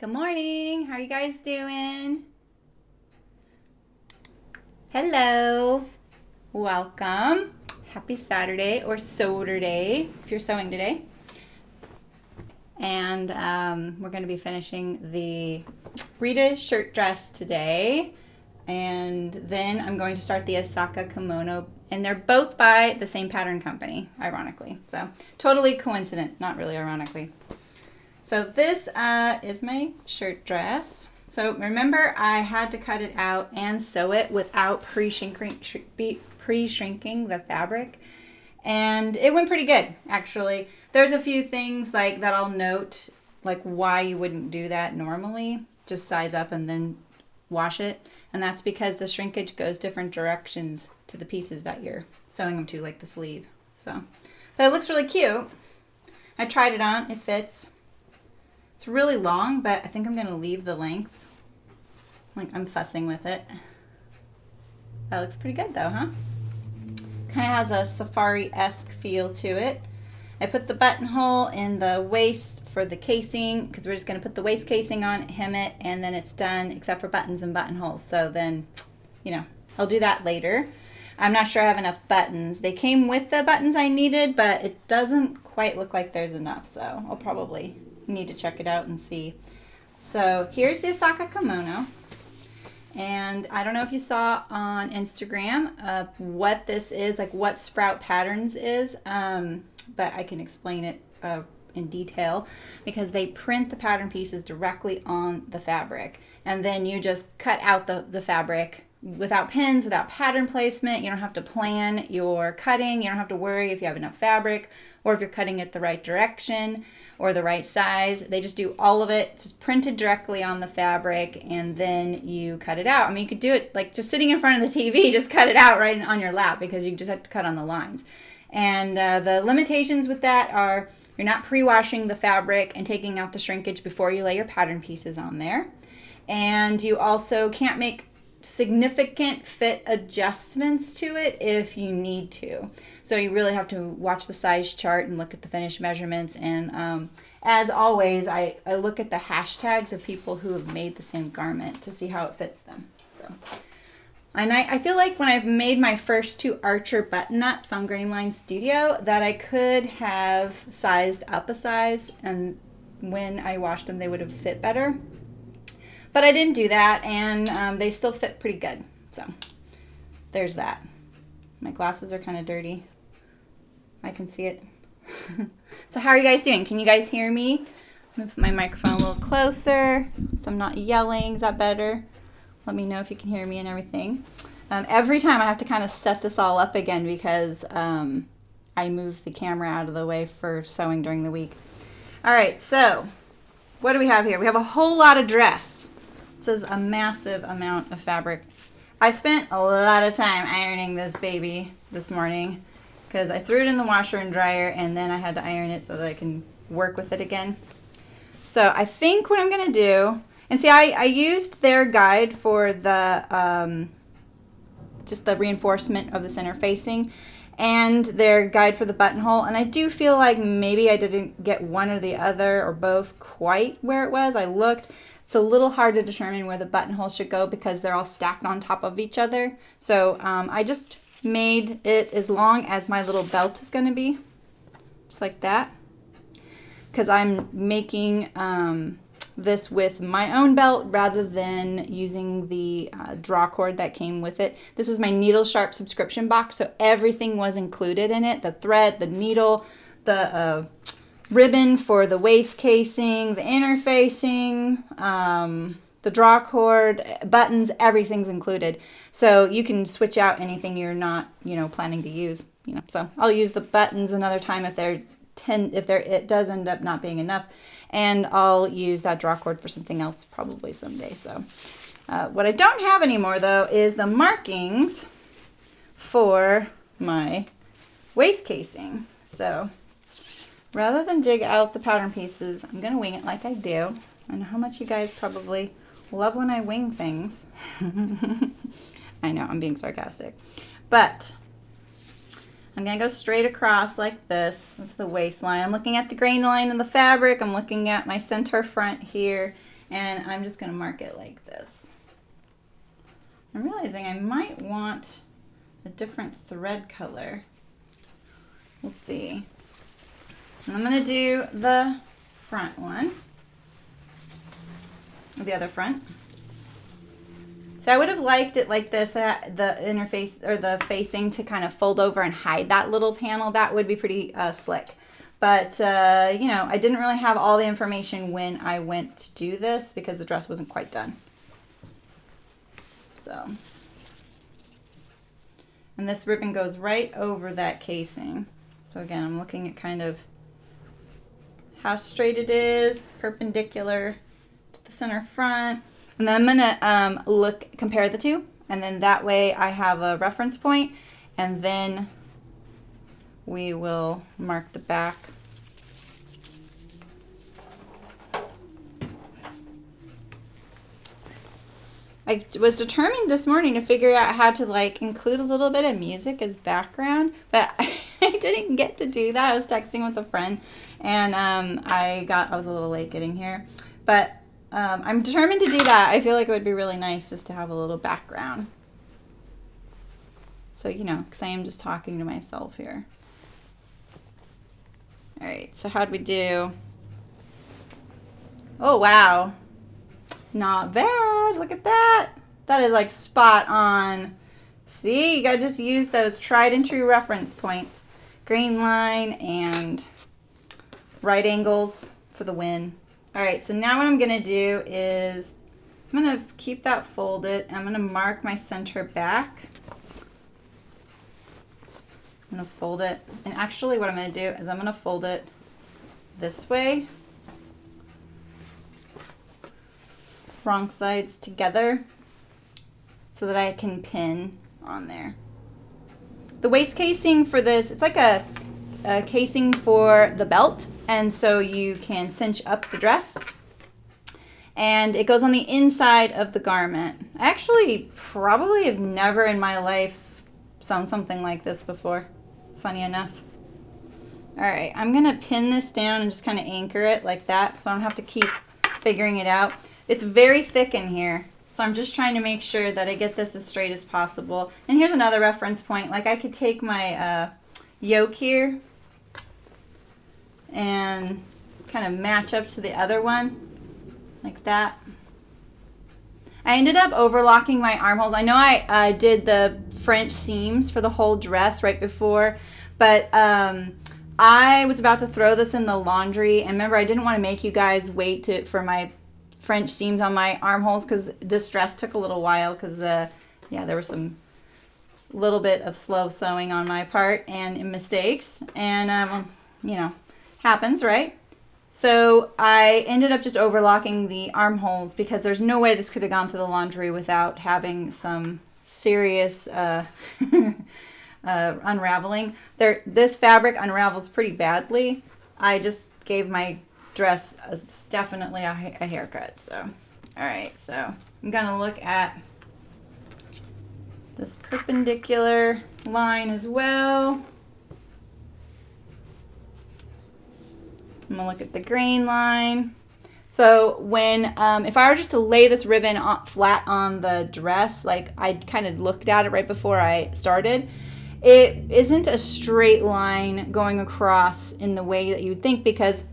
Good morning. How are you guys doing? Hello. Welcome. Happy Saturday or Saturday if you're sewing today. And we're going to be finishing the Reeta shirt dress today. And then I'm going to start the Asaka Kimono. And they're both by the same pattern company, ironically. So totally coincident, not really ironically. So this is my shirt dress. So remember, I had to cut it out and sew it without pre-shrinking the fabric. And it went pretty good, actually. There's a few things like that I'll note, like why you wouldn't do that normally. Just size up and then wash it. And that's because the shrinkage goes different directions to the pieces that you're sewing them to, like the sleeve. So, but it looks really cute. I tried it on, it fits. It's really long, but I think I'm gonna leave the length. Like I'm fussing with it. That looks pretty good though, huh? Kind of has a safari-esque feel to it. I put the buttonhole in the waist for the casing because we're just gonna put the waist casing on, hem it, and then it's done except for buttons and buttonholes. So then, you know, I'll do that later. I'm not sure I have enough buttons. They came with the buttons I needed, but it doesn't quite look like there's enough, so I'll probably need to check it out and see. So here's the Asaka Kimono. And I don't know if you saw on Instagram what this is, like what Sprout Patterns is, but I can explain it in detail because they print the pattern pieces directly on the fabric. And then you just cut out the fabric without pins, without pattern placement. You don't have to plan your cutting. You don't have to worry if you have enough fabric or if you're cutting it the right direction or the right size. They just do all of it, just printed directly on the fabric, and then you cut it out. I mean, you could do it like just sitting in front of the TV, just cut it out right on your lap because you just have to cut on the lines. And the limitations with that are you're not pre-washing the fabric and taking out the shrinkage before you lay your pattern pieces on there. And you also can't make significant fit adjustments to it if you need to. So you really have to watch the size chart and look at the finished measurements. And as always, I look at the hashtags of people who have made the same garment to see how it fits them. So, and I feel like when I've made my first two Archer button-ups on Grainline Studio that I could have sized up a size, and when I washed them they would have fit better. But I didn't do that, and they still fit pretty good. So there's that. My glasses are kind of dirty. I can see it. So how are you guys doing? Can you guys hear me? Move my microphone a little closer so I'm not yelling. Is that better? Let me know if you can hear me and everything. Every time I have to kind of set this all up again because I move the camera out of the way for sewing during the week. All right, so what do we have here? We have a whole lot of dress. This is a massive amount of fabric. I spent a lot of time ironing this baby this morning because I threw it in the washer and dryer and then I had to iron it so that I can work with it again. So I think what I'm going to do, and see I used their guide for the just the reinforcement of the center facing and their guide for the buttonhole, and I do feel like maybe I didn't get one or the other or both quite where it was. I looked. It's a little hard to determine where the buttonhole should go because they're all stacked on top of each other. So I just made it as long as my little belt is going to be, just like that. Because I'm making this with my own belt rather than using the draw cord that came with it. This is my Needle Sharp subscription box, so everything was included in it. The thread, the needle, the ribbon for the waist casing, the interfacing, the draw cord, buttons, everything's included. So you can switch out anything you're not, planning to use. So I'll use the buttons another time if it does end up not being enough, and I'll use that draw cord for something else probably someday. So what I don't have anymore though is the markings for my waist casing. So rather than dig out the pattern pieces, I'm going to wing it like I do. I know how much you guys probably love when I wing things. I know, I'm being sarcastic. But I'm going to go straight across like this. This is the waistline. I'm looking at the grain line of the fabric. I'm looking at my center front here. And I'm just going to mark it like this. I'm realizing I might want a different thread color. We'll see. And I'm going to do the front one, the other front. So I would have liked it like this, the interface or the facing to kind of fold over and hide that little panel. That would be pretty slick. But, you know, I didn't really have all the information when I went to do this because the dress wasn't quite done. So, and this ribbon goes right over that casing. So again, I'm looking at kind of how straight it is, perpendicular to the center front. And then I'm gonna compare the two, and then that way I have a reference point, and then we will mark the back. I was determined this morning to figure out how to like include a little bit of music as background, but I didn't get to do that. I was texting with a friend, and I was a little late getting here, but I'm determined to do that. I feel like it would be really nice just to have a little background. So, you know, because I am just talking to myself here. All right, so how'd we do? Oh, wow. Not bad. Look at that. That is like spot on. See, you gotta just use those tried and true reference points. Green line and right angles for the win. All right, so now what I'm gonna do is I'm gonna keep that folded. I'm gonna mark my center back. I'm gonna fold it. And actually what I'm gonna do is I'm gonna fold it this way. Wrong sides together so that I can pin on there. The waist casing for this, it's like a casing for the belt, and so you can cinch up the dress, and it goes on the inside of the garment. I actually probably have never in my life sewn something like this before, funny enough. All right, I'm gonna pin this down and just kind of anchor it like that so I don't have to keep figuring it out. It's very thick in here, so I'm just trying to make sure that I get this as straight as possible. And here's another reference point. Like I could take my yoke here and kind of match up to the other one like that. I ended up overlocking my armholes. I know I did the French seams for the whole dress right before, but I was about to throw this in the laundry, and remember I didn't want to make you guys wait for my French seams on my armholes because this dress took a little while because yeah, there was some little bit of slow sewing on my part and mistakes, and you know, happens, right? So I ended up just overlocking the armholes because there's no way this could have gone through the laundry without having some serious unraveling. This fabric unravels pretty badly. I just gave my dress definitely a haircut. So, all right, so I'm gonna look at this perpendicular line as well. I'm gonna look at the grain line. So when, if I were just to lay this ribbon flat on the dress, like I kind of looked at it right before I started, it isn't a straight line going across in the way that you would think because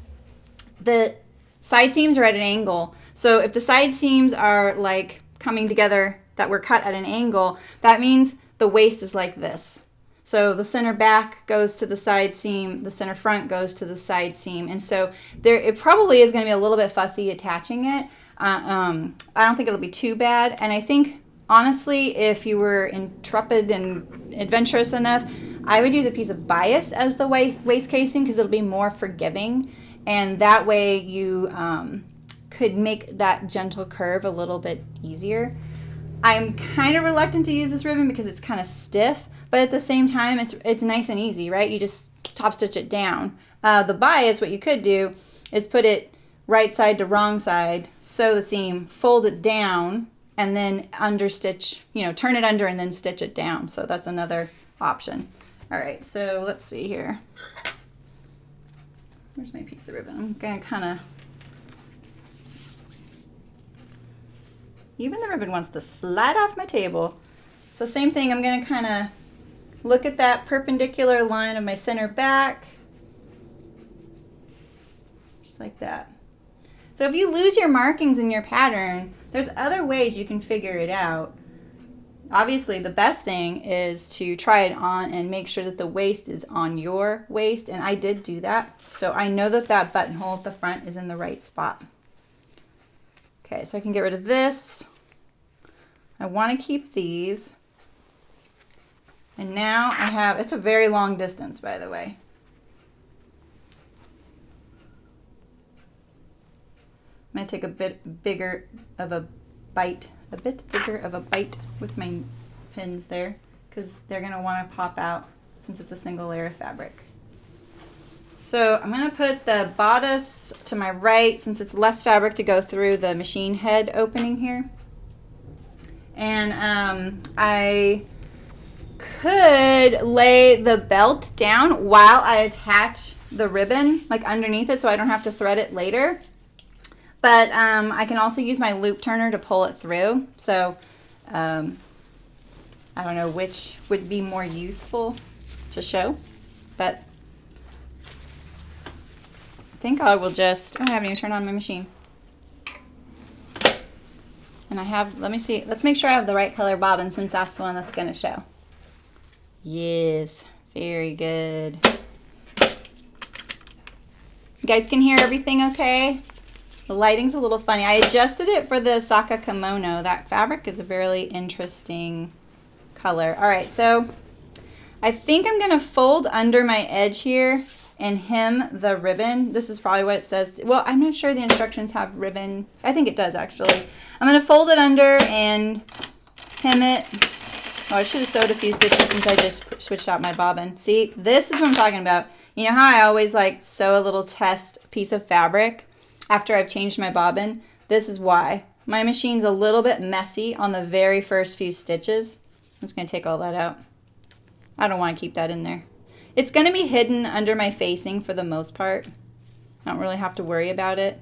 the side seams are at an angle. So if the side seams are like coming together that were cut at an angle, that means the waist is like this. So the center back goes to the side seam, the center front goes to the side seam. And so it probably is going to be a little bit fussy attaching it. I don't think it'll be too bad. And I think, honestly, if you were intrepid and adventurous enough, I would use a piece of bias as the waist casing because it'll be more forgiving. And that way you could make that gentle curve a little bit easier. I'm kind of reluctant to use this ribbon because it's kind of stiff, but at the same time, it's nice and easy, right? You just top stitch it down. The bias, what you could do is put it right side to wrong side, sew the seam, fold it down, and then understitch, you know, turn it under and then stitch it down. So that's another option. All right, so let's see here. Where's my piece of ribbon? I'm gonna kind of Even the ribbon wants to slide off my table. So same thing, I'm gonna kind of look at that perpendicular line of my center back. Just like that. So if you lose your markings in your pattern, there's other ways you can figure it out. Obviously, the best thing is to try it on and make sure that the waist is on your waist, and I did do that. So I know that that buttonhole at the front is in the right spot. Okay, so I can get rid of this. I want to keep these. And now I have, it's a very long distance, by the way. I'm going to take a bit bigger of a bite with my pins there, because they're going to want to pop out since it's a single layer of fabric. So I'm going to put the bodice to my right since it's less fabric to go through the machine head opening here. And I could lay the belt down while I attach the ribbon like underneath it so I don't have to thread it later. But I can also use my loop turner to pull it through. So I don't know which would be more useful to show, but I think I will just, oh, I haven't even turned on my machine. And I have, let me see, let's make sure I have the right color bobbin since that's the one that's going to show. Yes, very good. You guys can hear everything okay? The lighting's a little funny. I adjusted it for the Asaka Kimono. That fabric is a very interesting color. All right, so I think I'm going to fold under my edge here and hem the ribbon. This is probably what it says. Well, I'm not sure the instructions have ribbon. I think it does, actually. I'm going to fold it under and hem it. Oh, I should have sewed a few stitches since I just switched out my bobbin. See, this is what I'm talking about. You know how I always like sew a little test piece of fabric after I've changed my bobbin? This is why. My machine's a little bit messy on the very first few stitches. I'm just going to take all that out. I don't want to keep that in there. It's going to be hidden under my facing for the most part. I don't really have to worry about it.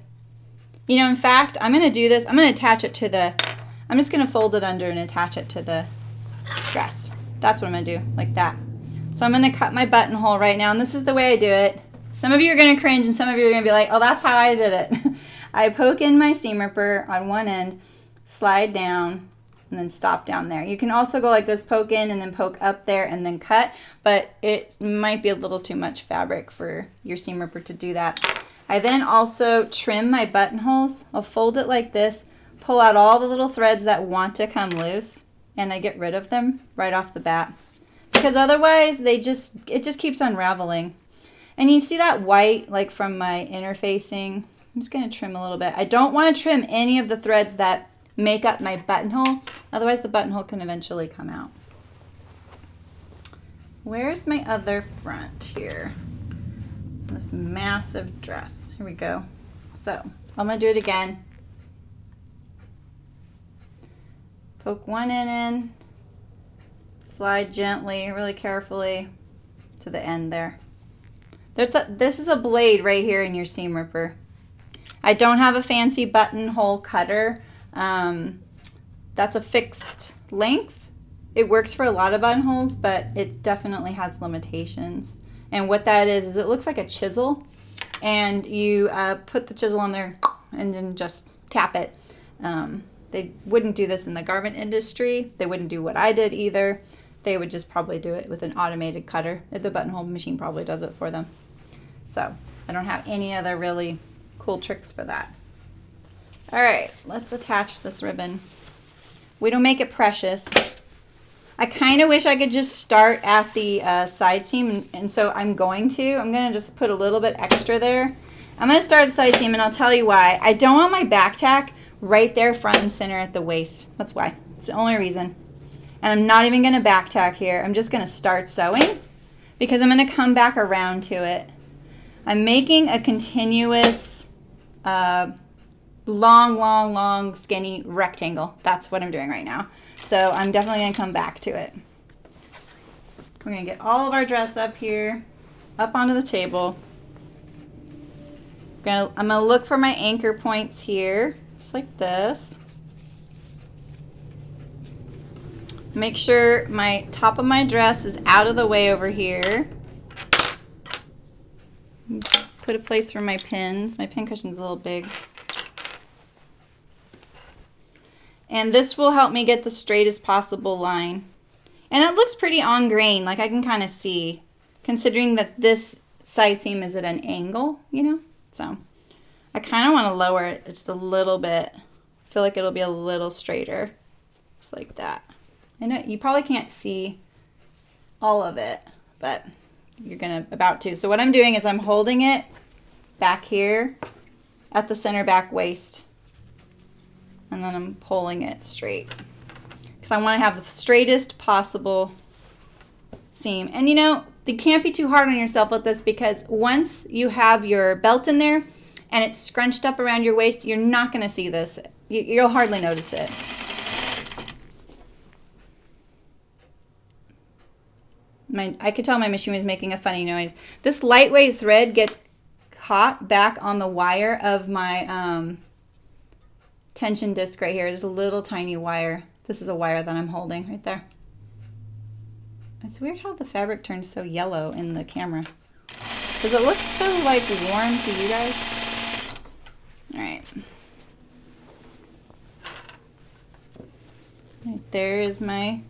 You know, in fact, I'm going to do this. I'm going to attach it to the, I'm just going to fold it under and attach it to the dress. That's what I'm going to do, like that. So I'm going to cut my buttonhole right now, and this is the way I do it. Some of you are going to cringe, and some of you are going to be like, oh, that's how I did it. I poke in my seam ripper on one end, slide down, and then stop down there. You can also go like this, poke in and then poke up there and then cut, but it might be a little too much fabric for your seam ripper to do that. I then also trim my buttonholes. I'll fold it like this, pull out all the little threads that want to come loose, and I get rid of them right off the bat. Because otherwise it just keeps unraveling. And you see that white like from my interfacing. I'm just going to trim a little bit. I don't want to trim any of the threads that make up my buttonhole, otherwise the buttonhole can eventually come out. Where's my other front here? This massive dress. Here we go. So I'm going to do it again. Poke one end in, slide gently, really carefully to the end there. This is a blade right here in your seam ripper. I don't have a fancy buttonhole cutter. That's a fixed length. It works for a lot of buttonholes, but it definitely has limitations. And what that is it looks like a chisel, and you put the chisel on there and then just tap it. They wouldn't do this in the garment industry. They wouldn't do what I did either. They would just probably do it with an automated cutter. The buttonhole machine probably does it for them. So I don't have any other really cool tricks for that. All right, let's attach this ribbon. We don't make it precious. I kind of wish I could just start at the side seam, and so I'm going to just put a little bit extra there. I'm going to start at the side seam, and I'll tell you why. I don't want my back tack right there front and center at the waist. That's why. It's the only reason. And I'm not even going to back tack here. I'm just going to start sewing because I'm going to come back around to it. I'm making a continuous long, skinny rectangle. That's what I'm doing right now. So I'm definitely going to come back to it. We're going to get all of our dress up here, up onto the table. I'm going to look for my anchor points here, just like this. Make sure my top of my dress is out of the way over here. Put a place for my pins. My pin cushion's a little big. And this will help me get the straightest possible line. And it looks pretty on grain, like I can kind of see, considering that this side seam is at an angle, you know? So I kind of want to lower it just a little bit. I feel like it'll be a little straighter, just like that. I know you probably can't see all of it, but you're about to. So what I'm doing is I'm holding it back here at the center back waist, and then I'm pulling it straight because I want to have the straightest possible seam. And you know, you can't be too hard on yourself with this, because once you have your belt in there and it's scrunched up around your waist, you're not going to see this. You'll hardly notice it. I could tell my machine was making a funny noise. This lightweight thread gets caught back on the wire of my tension disc right here. There's a little tiny wire. This is a wire that I'm holding right there. It's weird how the fabric turns so yellow in the camera. Does it look so like warm to you guys? All right. Right there is my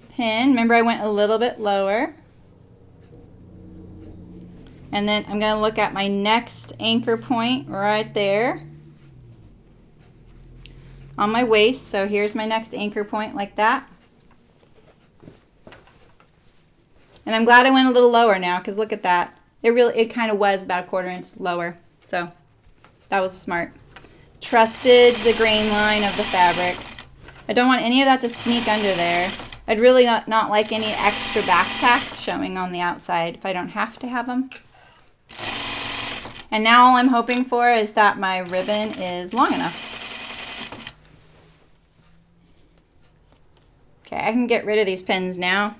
pin. Remember, I went a little bit lower. And then I'm going to look at my next anchor point right there on my waist. So here's my next anchor point, like that. And I'm glad I went a little lower now, because look at that. It kind of was about a 1/4 inch lower. So that was smart. Trusted the grain line of the fabric. I don't want any of that to sneak under there. I'd really not like any extra back tacks showing on the outside if I don't have to have them. And now all I'm hoping for is that my ribbon is long enough. Okay, I can get rid of these pins now.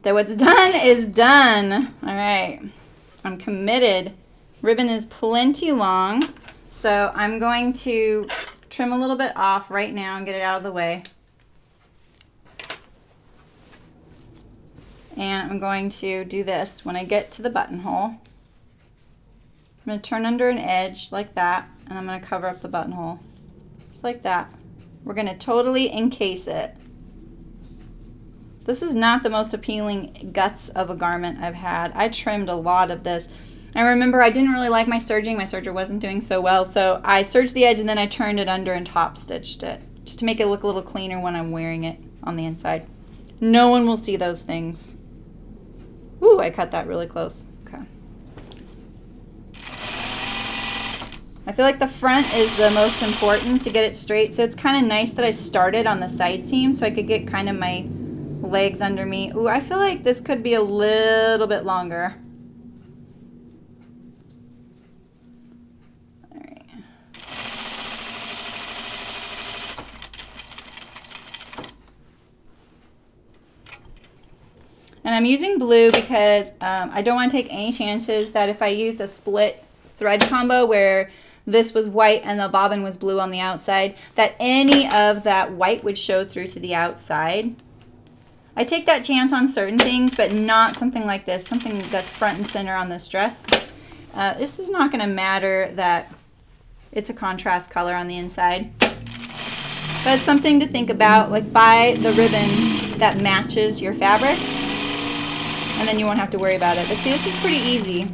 What's done is done. All right, I'm committed. Ribbon is plenty long, so I'm going to trim a little bit off right now and get it out of the way. And I'm going to do this when I get to the buttonhole. I'm going to turn under an edge like that, and I'm going to cover up the buttonhole just like that. We're going to totally encase it. This is not the most appealing guts of a garment I've had. I trimmed a lot of this. I remember I didn't really like my serging. My serger wasn't doing so well, so I serged the edge and then I turned it under and top stitched it just to make it look a little cleaner when I'm wearing it on the inside. No one will see those things. Ooh, I cut that really close. Okay. I feel like the front is the most important to get it straight, so it's kind of nice that I started on the side seam so I could get kind of my legs under me. Ooh, I feel like this could be a little bit longer. All right. And I'm using blue because I don't want to take any chances that if I used a split thread combo where this was white and the bobbin was blue on the outside, that any of that white would show through to the outside. I take that chance on certain things, but not something like this, something that's front and center on this dress. This is not going to matter that it's a contrast color on the inside, but it's something to think about. Like, buy the ribbon that matches your fabric, and then you won't have to worry about it. But see, this is pretty easy.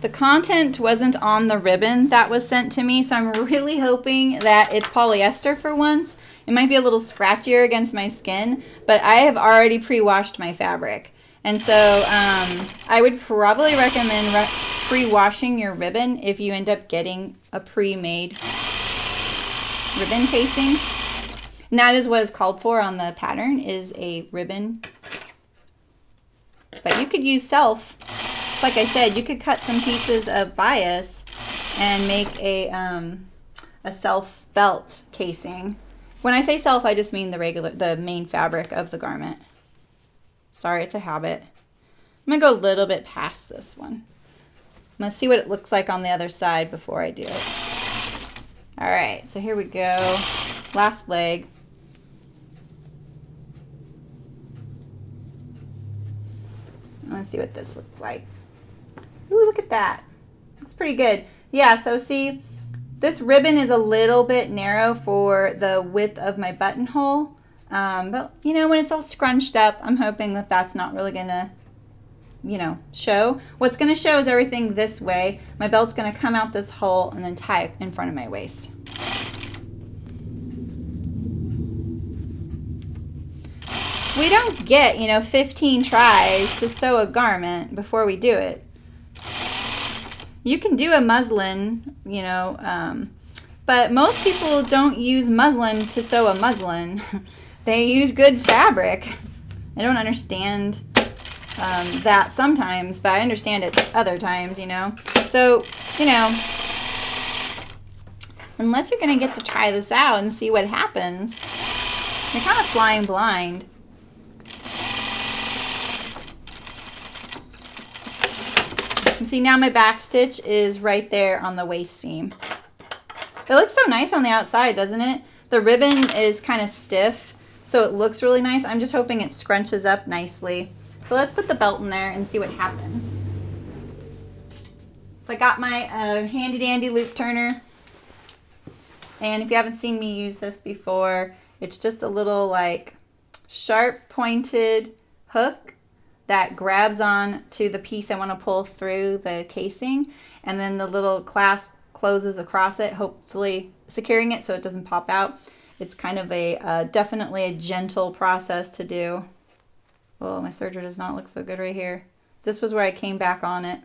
The content wasn't on the ribbon that was sent to me, so I'm really hoping that it's polyester for once. It might be a little scratchier against my skin, but I have already pre-washed my fabric. And so I would probably recommend pre-washing your ribbon if you end up getting a pre-made ribbon casing. And that is what is called for on the pattern, is a ribbon. But you could use self. Like I said, you could cut some pieces of bias and make a self belt casing. When I say self, I just mean the main fabric of the garment. Sorry, it's a habit. I'm gonna go a little bit past this one. I'm gonna see what it looks like on the other side before I do it. All right, so here we go. Last leg. Let's see what this looks like. Ooh, look at that. Looks pretty good. Yeah, so see, this ribbon is a little bit narrow for the width of my buttonhole. But, you know, when it's all scrunched up, I'm hoping that that's not really going to, you know, show. What's going to show is everything this way. My belt's going to come out this hole and then tie it in front of my waist. We don't get, you know, 15 tries to sew a garment before we do it. You can do a muslin, you know, but most people don't use muslin to sew a muslin. They use good fabric. I don't understand that sometimes, but I understand it other times, you know. So, you know, unless you're going to get to try this out and see what happens, you're kind of flying blind. And see, now my back stitch is right there on the waist seam. It looks so nice on the outside, doesn't it? The ribbon is kind of stiff, so it looks really nice. I'm just hoping it scrunches up nicely. So let's put the belt in there and see what happens. So I got my handy dandy loop turner. And if you haven't seen me use this before, it's just a little like sharp pointed hook that grabs on to the piece I want to pull through the casing, and then the little clasp closes across it, hopefully securing it so it doesn't pop out. It's kind of a definitely a gentle process to do. Oh, my serger does not look so good right here. This was where I came back on it.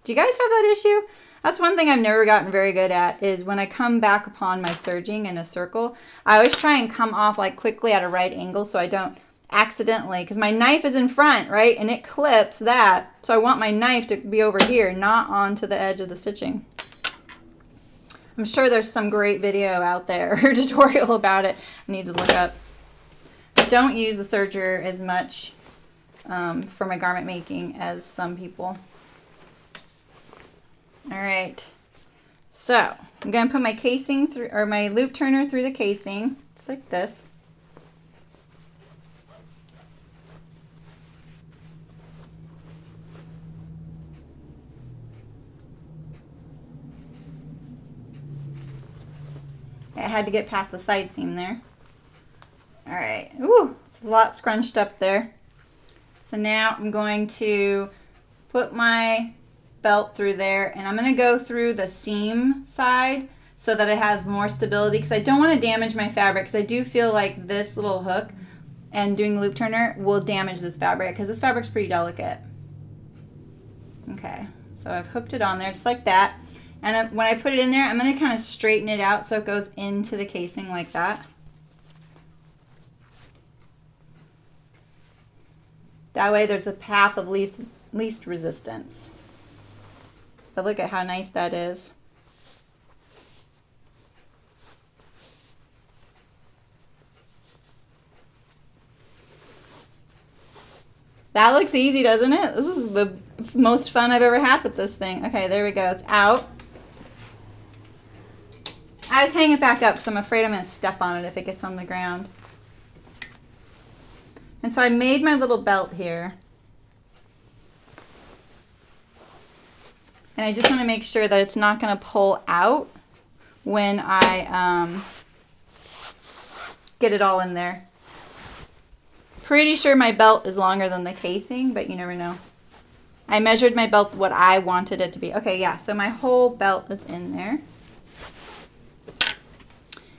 Do you guys have that issue? That's one thing I've never gotten very good at, is when I come back upon my serging in a circle, I always try and come off like quickly at a right angle so I don't accidentally, because my knife is in front, right, and it clips that, so I want my knife to be over here, not onto the edge of the stitching. I'm sure there's some great video out there or tutorial about it I need to look up. I don't use the serger as much for my garment making as some people. All right, so I'm going to put my casing through, or my loop turner through the casing, just like this. I had to get past the side seam there. All right, ooh, it's a lot scrunched up there. So now I'm going to put my belt through there, and I'm going to go through the seam side so that it has more stability, because I don't want to damage my fabric, because I do feel like this little hook and doing loop turner will damage this fabric, because this fabric's pretty delicate. Okay, so I've hooked it on there just like that. And when I put it in there, I'm going to kind of straighten it out so it goes into the casing like that. That way there's a path of least resistance. But look at how nice that is. That looks easy, doesn't it? This is the most fun I've ever had with this thing. Okay, there we go. It's out. I was hanging it back up because I'm afraid I'm going to step on it if it gets on the ground. And so I made my little belt here. And I just want to make sure that it's not going to pull out when I get it all in there. Pretty sure my belt is longer than the casing, but you never know. I measured my belt what I wanted it to be. Okay, yeah, so my whole belt is in there.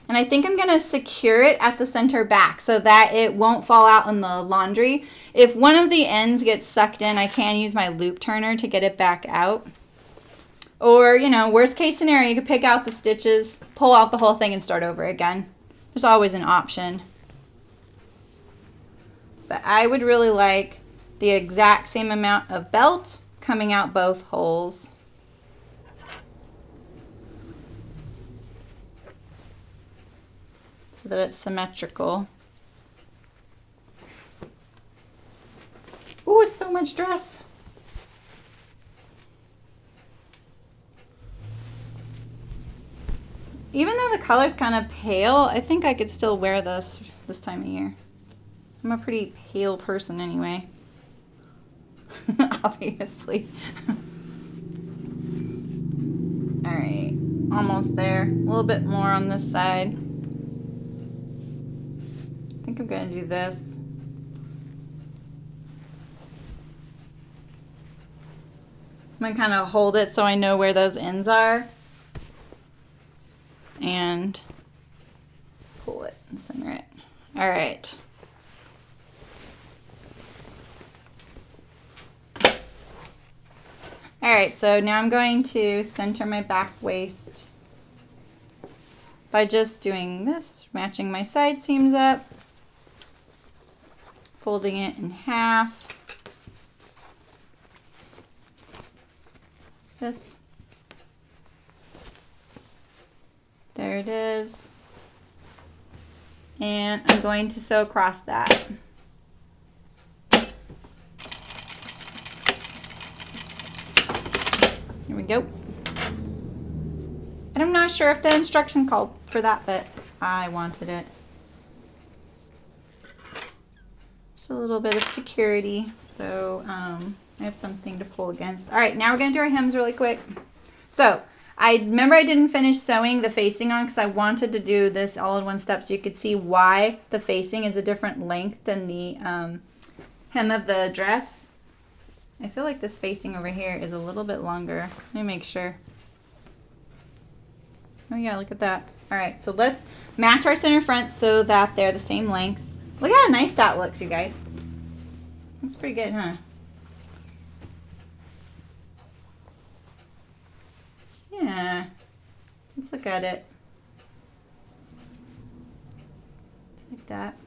And I think I'm going to secure it at the center back so that it won't fall out in the laundry. If one of the ends gets sucked in, I can use my loop turner to get it back out. Or, you know, worst case scenario, you could pick out the stitches, pull out the whole thing, and start over again. There's always an option. But I would really like the exact same amount of belt coming out both holes. So that it's symmetrical. Ooh, it's so much dress. even though the color's kind of pale, I think I could still wear this time of year. I'm a pretty pale person anyway. Obviously. All right, almost there. A little bit more on this side. I think I'm gonna do this. I'm gonna kind of hold it so I know where those ends are. And pull it and center it. All right. All right, so now I'm going to center my back waist by just doing this, matching my side seams up, folding it in half. This. There it is. And I'm going to sew across that. Here we go. And I'm not sure if the instruction called for that, but I wanted it. Just a little bit of security, so I have something to pull against. All right, now we're gonna do our hems really quick. So I remember I didn't finish sewing the facing on because I wanted to do this all in one step so you could see why the facing is a different length than the hem of the dress. I feel like this facing over here is a little bit longer. Let me make sure. Oh yeah, look at that. All right, so let's match our center front so that they're the same length. Look how nice that looks, you guys. Looks pretty good, huh? Yeah, let's look at it. Just like that.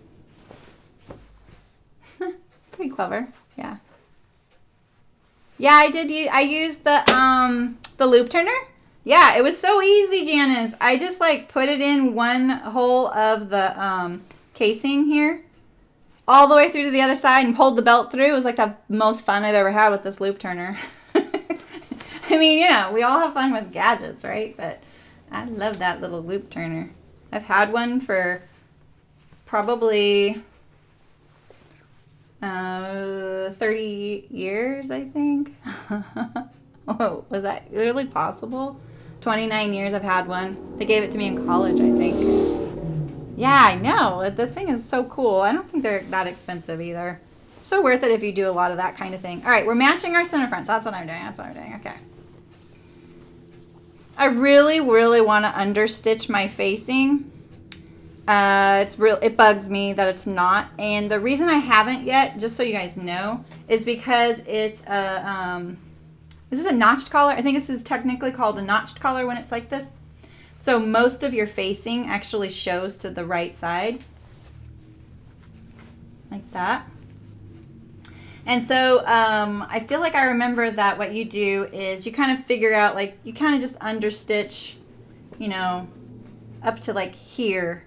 Pretty clever, yeah. Yeah, I did. I used the loop turner. Yeah, it was so easy, Janice. I just like put it in one hole of the casing here, all the way through to the other side, and pulled the belt through. It was like the most fun I've ever had with this loop turner. I mean, yeah, we all have fun with gadgets, right? But I love that little loop turner. I've had one for probably 30 years, I think. Oh, was that really possible? 29 years I've had one. They gave it to me in college, I think. Yeah, I know. The thing is so cool. I don't think they're that expensive either. So worth it if you do a lot of that kind of thing. All right, we're matching our center fronts. That's what I'm doing. That's what I'm doing. Okay. I really, really want to understitch my facing. It bugs me that it's not. And the reason I haven't yet, just so you guys know, is because it's a, is this a notched collar? I think this is technically called a notched collar when it's like this. So most of your facing actually shows to the right side. Like that. And so I feel like I remember that what you do is you kind of figure out, like, you kind of just understitch, you know, up to like here.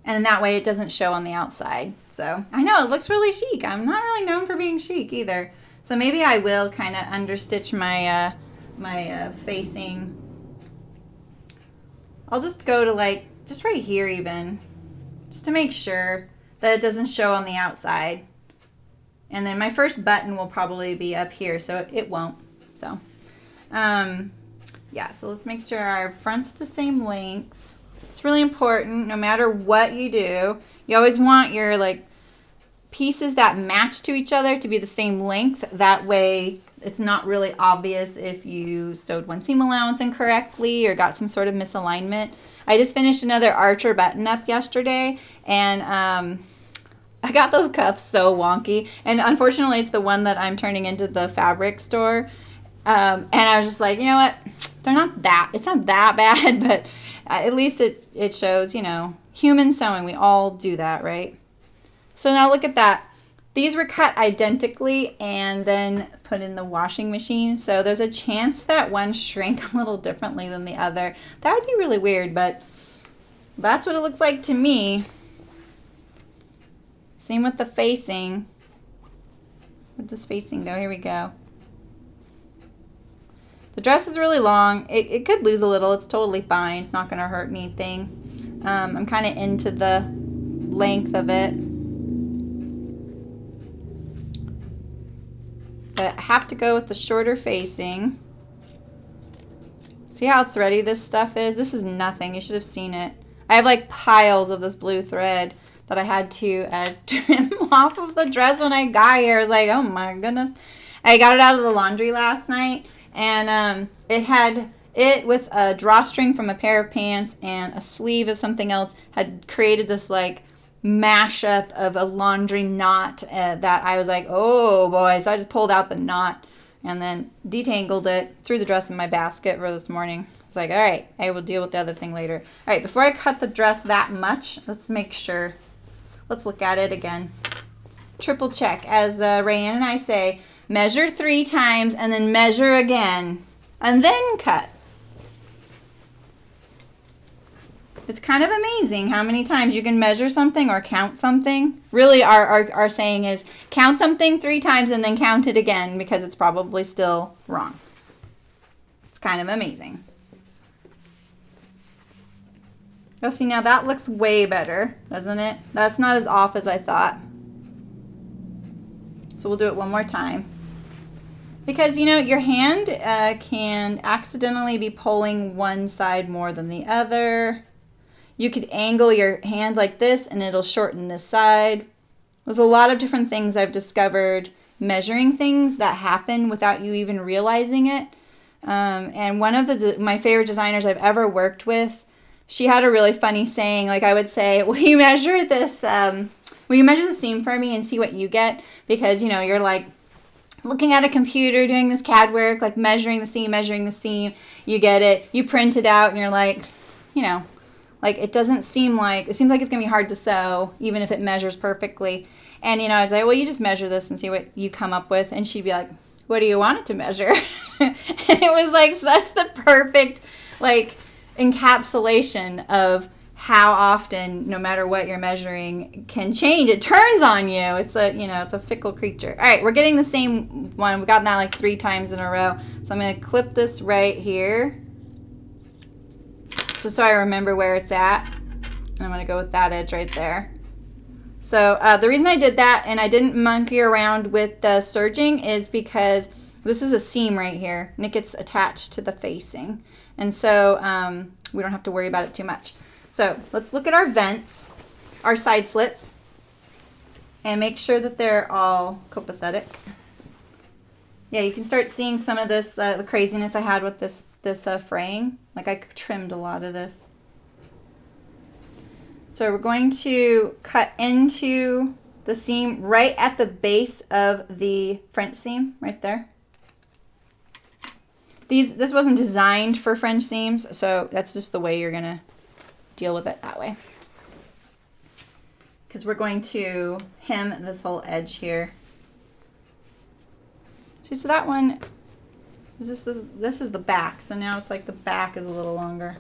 And that way it doesn't show on the outside. So I know it looks really chic. I'm not really known for being chic either. So maybe I will kind of understitch my my facing. I'll just go to like, just right here even, just to make sure that it doesn't show on the outside. And then my first button will probably be up here, so it won't. So, yeah, so let's make sure our front's the same length. It's really important, no matter what you do. You always want your, like, pieces that match to each other to be the same length. That way, it's not really obvious if you sewed one seam allowance incorrectly or got some sort of misalignment. I just finished another Archer button-up yesterday, and I got those cuffs so wonky, and unfortunately it's the one that I'm turning into the fabric store, and I was just like, you know what, it's not that bad, but at least it shows, you know, human sewing. We all do that, right? So now look at that. These were cut identically and then put in the washing machine, so there's a chance that one shrank a little differently than the other. That would be really weird, but that's what it looks like to me. Same with the facing. Where does facing go? Here we go. The dress is really long. It could lose a little. It's totally fine. It's not going to hurt anything. I'm kind of into the length of it. But I have to go with the shorter facing. See how thready this stuff is? This is nothing. You should have seen it. I have like piles of this blue thread that I had to trim off of the dress when I got here. I was like, oh my goodness. I got it out of the laundry last night, and it had it with a drawstring from a pair of pants and a sleeve of something else had created this like mashup of a laundry knot that I was like, oh boy. So I just pulled out the knot and then detangled it, threw the dress in my basket for this morning. It's like, all right, I will deal with the other thing later. All right, before I cut the dress that much, let's make sure. Let's look at it again. Triple check. As Rayanne and I say, measure 3 times and then measure again and then cut. It's kind of amazing how many times you can measure something or count something. Really, our saying is count something 3 times and then count it again because it's probably still wrong. It's kind of amazing. Oh, see, now that looks way better, doesn't it? That's not as off as I thought. So we'll do it one more time. Because, you know, your hand can accidentally be pulling one side more than the other. You could angle your hand like this and it'll shorten this side. There's a lot of different things I've discovered measuring things that happen without you even realizing it. And one of my favorite designers I've ever worked with, she had a really funny saying. Like I would say, will you measure this, will you measure the seam for me and see what you get? Because, you know, you're like looking at a computer doing this CAD work, like measuring the seam, you get it, you print it out and you're like, you know, like it doesn't seem like, it seems like it's gonna be hard to sew even if it measures perfectly. And, you know, I'd say, well, you just measure this and see what you come up with. And she'd be like, what do you want it to measure? And it was like such the perfect, like, encapsulation of how often, no matter what you're measuring, can change. It turns on you. It's a, you know, it's a fickle creature. All right, we're getting the same one. We've gotten that like 3 times in a row. So I'm going to clip this right here, just so I remember where it's at. And I'm going to go with that edge right there. So the reason I did that and I didn't monkey around with the serging is because this is a seam right here, and it gets attached to the facing. And so we don't have to worry about it too much. So let's look at our vents, our side slits, and make sure that they're all copacetic. Yeah, you can start seeing some of this, the craziness I had with this fraying. Like I trimmed a lot of this. So we're going to cut into the seam right at the base of the French seam, right there. This wasn't designed for French seams, so that's just the way you're gonna deal with it that way. Because we're going to hem this whole edge here. See, so that one, this is the back, so now it's like the back is a little longer.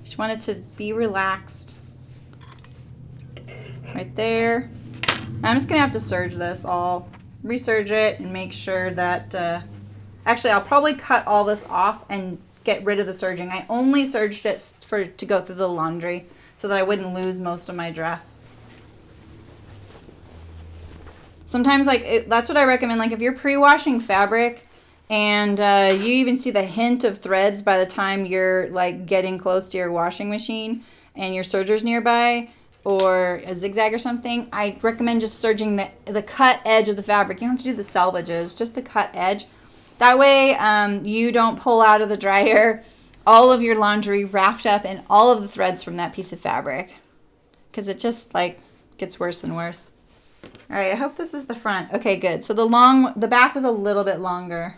Just want it to be relaxed. Right there. I'm just gonna have to serge this all. Reserge it and make sure that actually I'll probably cut all this off and get rid of the serging. I only serged it to go through the laundry so that I wouldn't lose most of my dress. Sometimes that's what I recommend, like if you're pre-washing fabric and you even see the hint of threads by the time you're like getting close to your washing machine and your serger's nearby, or a zigzag or something, I recommend just serging the cut edge of the fabric. You don't have to do the selvages, just the cut edge. That way you don't pull out of the dryer all of your laundry wrapped up in all of the threads from that piece of fabric, because it just like gets worse and worse. All right, I hope this is the front. Okay, good. So the back was a little bit longer.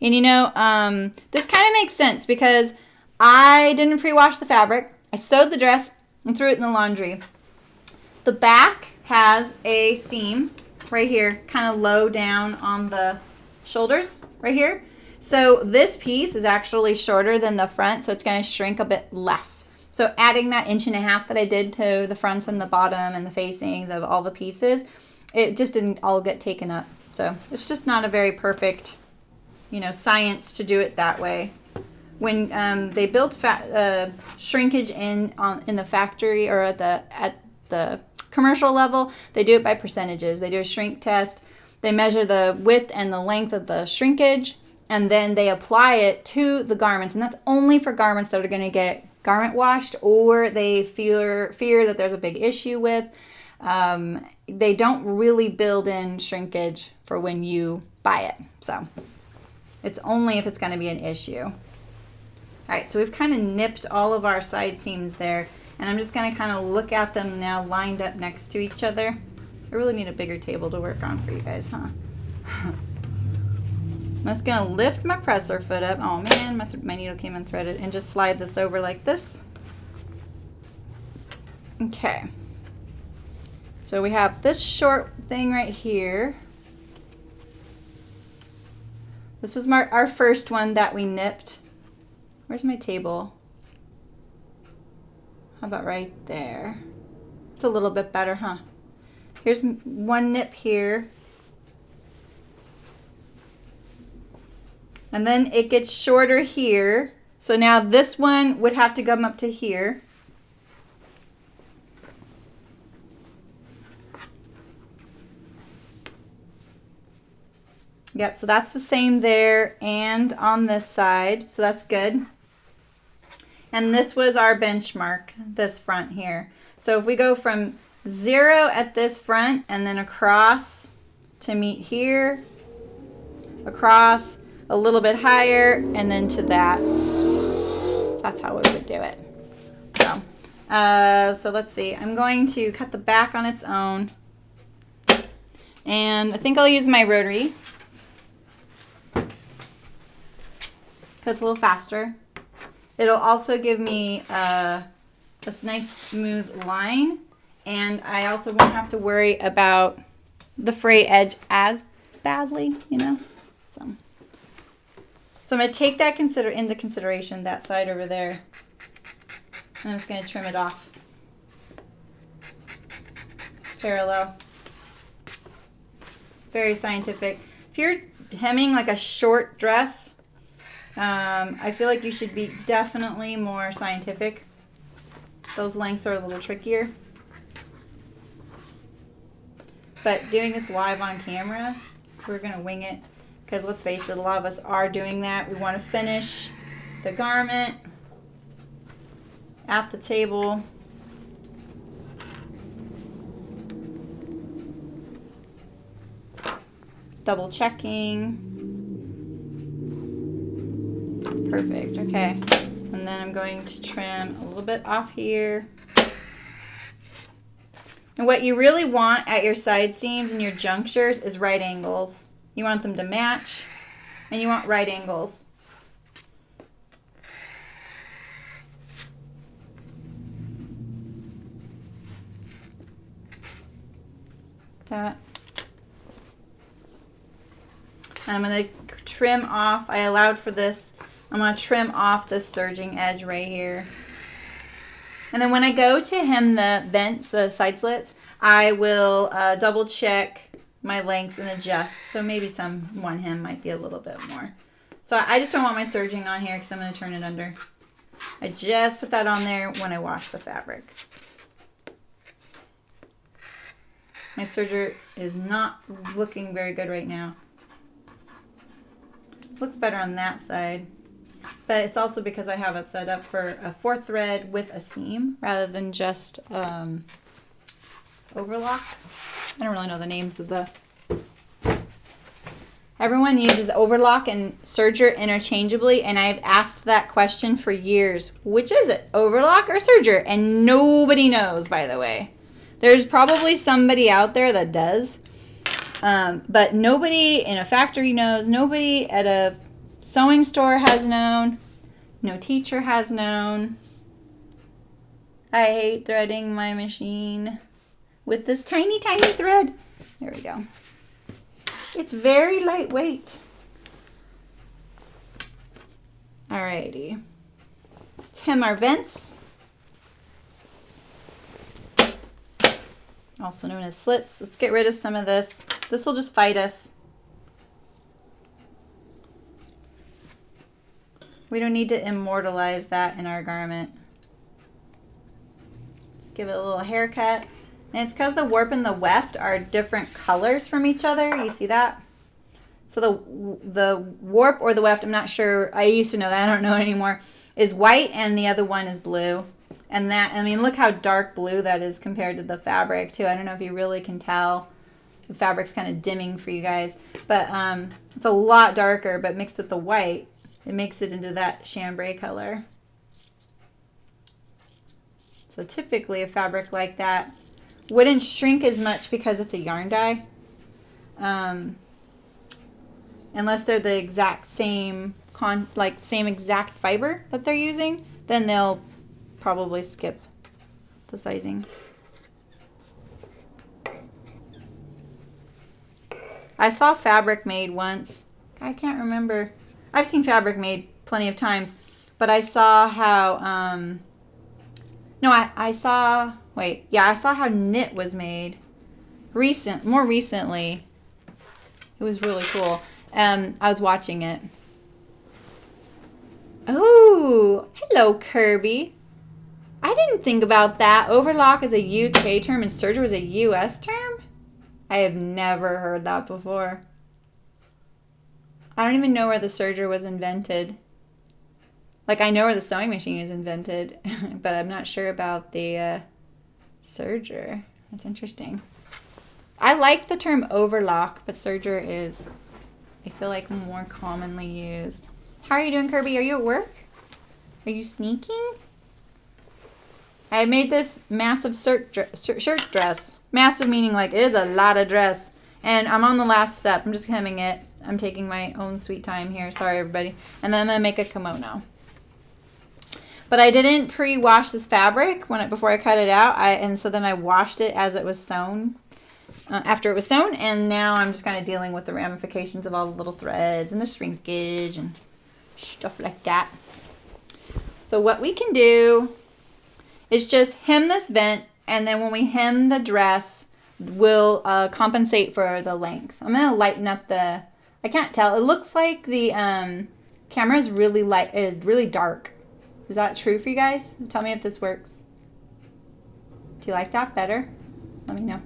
And you know, this kind of makes sense because I didn't pre-wash the fabric. I sewed the dress and threw it in the laundry. The back has a seam right here, kind of low down on the shoulders right here. So this piece is actually shorter than the front, so it's going to shrink a bit less. So adding that 1.5 that I did to the fronts and the bottom and the facings of all the pieces, it just didn't all get taken up. So it's just not a very perfect, you know, science to do it that way. When they build shrinkage in the factory or at the commercial level, they do it by percentages. They do a shrink test. They measure the width and the length of the shrinkage, and then they apply it to the garments. And that's only for garments that are going to get garment washed or they fear that there's a big issue with. They don't really build in shrinkage for when you buy it. So it's only if it's going to be an issue. All right, so we've kind of nipped all of our side seams there, and I'm just going to kind of look at them now lined up next to each other. I really need a bigger table to work on for you guys, huh? I'm just going to lift my presser foot up. Oh man, my needle came unthreaded, and just slide this over like this. Okay. So we have this short thing right here. This was our first one that we nipped. Where's my table? How about right there? It's a little bit better, huh? Here's one nip here. And then it gets shorter here. So now this one would have to come up to here. Yep, so that's the same there and on this side, so that's good. And this was our benchmark, this front here. So if we go from 0 at this front and then across to meet here, across a little bit higher, and then to that. That's how we would do it. So let's see. I'm going to cut the back on its own. And I think I'll use my rotary. It's a little faster. It'll also give me this nice smooth line, and I also won't have to worry about the fray edge as badly, you know. So I'm going to take that into consideration, that side over there. And I'm just going to trim it off parallel. Very scientific. If you're hemming like a short dress, I feel like you should be definitely more scientific. Those lengths are a little trickier. But doing this live on camera, we're going to wing it. Because let's face it, a lot of us are doing that. We want to finish the garment at the table. Double checking. Perfect, okay. And then I'm going to trim a little bit off here. And what you really want at your side seams and your junctures is right angles. You want them to match, and you want right angles. That. I'm going to trim off. I allowed for this. I'm going to trim off this serging edge right here. And then when I go to hem the vents, the side slits, I will double check my lengths and adjust. So maybe one hem might be a little bit more. So I just don't want my serging on here because I'm going to turn it under. I just put that on there when I wash the fabric. My serger is not looking very good right now. Looks better on that side. But it's also because I have it set up for a 4th thread with a seam rather than just overlock. I don't really know the names of the... Everyone uses overlock and serger interchangeably, and I've asked that question for years. Which is it, overlock or serger? And nobody knows, by the way. There's probably somebody out there that does, but nobody in a factory knows. Nobody at a sewing store has known. No teacher has known. I hate threading my machine with this tiny, tiny thread. There we go. It's very lightweight. Alrighty. Let's hem our vents. also known as slits. Let's get rid of some of this. This will just fight us. We don't need to immortalize that in our garment. Let's give it a little haircut. And it's because the warp and the weft are different colors from each other. You see that? So the warp or the weft, I'm not sure. I used to know that. I don't know anymore. Is white and the other one is blue. And that, I mean, look how dark blue that is compared to the fabric too. I don't know if you really can tell. The fabric's kind of dimming for you guys. But it's a lot darker, but mixed with the white, it makes it into that chambray color. So typically a fabric like that wouldn't shrink as much because it's a yarn dye. Unless they're the exact same, same exact fiber that they're using, then they'll probably skip the sizing. I saw fabric made once. I can't remember. I've seen fabric made plenty of times, but I saw how, no, I saw, wait, yeah, I saw how knit was made more recently. It was really cool. I was watching it. Oh, hello, Kirby. I didn't think about that. Overlock is a UK term and serger was a US term? I have never heard that before. I don't even know where the serger was invented. Like, I know where the sewing machine is invented, but I'm not sure about the serger. That's interesting. I like the term overlock, but serger is, I feel like, more commonly used. How are you doing, Kirby? Are you at work? Are you sneaking? I made this massive shirt dress. Massive meaning like it is a lot of dress. And I'm on the last step. I'm just hemming it. I'm taking my own sweet time here. Sorry, everybody. And then I'm going to make a kimono. But I didn't pre-wash this fabric before I cut it out. And so then I washed it as it was sewn. After it was sewn. And now I'm just kind of dealing with the ramifications of all the little threads and the shrinkage and stuff like that. So what we can do is just hem this vent, and then when we hem the dress, we'll compensate for the length. I'm going to lighten up the, I can't tell. It looks like the camera is really really dark. Is that true for you guys? Tell me if this works. Do you like that better? Let me know.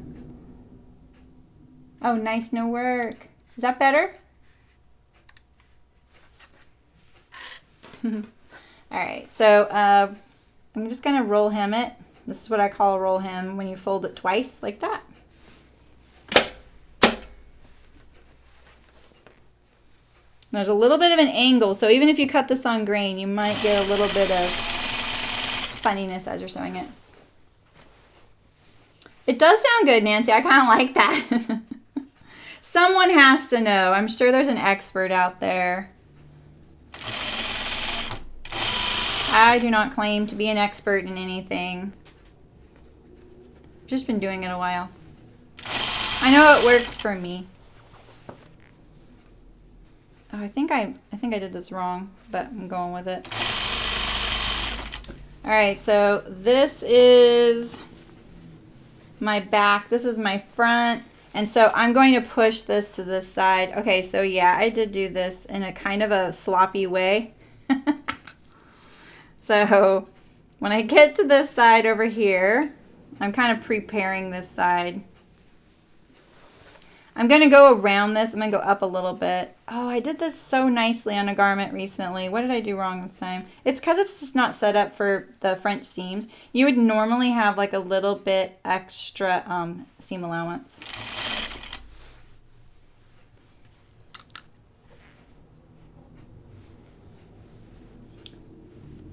Oh, nice, no work. Is that better? All right, so I'm just gonna roll hem it. This is what I call a roll hem when you fold it twice like that. There's a little bit of an angle, so even if you cut this on grain, you might get a little bit of funniness as you're sewing it. It does sound good, Nancy. I kind of like that. Someone has to know. I'm sure there's an expert out there. I do not claim to be an expert in anything. I've just been doing it a while. I know it works for me. Oh, I think I did this wrong, but I'm going with it. All right, so this is my back. This is my front. And so I'm going to push this to this side. Okay, so yeah, I did do this in a kind of a sloppy way. So when I get to this side over here, I'm kind of preparing this side. I'm going to go around this. I'm going to go up a little bit. Oh, I did this so nicely on a garment recently. What did I do wrong this time? It's because it's just not set up for the French seams. You would normally have like a little bit extra seam allowance.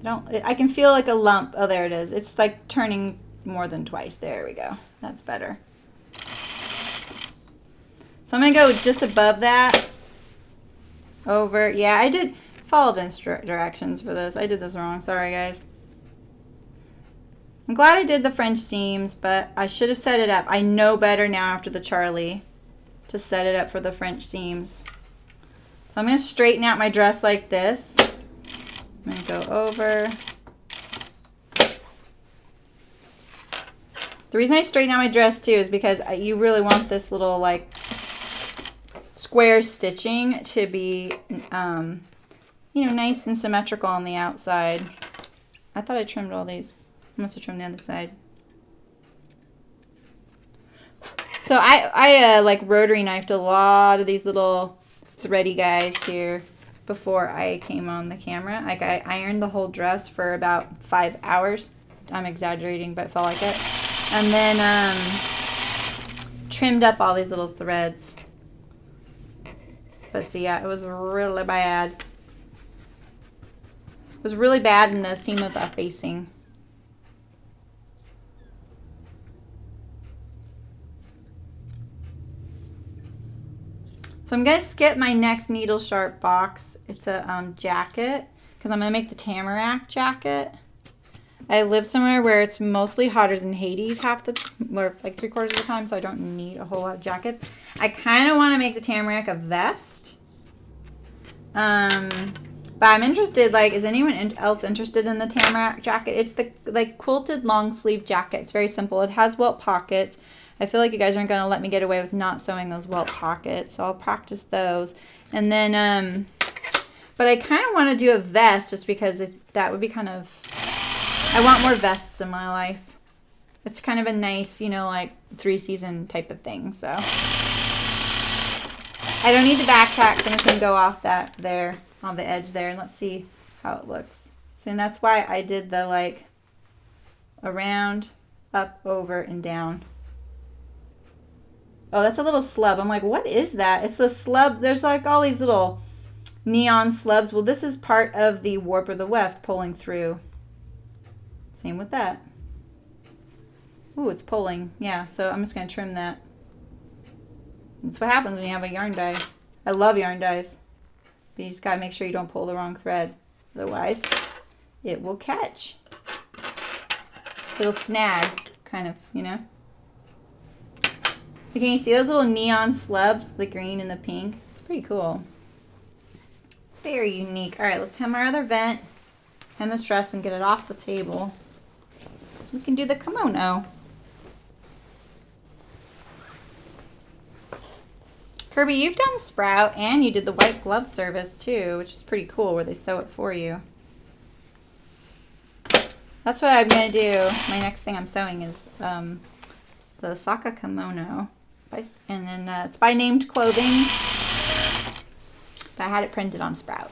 I can feel like a lump. Oh, there it is. It's like turning more than twice. There we go. That's better. So I'm going to go just above that. Over. Yeah, I did follow the directions for this. I did this wrong. Sorry, guys. I'm glad I did the French seams, but I should have set it up. I know better now after the Charlie to set it up for the French seams. So I'm going to straighten out my dress like this. I'm going to go over. The reason I straighten out my dress too is because you really want this little like square stitching to be, you know, nice and symmetrical on the outside. I thought I trimmed all these. I must have trimmed the other side. So I like rotary knifed a lot of these little thready guys here before I came on the camera. Like I ironed the whole dress for about 5 hours. I'm exaggerating, but it felt like it. And then trimmed up all these little threads. But see, yeah, it was really bad. It was really bad in the seam of the facing. So I'm going to skip my next needle sharp box. It's a jacket because I'm going to make the tamarack jacket. I live somewhere where it's mostly hotter than Hades or like 3/4 of the time, so I don't need a whole lot of jackets. I kind of want to make the tamarack a vest. But I'm interested, like, is anyone else interested in the tamarack jacket? It's the like quilted long sleeve jacket. It's very simple. It has welt pockets. I feel like you guys aren't going to let me get away with not sewing those welt pockets, so I'll practice those. And then, but I kind of want to do a vest just because that would be kind of, I want more vests in my life. It's kind of a nice, you know, like 3-season type of thing, so. I don't need the backpack, so I'm just going to go off that there on the edge there, and let's see how it looks. So, and that's why I did the, like, around, up, over, and down. Oh, that's a little slub. I'm like, what is that? It's a slub. There's like all these little neon slubs. Well, this is part of the warp or the weft pulling through. Same with that. Ooh, it's pulling. Yeah, so I'm just going to trim that. That's what happens when you have a yarn dye. I love yarn dyes. But you just got to make sure you don't pull the wrong thread. Otherwise, it will catch. It'll snag, kind of, you know. Can you see those little neon slubs, the green and the pink? It's pretty cool. Very unique. All right, let's hem our other vent, hem this dress, and get it off the table so we can do the kimono. Kirby, you've done Sprout, and you did the white glove service too, which is pretty cool, where they sew it for you. That's what I'm going to do. My next thing I'm sewing is the Asaka Kimono. And then it's by Named Clothing. But I had it printed on Sprout.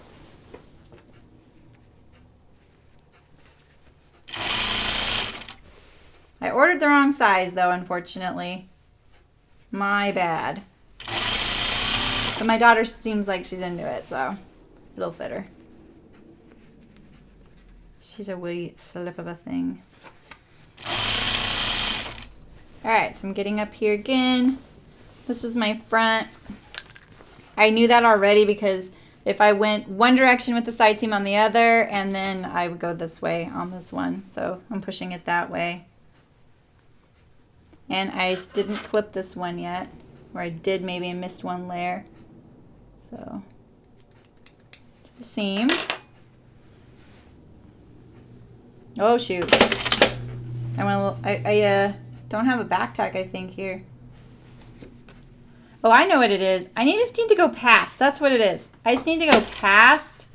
I ordered the wrong size though, unfortunately. My bad. But my daughter seems like she's into it, so it'll fit her. She's a wee slip of a thing. Alright, so I'm getting up here again. This is my front. I knew that already because if I went one direction with the side seam on the other, and then I would go this way on this one. So I'm pushing it that way. And I didn't clip this one yet. Or I did, maybe I missed one layer. So, to the seam. Oh shoot. I don't have a back tack, I think, here. Oh, I know what it is. I just need to go past. That's what it is. I just need to go past.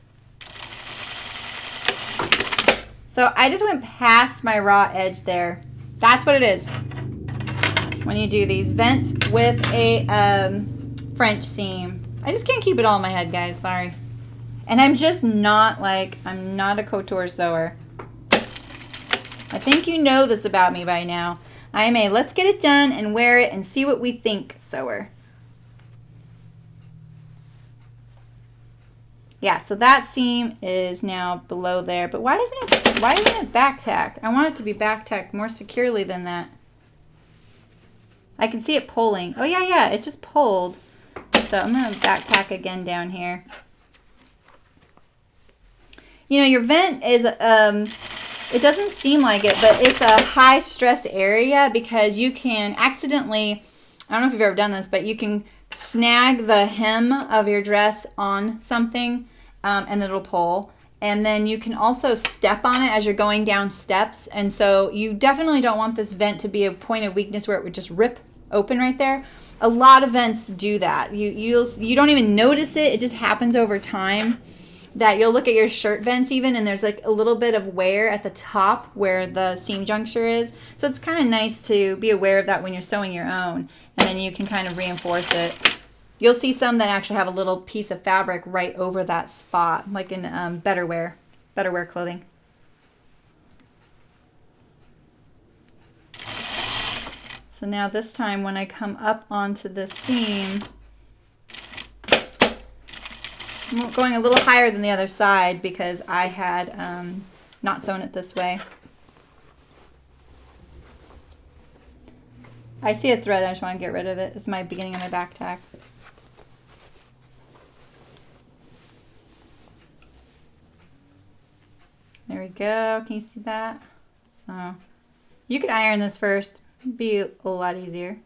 So I just went past my raw edge there. That's what it is. When you do these vents with a French seam. I just can't keep it all in my head, guys. Sorry. And I'm just not like, I'm not a couture sewer. I think you know this about me by now. I am a let's get it done and wear it and see what we think sewer. Yeah, so that seam is now below there. But why isn't it back tacked? I want it to be back tacked more securely than that. I can see it pulling. Oh yeah, it just pulled. So I'm gonna back tack again down here. You know, your vent is it doesn't seem like it, but it's a high stress area because you can accidentally, I don't know if you've ever done this, but you can snag the hem of your dress on something and it'll pull. And then you can also step on it as you're going down steps. And so you definitely don't want this vent to be a point of weakness where it would just rip open right there. A lot of vents do that. You don't even notice it. It just happens over time. That you'll look at your shirt vents even, and there's like a little bit of wear at the top where the seam juncture is. So it's kind of nice to be aware of that when you're sewing your own, and then you can kind of reinforce it. You'll see some that actually have a little piece of fabric right over that spot, like in Better Wear clothing. So now this time when I come up onto the seam, I'm going a little higher than the other side because I had not sewn it this way. I see a thread, I just want to get rid of it. It's my beginning of my back tack. There we go. Can you see that? So you could iron this first. It'd be a lot easier.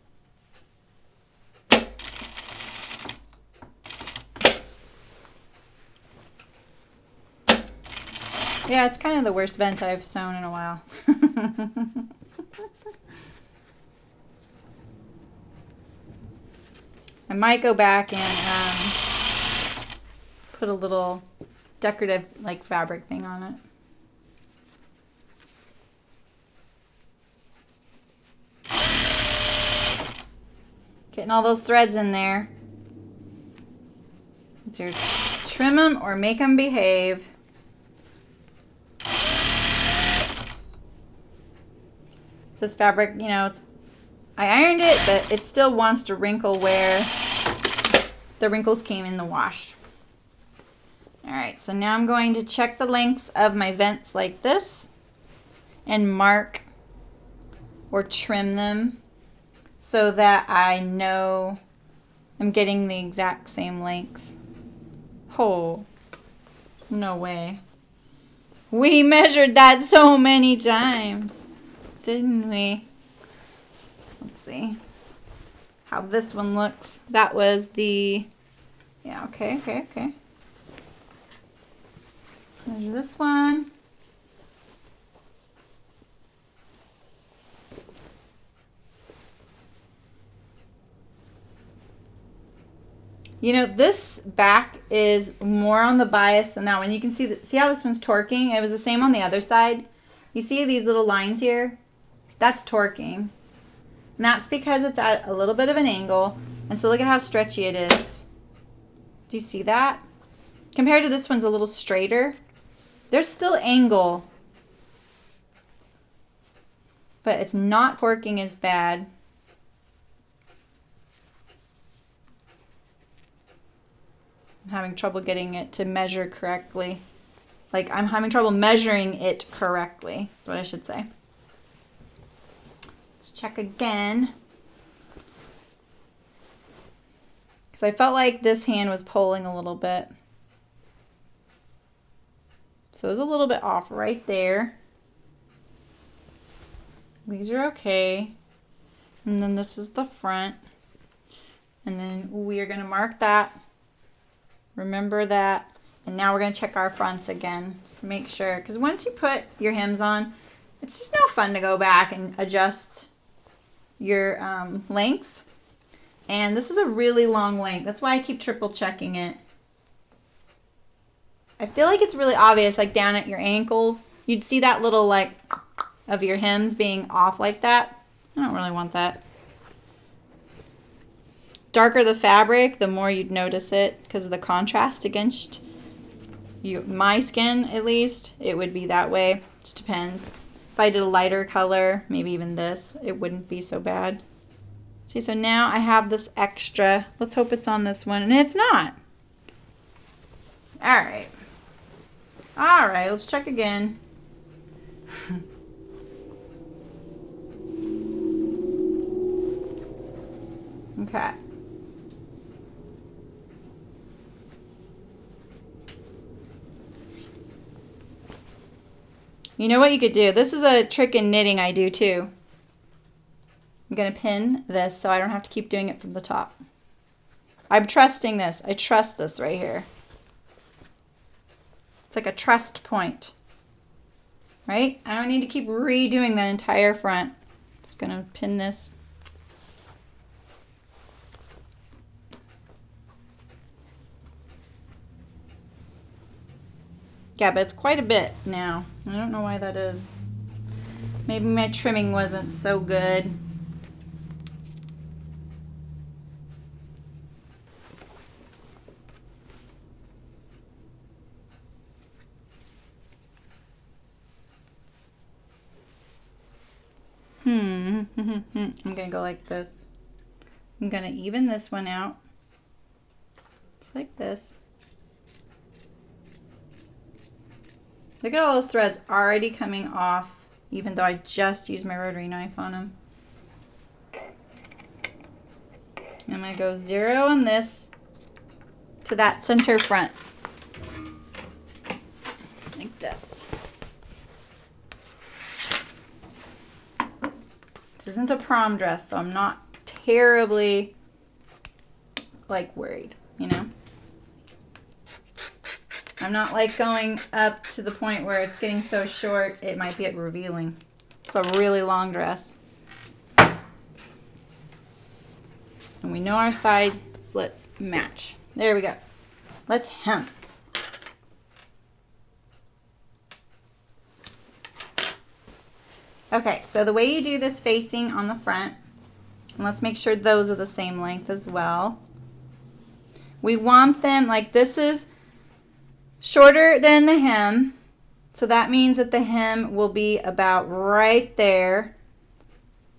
Yeah, it's kind of the worst vent I've sewn in a while. I might go back and put a little decorative like fabric thing on it. Getting all those threads in there. It's your trim them or make them behave. This fabric, you know, I ironed it, but it still wants to wrinkle where the wrinkles came in the wash. All right, so now I'm going to check the lengths of my vents like this and mark or trim them so that I know I'm getting the exact same length. Oh, no way. We measured that so many times, didn't we? Let's see how this one looks. That was the, yeah, okay. Measure this one. You know, this back is more on the bias than that one. You can see how this one's torquing? It was the same on the other side. You see these little lines here? That's torquing. And that's because it's at a little bit of an angle. And so look at how stretchy it is. Do you see that? Compared to this one's a little straighter. There's still angle. But it's not torquing as bad. I'm having trouble getting it to measure correctly. Like, I'm having trouble measuring it correctly, is what I should say. Let's check again. Because I felt like this hand was pulling a little bit. So it was a little bit off right there. These are okay. And then this is the front. And then we are going to mark that. Remember that. And now we're going to check our fronts again just to make sure. Because once you put your hems on, it's just no fun to go back and adjust your lengths. And this is a really long length. That's why I keep triple checking it. I feel like it's really obvious, like down at your ankles. You'd see that little like of your hems being off like that. I don't really want that. Darker the fabric, the more you'd notice it because of the contrast against my skin, at least. It would be that way. It just depends. If I did a lighter color, maybe even this, it wouldn't be so bad. See, so now I have this extra. Let's hope it's on this one, and it's not. All right. All right, let's check again. Okay. You know what you could do? This is a trick in knitting I do too. I'm going to pin this so I don't have to keep doing it from the top. I'm trusting this. I trust this right here. It's like a trust point, right? I don't need to keep redoing that entire front. Just gonna pin this. Yeah, but it's quite a bit now. I don't know why that is. Maybe my trimming wasn't so good. I'm gonna go like this. I'm gonna even this one out. Just like this. Look at all those threads already coming off, even though I just used my rotary knife on them. I'm gonna go 0 on this to that center front. Like this. This isn't a prom dress, so I'm not terribly, like, worried, you know? I'm not, like, going up to the point where it's getting so short it might be revealing. It's a really long dress. And we know our side slits match. There we go. Let's hem. Okay, so the way you do this facing on the front, and let's make sure those are the same length as well. We want them, like, this is shorter than the hem, so that means that the hem will be about right there,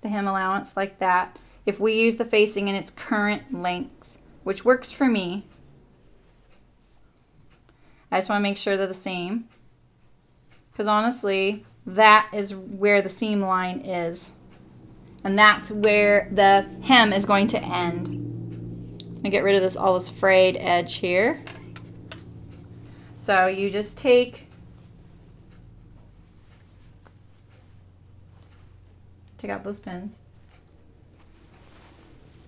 the hem allowance like that, if we use the facing in its current length, which works for me. I just want to make sure they're the same, because honestly, that is where the seam line is, and that's where the hem is going to end. I get rid of this all this frayed edge here. So you just take out those pins,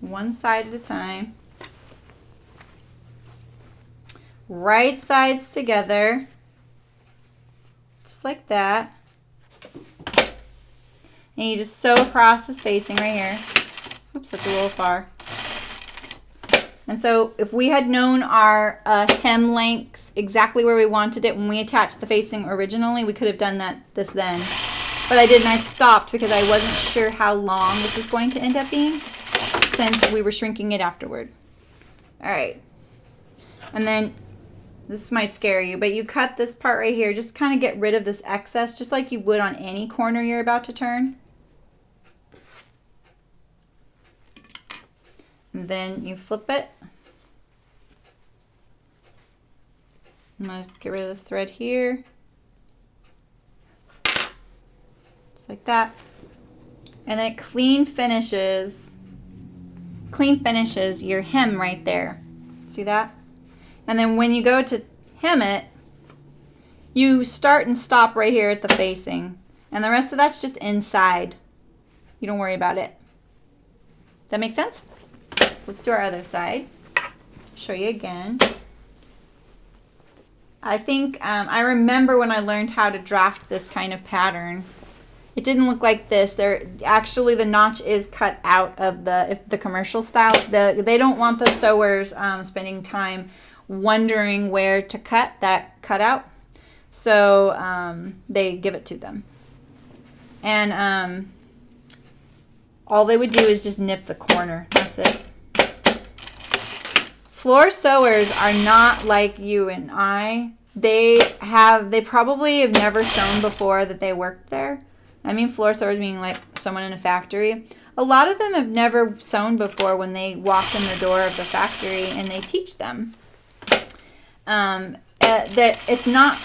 one side at a time, right sides together, just like that. And you just sew across this facing right here. Oops, that's a little far. And so if we had known our hem length exactly where we wanted it when we attached the facing originally, we could have done this then. But I didn't. I stopped because I wasn't sure how long this was going to end up being since we were shrinking it afterward. All right. And then this might scare you, but you cut this part right here. Just kind of get rid of this excess, just like you would on any corner you're about to turn. And then you flip it. I'm going to get rid of this thread here. Just like that. And then it clean finishes your hem right there. See that? And then when you go to hem it, you start and stop right here at the facing. And the rest of that's just inside. You don't worry about it. That make sense? Let's do our other side. Show you again. I think I remember when I learned how to draft this kind of pattern. It didn't look like this. Actually, the notch is cut out of the commercial style. They don't want the sewers spending time wondering where to cut that cutout, so they give it to them. And all they would do is just nip the corner. That's it. Floor sewers are not like you and I. They probably have never sewn before that they worked there. I mean floor sewers meaning like someone in a factory. A lot of them have never sewn before when they walk in the door of the factory and they teach them. That it's not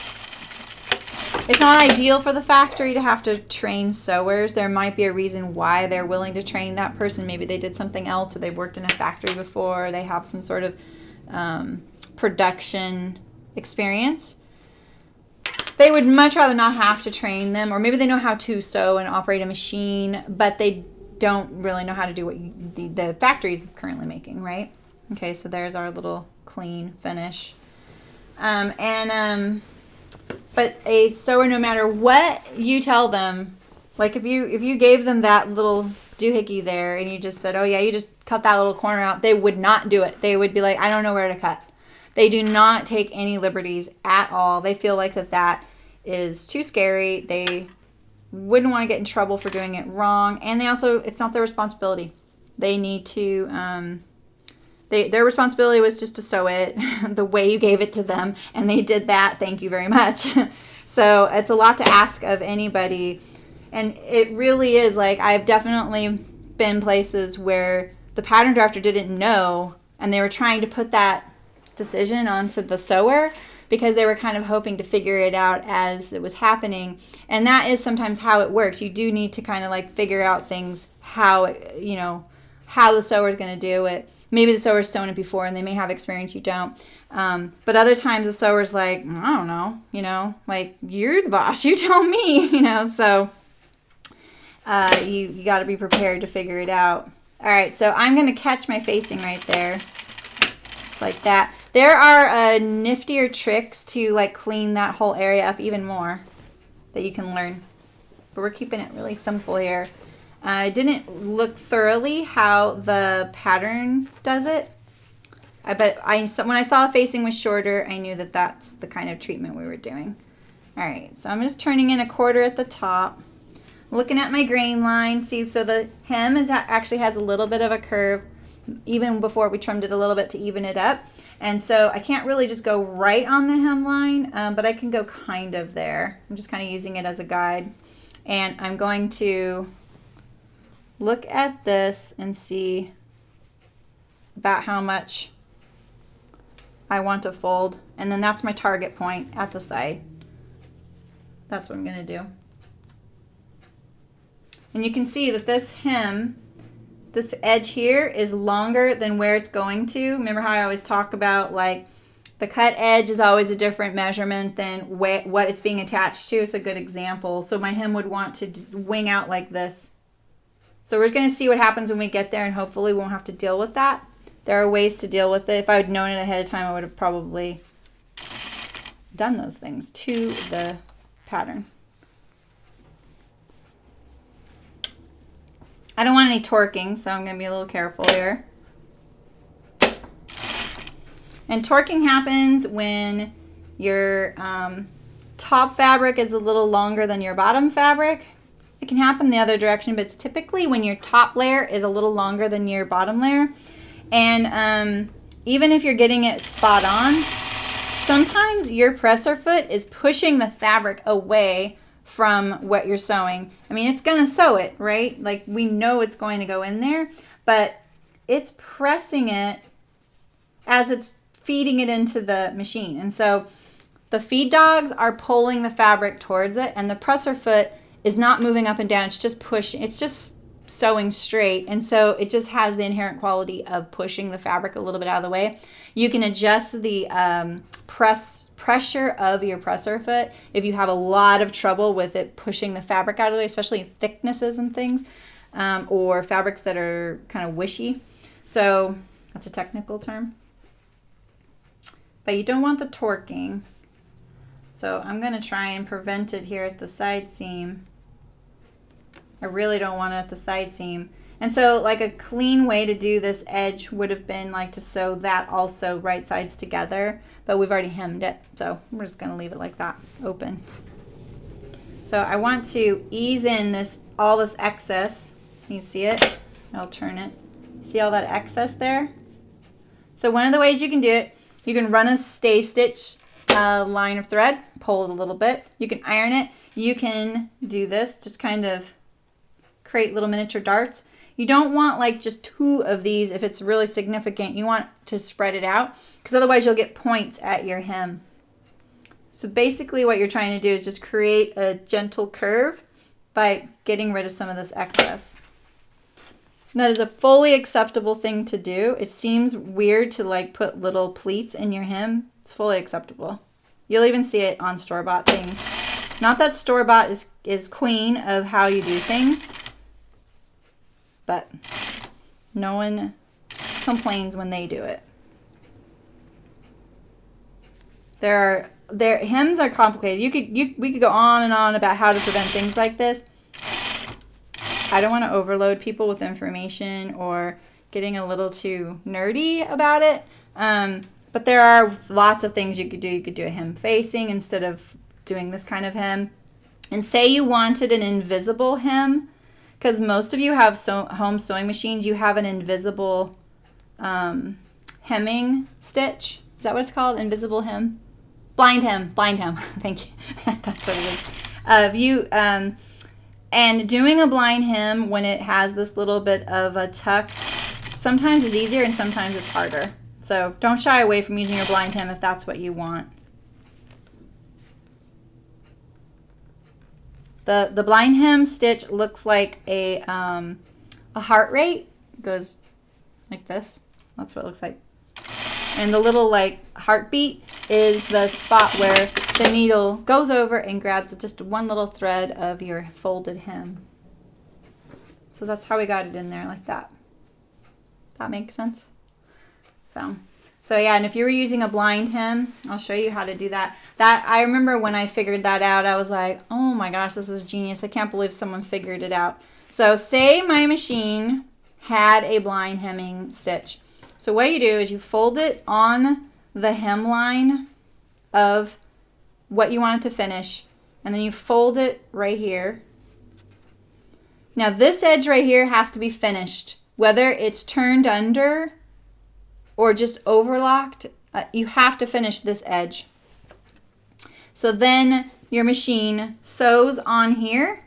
ideal for the factory to have to train sewers. There might be a reason why they're willing to train that person. Maybe they did something else, or they've worked in a factory before. They have some sort of production experience. They would much rather not have to train them, or maybe they know how to sew and operate a machine, but they don't really know how to do what the factory is currently making, right? Okay, so there's our little clean finish. But a sewer, no matter what you tell them, like if you gave them that little doohickey there and you just said, oh yeah, you just cut that little corner out, they would not do it. They would be like, I don't know where to cut. They do not take any liberties at all. They feel like that is too scary. They wouldn't want to get in trouble for doing it wrong. And they also, it's not their responsibility. They need to, their responsibility was just to sew it the way you gave it to them. And they did that. Thank you very much. So it's a lot to ask of anybody. And it really is like, I've definitely been places where the pattern drafter didn't know and they were trying to put that decision onto the sewer because they were kind of hoping to figure it out as it was happening. And that is sometimes how it works. You do need to kind of like figure out things, how the sewer is going to do it. Maybe the sewer's sewn it before and they may have experience you don't. But other times the sewer's like, I don't know, like you're the boss, you tell me, so you got to be prepared to figure it out. All right, so I'm going to catch my facing right there, just like that. There are niftier tricks to like clean that whole area up even more that you can learn. But we're keeping it really simple here. I didn't look thoroughly how the pattern does it. But when I saw the facing was shorter, I knew that that's the kind of treatment we were doing. All right, so I'm just turning in 1/4 at the top. Looking at my grain line, see, so the hem actually has a little bit of a curve, even before we trimmed it a little bit to even it up. And so I can't really just go right on the hem line, but I can go kind of there. I'm just kind of using it as a guide. And I'm going to look at this and see about how much I want to fold. And then that's my target point at the side. That's what I'm going to do. And you can see that this hem, this edge here is longer than where it's going to. Remember how I always talk about like the cut edge is always a different measurement than what it's being attached to. It's a good example. So my hem would want to wing out like this. So we're going to see what happens when we get there and hopefully we won't have to deal with that. There are ways to deal with it. If I had known it ahead of time, I would have probably done those things to the pattern. I don't want any torquing, so I'm going to be a little careful here. And torquing happens when your top fabric is a little longer than your bottom fabric. It can happen the other direction, but it's typically when your top layer is a little longer than your bottom layer. And even if you're getting it spot on, sometimes your presser foot is pushing the fabric away from what you're sewing. I mean, it's going to sew it, right? Like we know it's going to go in there, but it's pressing it as it's feeding it into the machine. And so the feed dogs are pulling the fabric towards it and the presser foot is not moving up and down. It's just pushing, it's just sewing straight. And so it just has the inherent quality of pushing the fabric a little bit out of the way. You can adjust the pressure of your presser foot if you have a lot of trouble with it pushing the fabric out of the way, especially thicknesses and things, or fabrics that are kind of wishy. So that's a technical term. But you don't want the torquing. So I'm going to try and prevent it here at the side seam. I really don't want it at the side seam. And so like a clean way to do this edge would have been like to sew that also right sides together, but we've already hemmed it. So we're just going to leave it like that, open. So I want to ease in all this excess. Can you see it? I'll turn it. See all that excess there? So one of the ways you can do it, you can run a stay stitch line of thread, pull it a little bit. You can iron it. You can do this, just kind of create little miniature darts. You don't want like just 2 of these if it's really significant. You want to spread it out because otherwise you'll get points at your hem. So basically what you're trying to do is just create a gentle curve by getting rid of some of this excess. That is a fully acceptable thing to do. It seems weird to like put little pleats in your hem. It's fully acceptable. You'll even see it on store-bought things. Not that store-bought is queen of how you do things, but no one complains when they do it. Hems are complicated. We could go on and on about how to prevent things like this. I don't want to overload people with information or getting a little too nerdy about it. But there are lots of things you could do. You could do a hem facing instead of doing this kind of hem. And say you wanted an invisible hem, because most of you have home sewing machines. You have an invisible hemming stitch. Is that what it's called? Invisible hem? Blind hem. Thank you. That's what it is. And doing a blind hem when it has this little bit of a tuck sometimes is easier and sometimes it's harder. So don't shy away from using your blind hem if that's what you want. The blind hem stitch looks like a heart rate. It goes like this. That's what it looks like. And the little like heartbeat is the spot where the needle goes over and grabs just one little thread of your folded hem. So that's how we got it in there like that. That makes sense? So yeah, and if you were using a blind hem, I'll show you how to do that. I remember when I figured that out, I was like, oh my gosh, this is genius. I can't believe someone figured it out. So say my machine had a blind hemming stitch. So what you do is you fold it on the hemline of what you want it to finish, and then you fold it right here. Now this edge right here has to be finished, whether it's turned under or just overlocked. You have to finish this edge. So then your machine sews on here,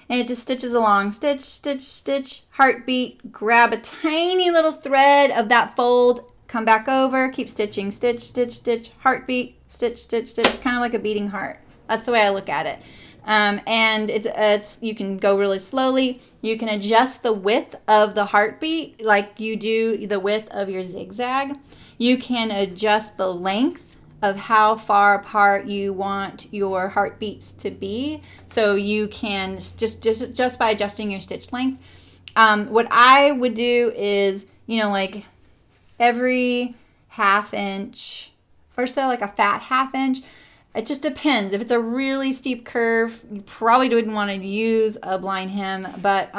and it just stitches along, stitch, stitch, stitch, heartbeat, grab a tiny little thread of that fold, come back over, keep stitching, stitch, stitch, stitch, heartbeat, stitch, stitch, stitch, kind of like a beating heart. That's the way I look at it. And you can go really slowly. You can adjust the width of the heartbeat like you do the width of your zigzag. You can adjust the length of how far apart you want your heartbeats to be. So you can just by adjusting your stitch length. What I would do is, like every half inch or so, like a fat half inch. It just depends. If it's a really steep curve, you probably wouldn't want to use a blind hem. But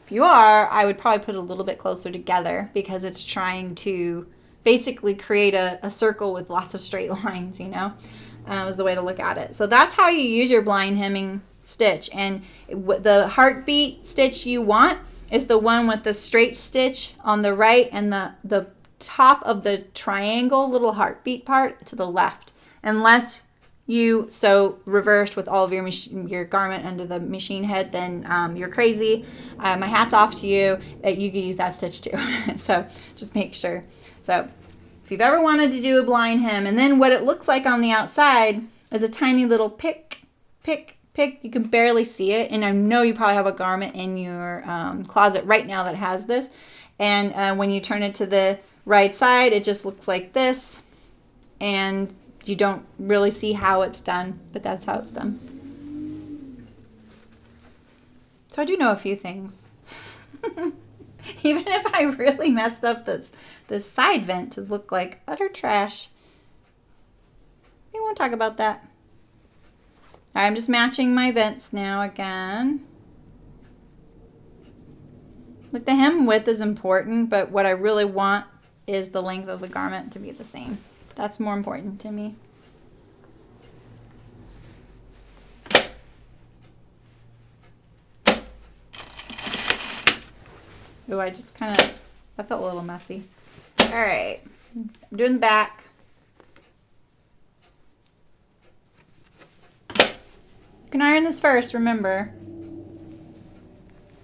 if you are, I would probably put it a little bit closer together because it's trying to basically create a circle with lots of straight lines, is the way to look at it. So that's how you use your blind hemming stitch. And the heartbeat stitch you want is the one with the straight stitch on the right and the top of the triangle little heartbeat part to the left. Unless you sew reversed with all of your garment under the machine head, then you're crazy. My hat's off to you that you can use that stitch too. So just make sure. So if you've ever wanted to do a blind hem, and then what it looks like on the outside is a tiny little pick. You can barely see it, and I know you probably have a garment in your closet right now that has this. And when you turn it to the right side, it just looks like this, and you don't really see how it's done, but that's how it's done. So I do know a few things. Even if I really messed up this side vent to look like utter trash, we won't talk about that. All right, I'm just matching my vents now again. Like the hem width is important, but what I really want is the length of the garment to be the same. That's more important to me. Oh, that felt a little messy. All right, I'm doing the back. You can iron this first, remember.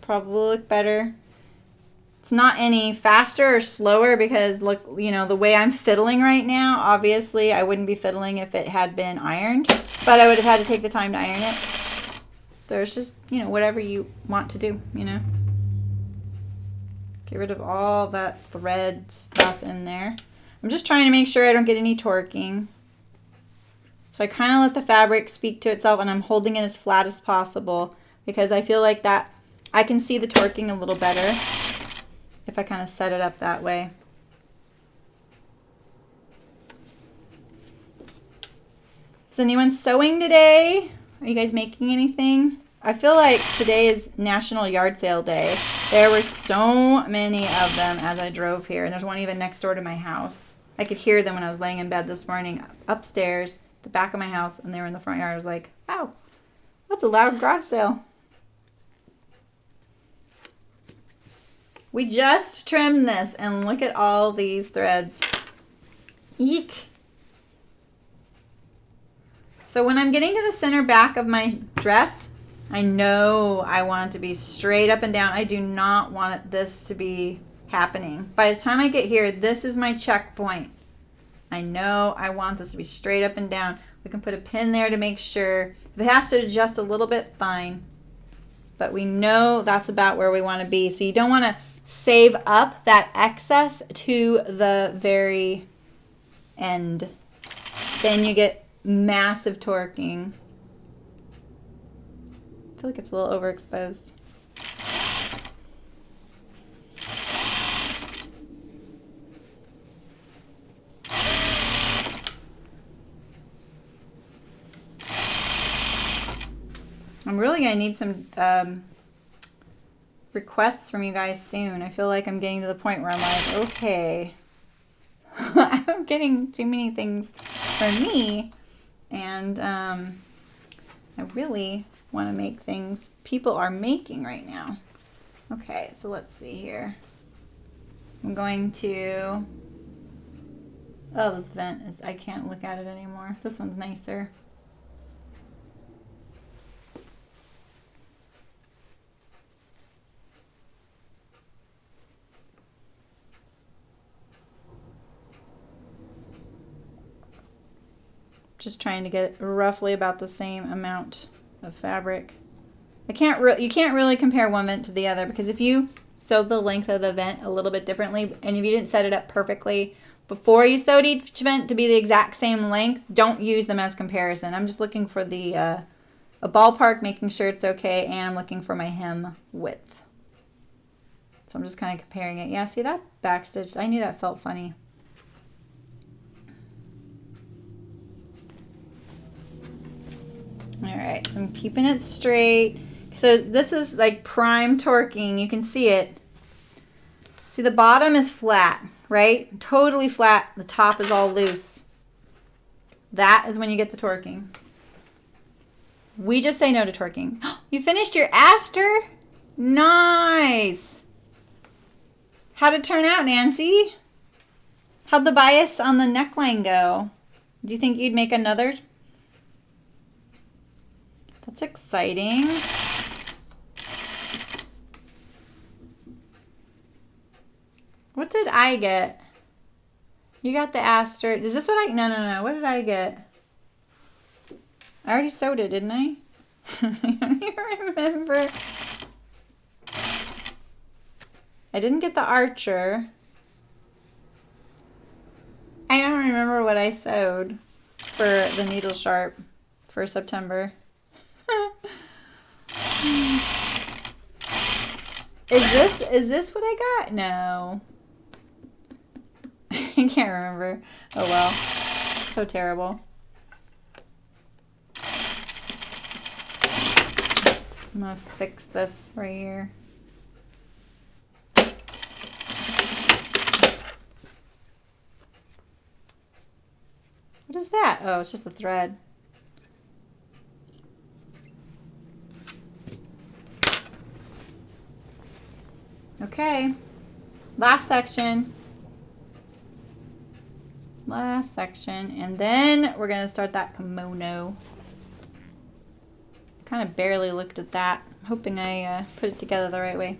Probably look better. It's not any faster or slower because look, the way I'm fiddling right now, obviously I wouldn't be fiddling if it had been ironed, but I would have had to take the time to iron it. There's just, whatever you want to do, Get rid of all that thread stuff in there. I'm just trying to make sure I don't get any torquing. So I kind of let the fabric speak to itself, and I'm holding it as flat as possible because I feel like that I can see the torquing a little better if I kind of set it up that way. Is anyone sewing today? Are you guys making anything? I feel like today is National Yard Sale Day. There were so many of them as I drove here, and there's one even next door to my house. I could hear them when I was laying in bed this morning upstairs, the back of my house, and they were in the front yard. I was like, wow, that's a loud garage sale. We just trimmed this, and look at all these threads. Eek. So when I'm getting to the center back of my dress, I know I want it to be straight up and down. I do not want this to be happening. By the time I get here, this is my checkpoint. I know I want this to be straight up and down. We can put a pin there to make sure. If it has to adjust a little bit, fine. But we know that's about where we want to be. So you don't want to save up that excess to the very end. Then you get massive torquing. I feel like it's a little overexposed. I'm really going to need some requests from you guys soon. I feel like I'm getting to the point where I'm like, okay, I'm getting too many things for me, and I really want to make things people are making right now. Okay, so let's see here. I'm going to, oh, this vent is, I can't look at it anymore. This one's nicer. Just trying to get roughly about the same amount of fabric. You can't really compare one vent to the other, because if you sew the length of the vent a little bit differently, and if you didn't set it up perfectly before you sewed each vent to be the exact same length, don't use them as comparison. I'm just looking for the a ballpark, making sure it's okay, and I'm looking for my hem width. So I'm just kind of comparing it. Yeah, see that backstitch? I knew that felt funny. All right, so I'm keeping it straight. So this is like prime torquing. You can see it. See, the bottom is flat, right? Totally flat. The top is all loose. That is when you get the torquing. We just say no to torquing. You finished your aster? Nice. How'd it turn out, Nancy? How'd the bias on the neckline go? Do you think you'd make another? That's exciting. What did I get? You got the aster. Is this what I... No. What did I get? I already sewed it, didn't I? I don't even remember. I didn't get the archer. I don't remember what I sewed for the needle sharp for September. Is this what I got? No. I can't remember. Oh well. So terrible. I'm gonna fix this right here. What is that? Oh, it's just a thread. Okay, last section, and then we're gonna start that kimono. Kind of barely looked at that. I'm hoping I put it together the right way.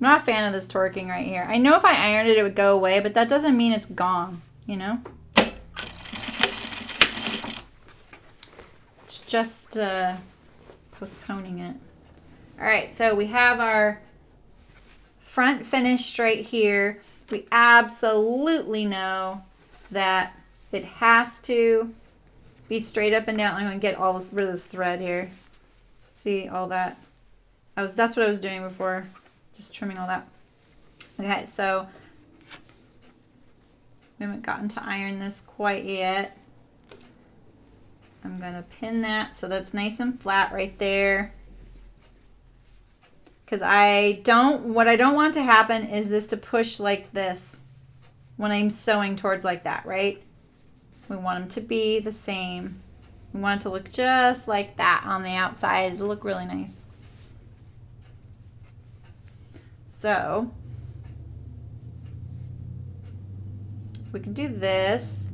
I'm not a fan of this torquing right here. I know if I ironed it, it would go away, but that doesn't mean it's gone, you know? It's just postponing it. All right, so we have our front finished right here. We absolutely know that it has to be straight up and down. I'm gonna get all this, rid of this thread here. See all that? That's what I was doing before, just trimming all that. Okay, so We haven't gotten to iron this quite yet. I'm gonna pin that so that's nice and flat right there. Because what I don't want to happen is this to push like this when I'm sewing towards like that, right? We want them to be the same. We want it to look just like that on the outside. It'll look really nice. So, we can do this.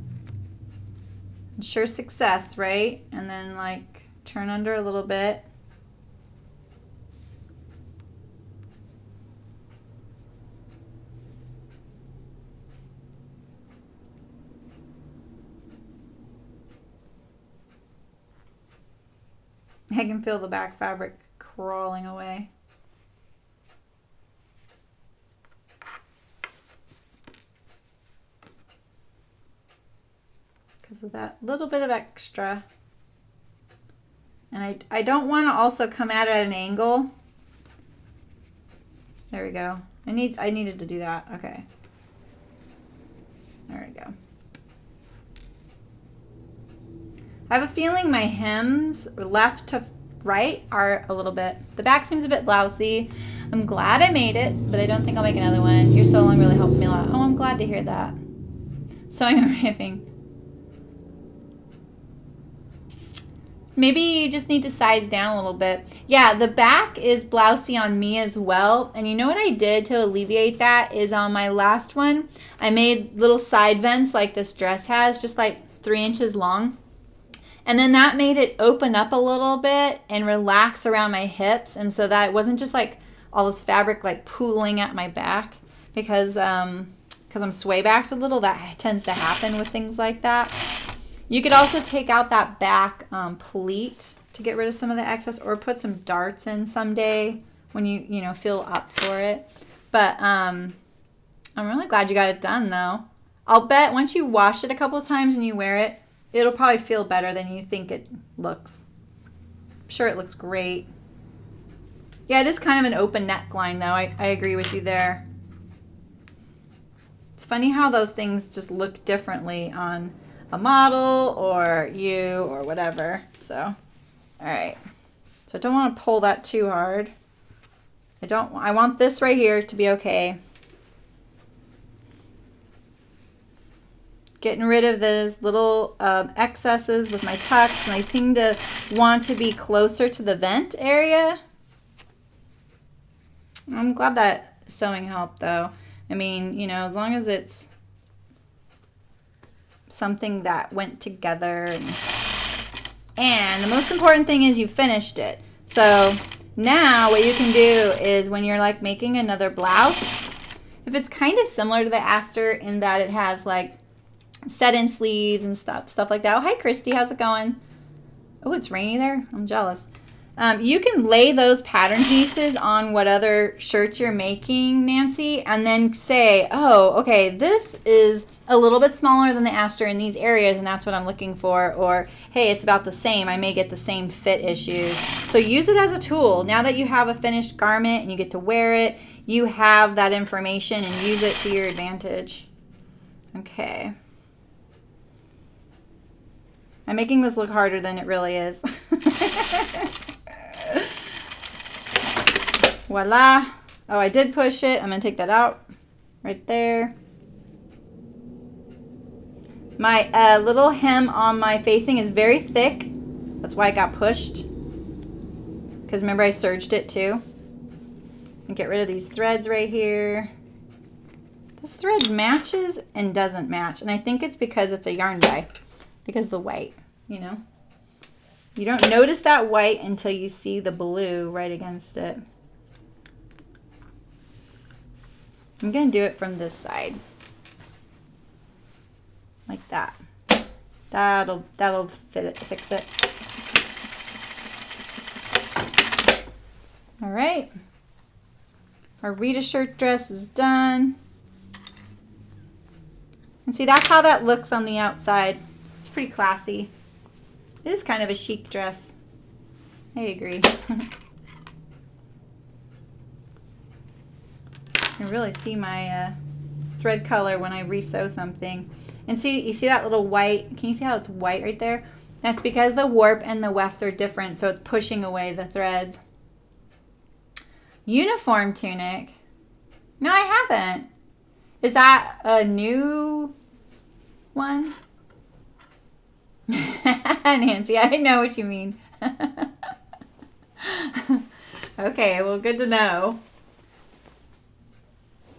Ensure success, right? And then like turn under a little bit. I can feel the back fabric crawling away. Because of that little bit of extra. And I don't want to also come at it at an angle. There we go. I needed to do that. Okay. There we go. I have a feeling my hems left to right are a little bit, the back seems a bit blousy. I'm glad I made it, but I don't think I'll make another one. Your sewing really helped me a lot. Oh, I'm glad to hear that. Sewing and ripping. Maybe you just need to size down a little bit. Yeah, the back is blousy on me as well. And you know what I did to alleviate that is on my last one, I made little side vents like this dress has, just like 3 inches long. And then that made it open up a little bit and relax around my hips. And so that it wasn't just like all this fabric like pooling at my back because I'm sway backed a little. That tends to happen with things like that. You could also take out that back pleat to get rid of some of the excess or put some darts in someday when you feel up for it. But I'm really glad you got it done though. I'll bet once you wash it a couple of times and you wear it, it'll probably feel better than you think it looks. I'm sure it looks great. Yeah, it is kind of an open neckline though. I agree with you there. It's funny how those things just look differently on a model or you or whatever. So, all right. So I don't want to pull that too hard. I want this right here to be okay. Getting rid of those little excesses with my tucks, and I seem to want to be closer to the vent area. I'm glad that sewing helped though. I mean, as long as it's something that went together. And the most important thing is you finished it. So now what you can do is when you're like making another blouse, if it's kind of similar to the Aster in that it has like set-in sleeves and stuff like that. Oh, hi, Christy. How's it going? Oh, it's rainy there. I'm jealous. You can lay those pattern pieces on what other shirts you're making, Nancy, and then say, oh, okay, this is a little bit smaller than the Aster in these areas, and that's what I'm looking for. Or, hey, it's about the same. I may get the same fit issues. So use it as a tool. Now that you have a finished garment and you get to wear it, you have that information and use it to your advantage. Okay. I'm making this look harder than it really is. Voila. Oh, I did push it. I'm going to take that out right there. My little hem on my facing is very thick. That's why it got pushed. Because remember I serged it too. And get rid of these threads right here. This thread matches and doesn't match. And I think it's because it's a yarn dye. Because the white, you don't notice that white until you see the blue right against it. I'm going to do it from this side. Like that. That'll fix it. All right. Our Reeta shirt dress is done. And see, that's how that looks on the outside. Pretty classy. It is kind of a chic dress. I agree. You can really see my thread color when I re-sew something. And see, you see that little white? Can you see how it's white right there? That's because the warp and the weft are different, so it's pushing away the threads. Uniform tunic? No, I haven't. Is that a new one? Nancy, I know what you mean. Okay, well, good to know.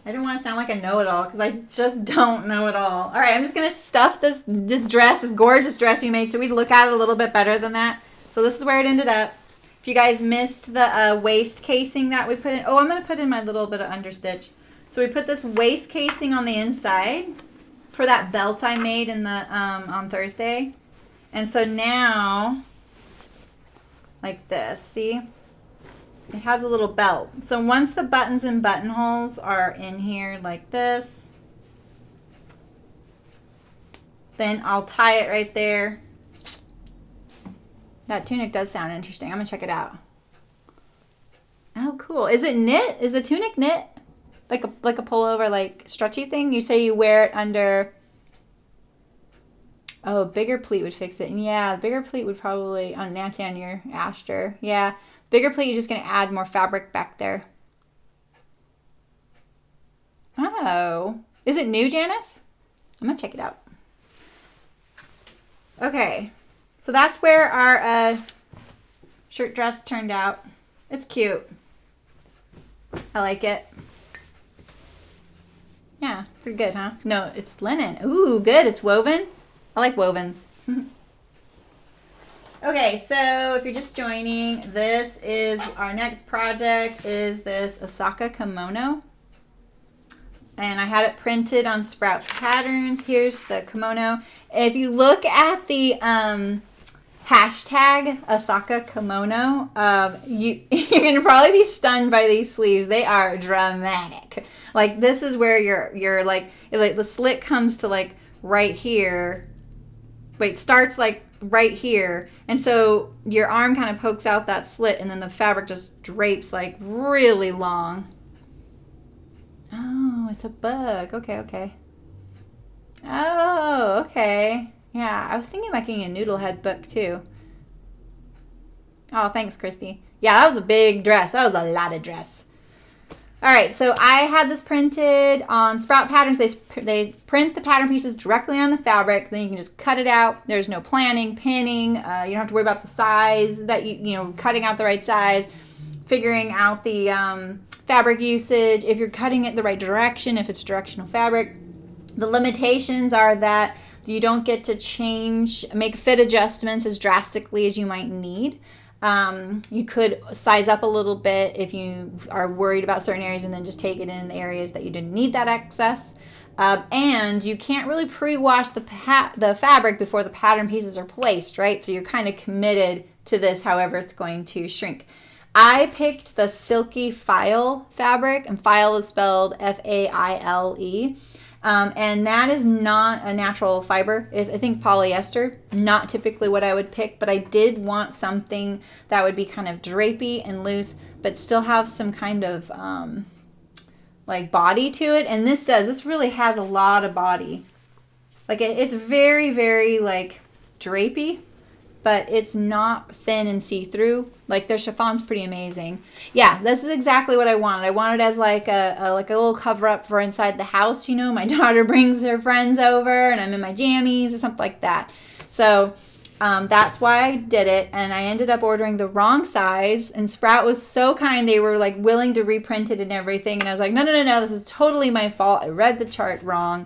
I didn't want to sound like a know-it-all because I just don't know it all. All right, I'm just going to stuff this dress, this gorgeous dress we made, so we look at it a little bit better than that. So this is where it ended up. If you guys missed the waist casing that we put in, oh, I'm going to put in my little bit of understitch. So we put this waist casing on the inside for that belt I made in the on Thursday. And so now, like this, see? It has a little belt. So once the buttons and buttonholes are in here like this, then I'll tie it right there. That tunic does sound interesting. I'm gonna check it out. Oh, cool. Is it knit? Is the tunic knit? Like a pullover, like stretchy thing? You say you wear it under... Oh, a bigger pleat would fix it. And yeah, a bigger pleat would probably, on Nancy, on your Aster. Yeah. Bigger pleat, you're just going to add more fabric back there. Oh. Is it new, Janice? I'm going to check it out. Okay. So that's where our shirt dress turned out. It's cute. I like it. Yeah, pretty good, huh? No, it's linen. Ooh, good. It's woven. I like wovens. Okay, so if you're just joining, this is our next project is this Asaka Kimono. And I had it printed on Sprout Patterns. Here's the kimono. If you look at the hashtag Asaka Kimono, you're going to probably be stunned by these sleeves. They are dramatic. Like, this is where you're like the slit comes to like right here. Wait, starts like right here, and so your arm kind of pokes out that slit, and then the fabric just drapes like really long. Oh, it's a bug. Okay. Oh, okay. Yeah, I was thinking about getting a noodle head book too. Oh, thanks, Christy. Yeah, that was a big dress. That was a lot of dress. All right, so I had this printed on Sprout Patterns. They print the pattern pieces directly on the fabric. Then you can just cut it out. There's no planning, pinning. You don't have to worry about the size that you know, cutting out the right size, figuring out the fabric usage, if you're cutting it the right direction, if it's directional fabric. The limitations are that you don't get to make fit adjustments as drastically as you might need. You could size up a little bit if you are worried about certain areas and then just take it in the areas that you didn't need that excess. And you can't really pre-wash the fabric before the pattern pieces are placed, right? So you're kind of committed to this however it's going to shrink. I picked the Silky Faile fabric, and Faile is spelled F-A-I-L-E. And that is not a natural fiber. It's, I think, polyester. Not typically what I would pick, but I did want something that would be kind of drapey and loose, but still have some kind of like body to it. And this really has a lot of body. Like it's very, very like drapey, but it's not thin and see-through. Like their chiffon's pretty amazing. Yeah, this is exactly what I wanted. I wanted it as like a little cover-up for inside the house. You know, my daughter brings her friends over and I'm in my jammies or something like that. So that's why I did it. And I ended up ordering the wrong size. And Sprout was so kind. They were like willing to reprint it and everything. And I was like, no, this is totally my fault. I read the chart wrong.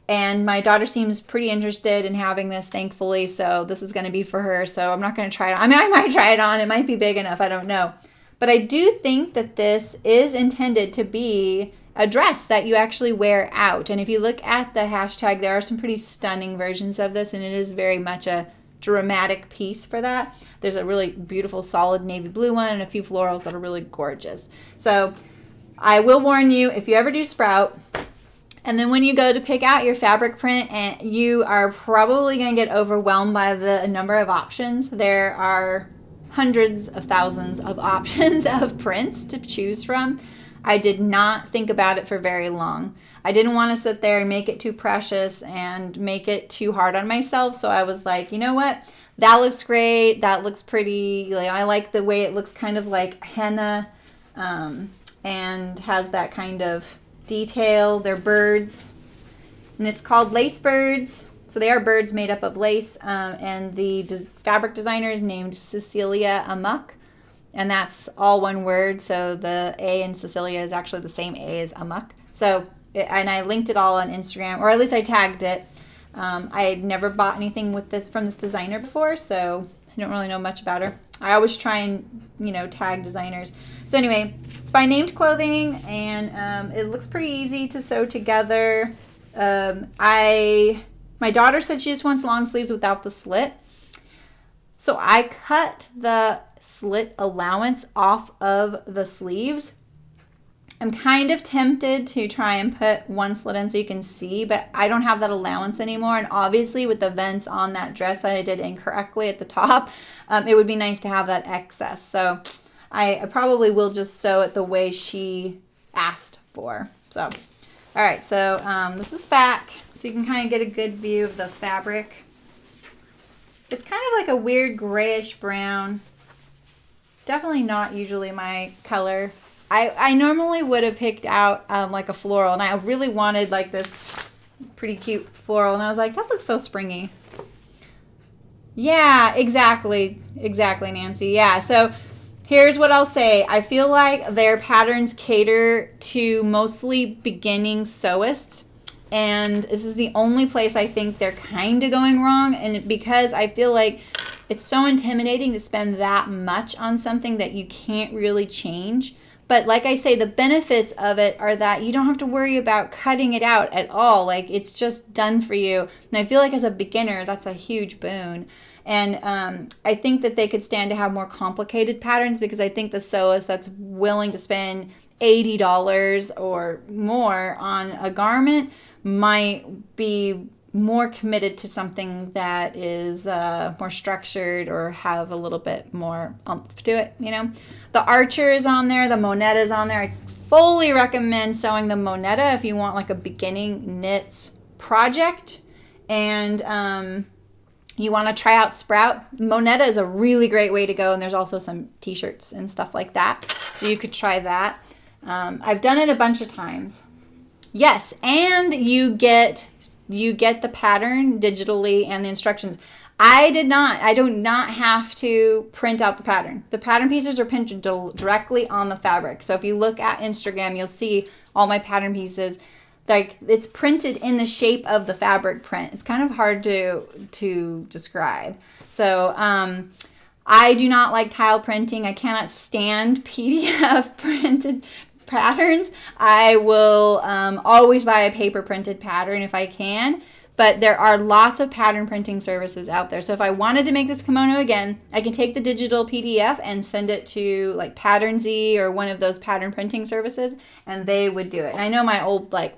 And my daughter seems pretty interested in having this, thankfully, so this is going to be for her, so I'm not going to try it on. I mean, I might try it on. It might be big enough. I don't know. But I do think that this is intended to be a dress that you actually wear out. And if you look at the hashtag, there are some pretty stunning versions of this, and it is very much a dramatic piece for that. There's a really beautiful solid navy blue one and a few florals that are really gorgeous. So I will warn you, if you ever do Sprout, and then when you go to pick out your fabric print, and you are probably going to get overwhelmed by the number of options. There are hundreds of thousands of options of prints to choose from. I did not think about it for very long. I didn't want to sit there and make it too precious and make it too hard on myself. So I was like, you know what? That looks great. That looks pretty. Like, I like the way it looks kind of like henna, and has that kind of detail. They're birds. And it's called Lace Birds. So they are birds made up of lace. And the fabric designer is named ceciliamok. And that's all one word. So the A in Cecilia is actually the same A as amok. So, and I linked it all on Instagram, or at least I tagged it. I had never bought anything with this from this designer before, so I don't really know much about her. I always try and, tag designers. So anyway, it's by Named Clothing, and it looks pretty easy to sew together. My daughter said she just wants long sleeves without the slit. So I cut the slit allowance off of the sleeves. I'm kind of tempted to try and put one slit in so you can see, but I don't have that allowance anymore. And obviously with the vents on that dress that I did incorrectly at the top, it would be nice to have that excess. So I probably will just sew it the way she asked for. So, all right, so this is the back, so you can kind of get a good view of the fabric. It's kind of like a weird grayish brown. Definitely not usually my color. I normally would have picked out like a floral, and I really wanted like this pretty cute floral, and I was like, that looks so springy. Yeah, exactly, Nancy. Yeah, so here's what I'll say. I feel like their patterns cater to mostly beginning sewists, and this is the only place I think they're kind of going wrong, and because I feel like it's so intimidating to spend that much on something that you can't really change. But like I say, the benefits of it are that you don't have to worry about cutting it out at all. Like, it's just done for you. And I feel like as a beginner, that's a huge boon. And I think that they could stand to have more complicated patterns, because I think the sewist that's willing to spend $80 or more on a garment might be more committed to something that is more structured or have a little bit more oomph to it, The Archer is on there. The Monetta is on there. I fully recommend sewing the Monetta if you want like a beginning knits project. And you want to try out Sprout. Monetta is a really great way to go. And there's also some t-shirts and stuff like that. So you could try that. I've done it a bunch of times. Yes, and you get the pattern digitally and the instructions. I do not have to print out the pattern. The pattern pieces are printed directly on the fabric. So if you look at Instagram, you'll see all my pattern pieces. Like, it's printed in the shape of the fabric print. It's kind of hard to describe. So I do not like tile printing. I cannot stand PDF printed patterns. I will always buy a paper printed pattern if I can, but there are lots of pattern printing services out there. So if I wanted to make this kimono again, I can take the digital PDF and send it to like Pattern Z or one of those pattern printing services, and they would do it. And I know my old like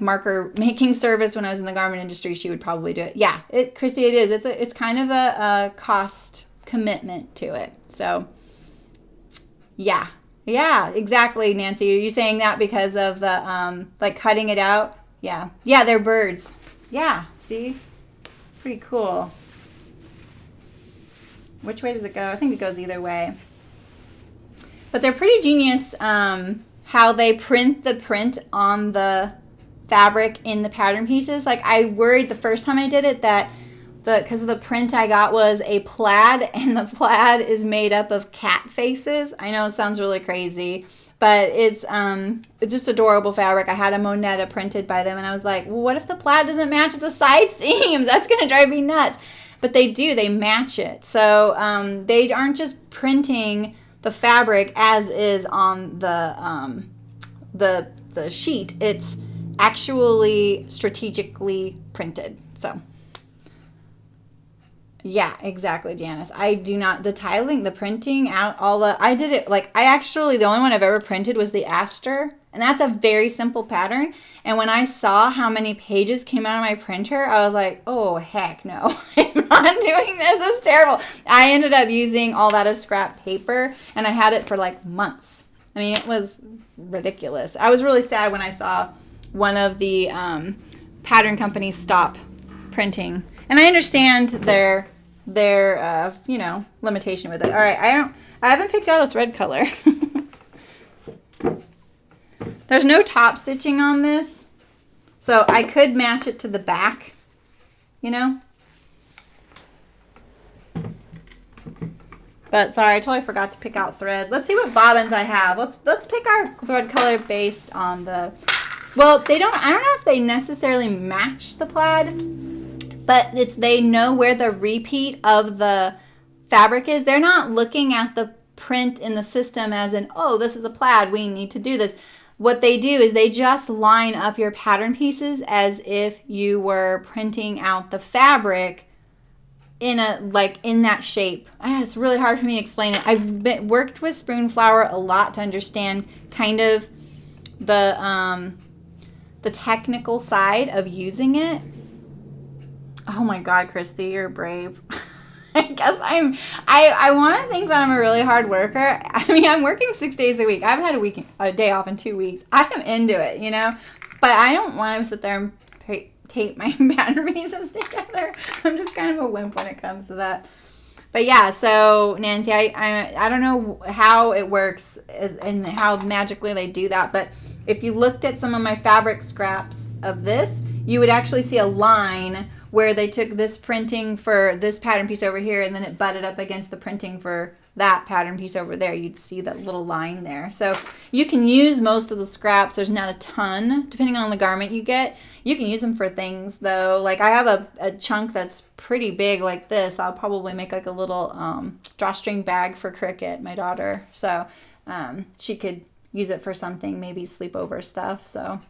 marker making service when I was in the garment industry, she would probably do it. Yeah, Christy, it is. It's kind of a cost commitment to it. So yeah. Yeah, exactly, Nancy. Are you saying that because of the, like, cutting it out? Yeah. Yeah, they're birds. Yeah, see? Pretty cool. Which way does it go? I think it goes either way. But they're pretty genius how they print the print on the fabric in the pattern pieces. Like, I worried the first time I did it that because of the print I got was a plaid, and the plaid is made up of cat faces. I know it sounds really crazy, but it's just adorable fabric. I had a Monetta printed by them, and I was like, well, what if the plaid doesn't match the side seams? That's going to drive me nuts. But they do. They match it. So they aren't just printing the fabric as is on the sheet. It's actually strategically printed. So yeah, exactly, Janice. I do not, the tiling, the printing out, I did it, like, the only one I've ever printed was the Aster, and that's a very simple pattern, and when I saw how many pages came out of my printer, I was like, oh, heck no, I'm not doing this, it's terrible. I ended up using all that as scrap paper, and I had it for, like, months, I mean, it was ridiculous. I was really sad when I saw one of the pattern companies stop printing. And I understand their you know, limitation with it. All right, I haven't picked out a thread color. There's no top stitching on this, so I could match it to the back, you know. But sorry, I totally forgot to pick out thread. Let's see what bobbins I have. Let's pick our thread color based on the, well, I don't know if they necessarily match the plaid, but they know where the repeat of the fabric is. They're not looking at the print in the system as in, oh, this is a plaid, we need to do this. What they do is they just line up your pattern pieces as if you were printing out the fabric in that shape. It's really hard for me to explain it. I've worked with Spoonflower a lot to understand kind of the technical side of using it. Oh my God, Christy, you're brave. I guess I want to think that I'm a really hard worker. I mean, I'm working 6 days a week. I haven't had a day off in 2 weeks. I am into it, you know, but I don't want to sit there and tape my pattern pieces together. I'm just kind of a wimp when it comes to that. But yeah, so Nancy, I don't know how it works and how magically they do that, but if you looked at some of my fabric scraps of this, you would actually see a line where they took this printing for this pattern piece over here and then it butted up against the printing for that pattern piece over there. You'd see that little line there. So you can use most of the scraps. There's not a ton, depending on the garment you get. You can use them for things though. Like I have a chunk that's pretty big like this. I'll probably make like a little drawstring bag for Cricket, my daughter. So she could use it for something, maybe sleepover stuff. So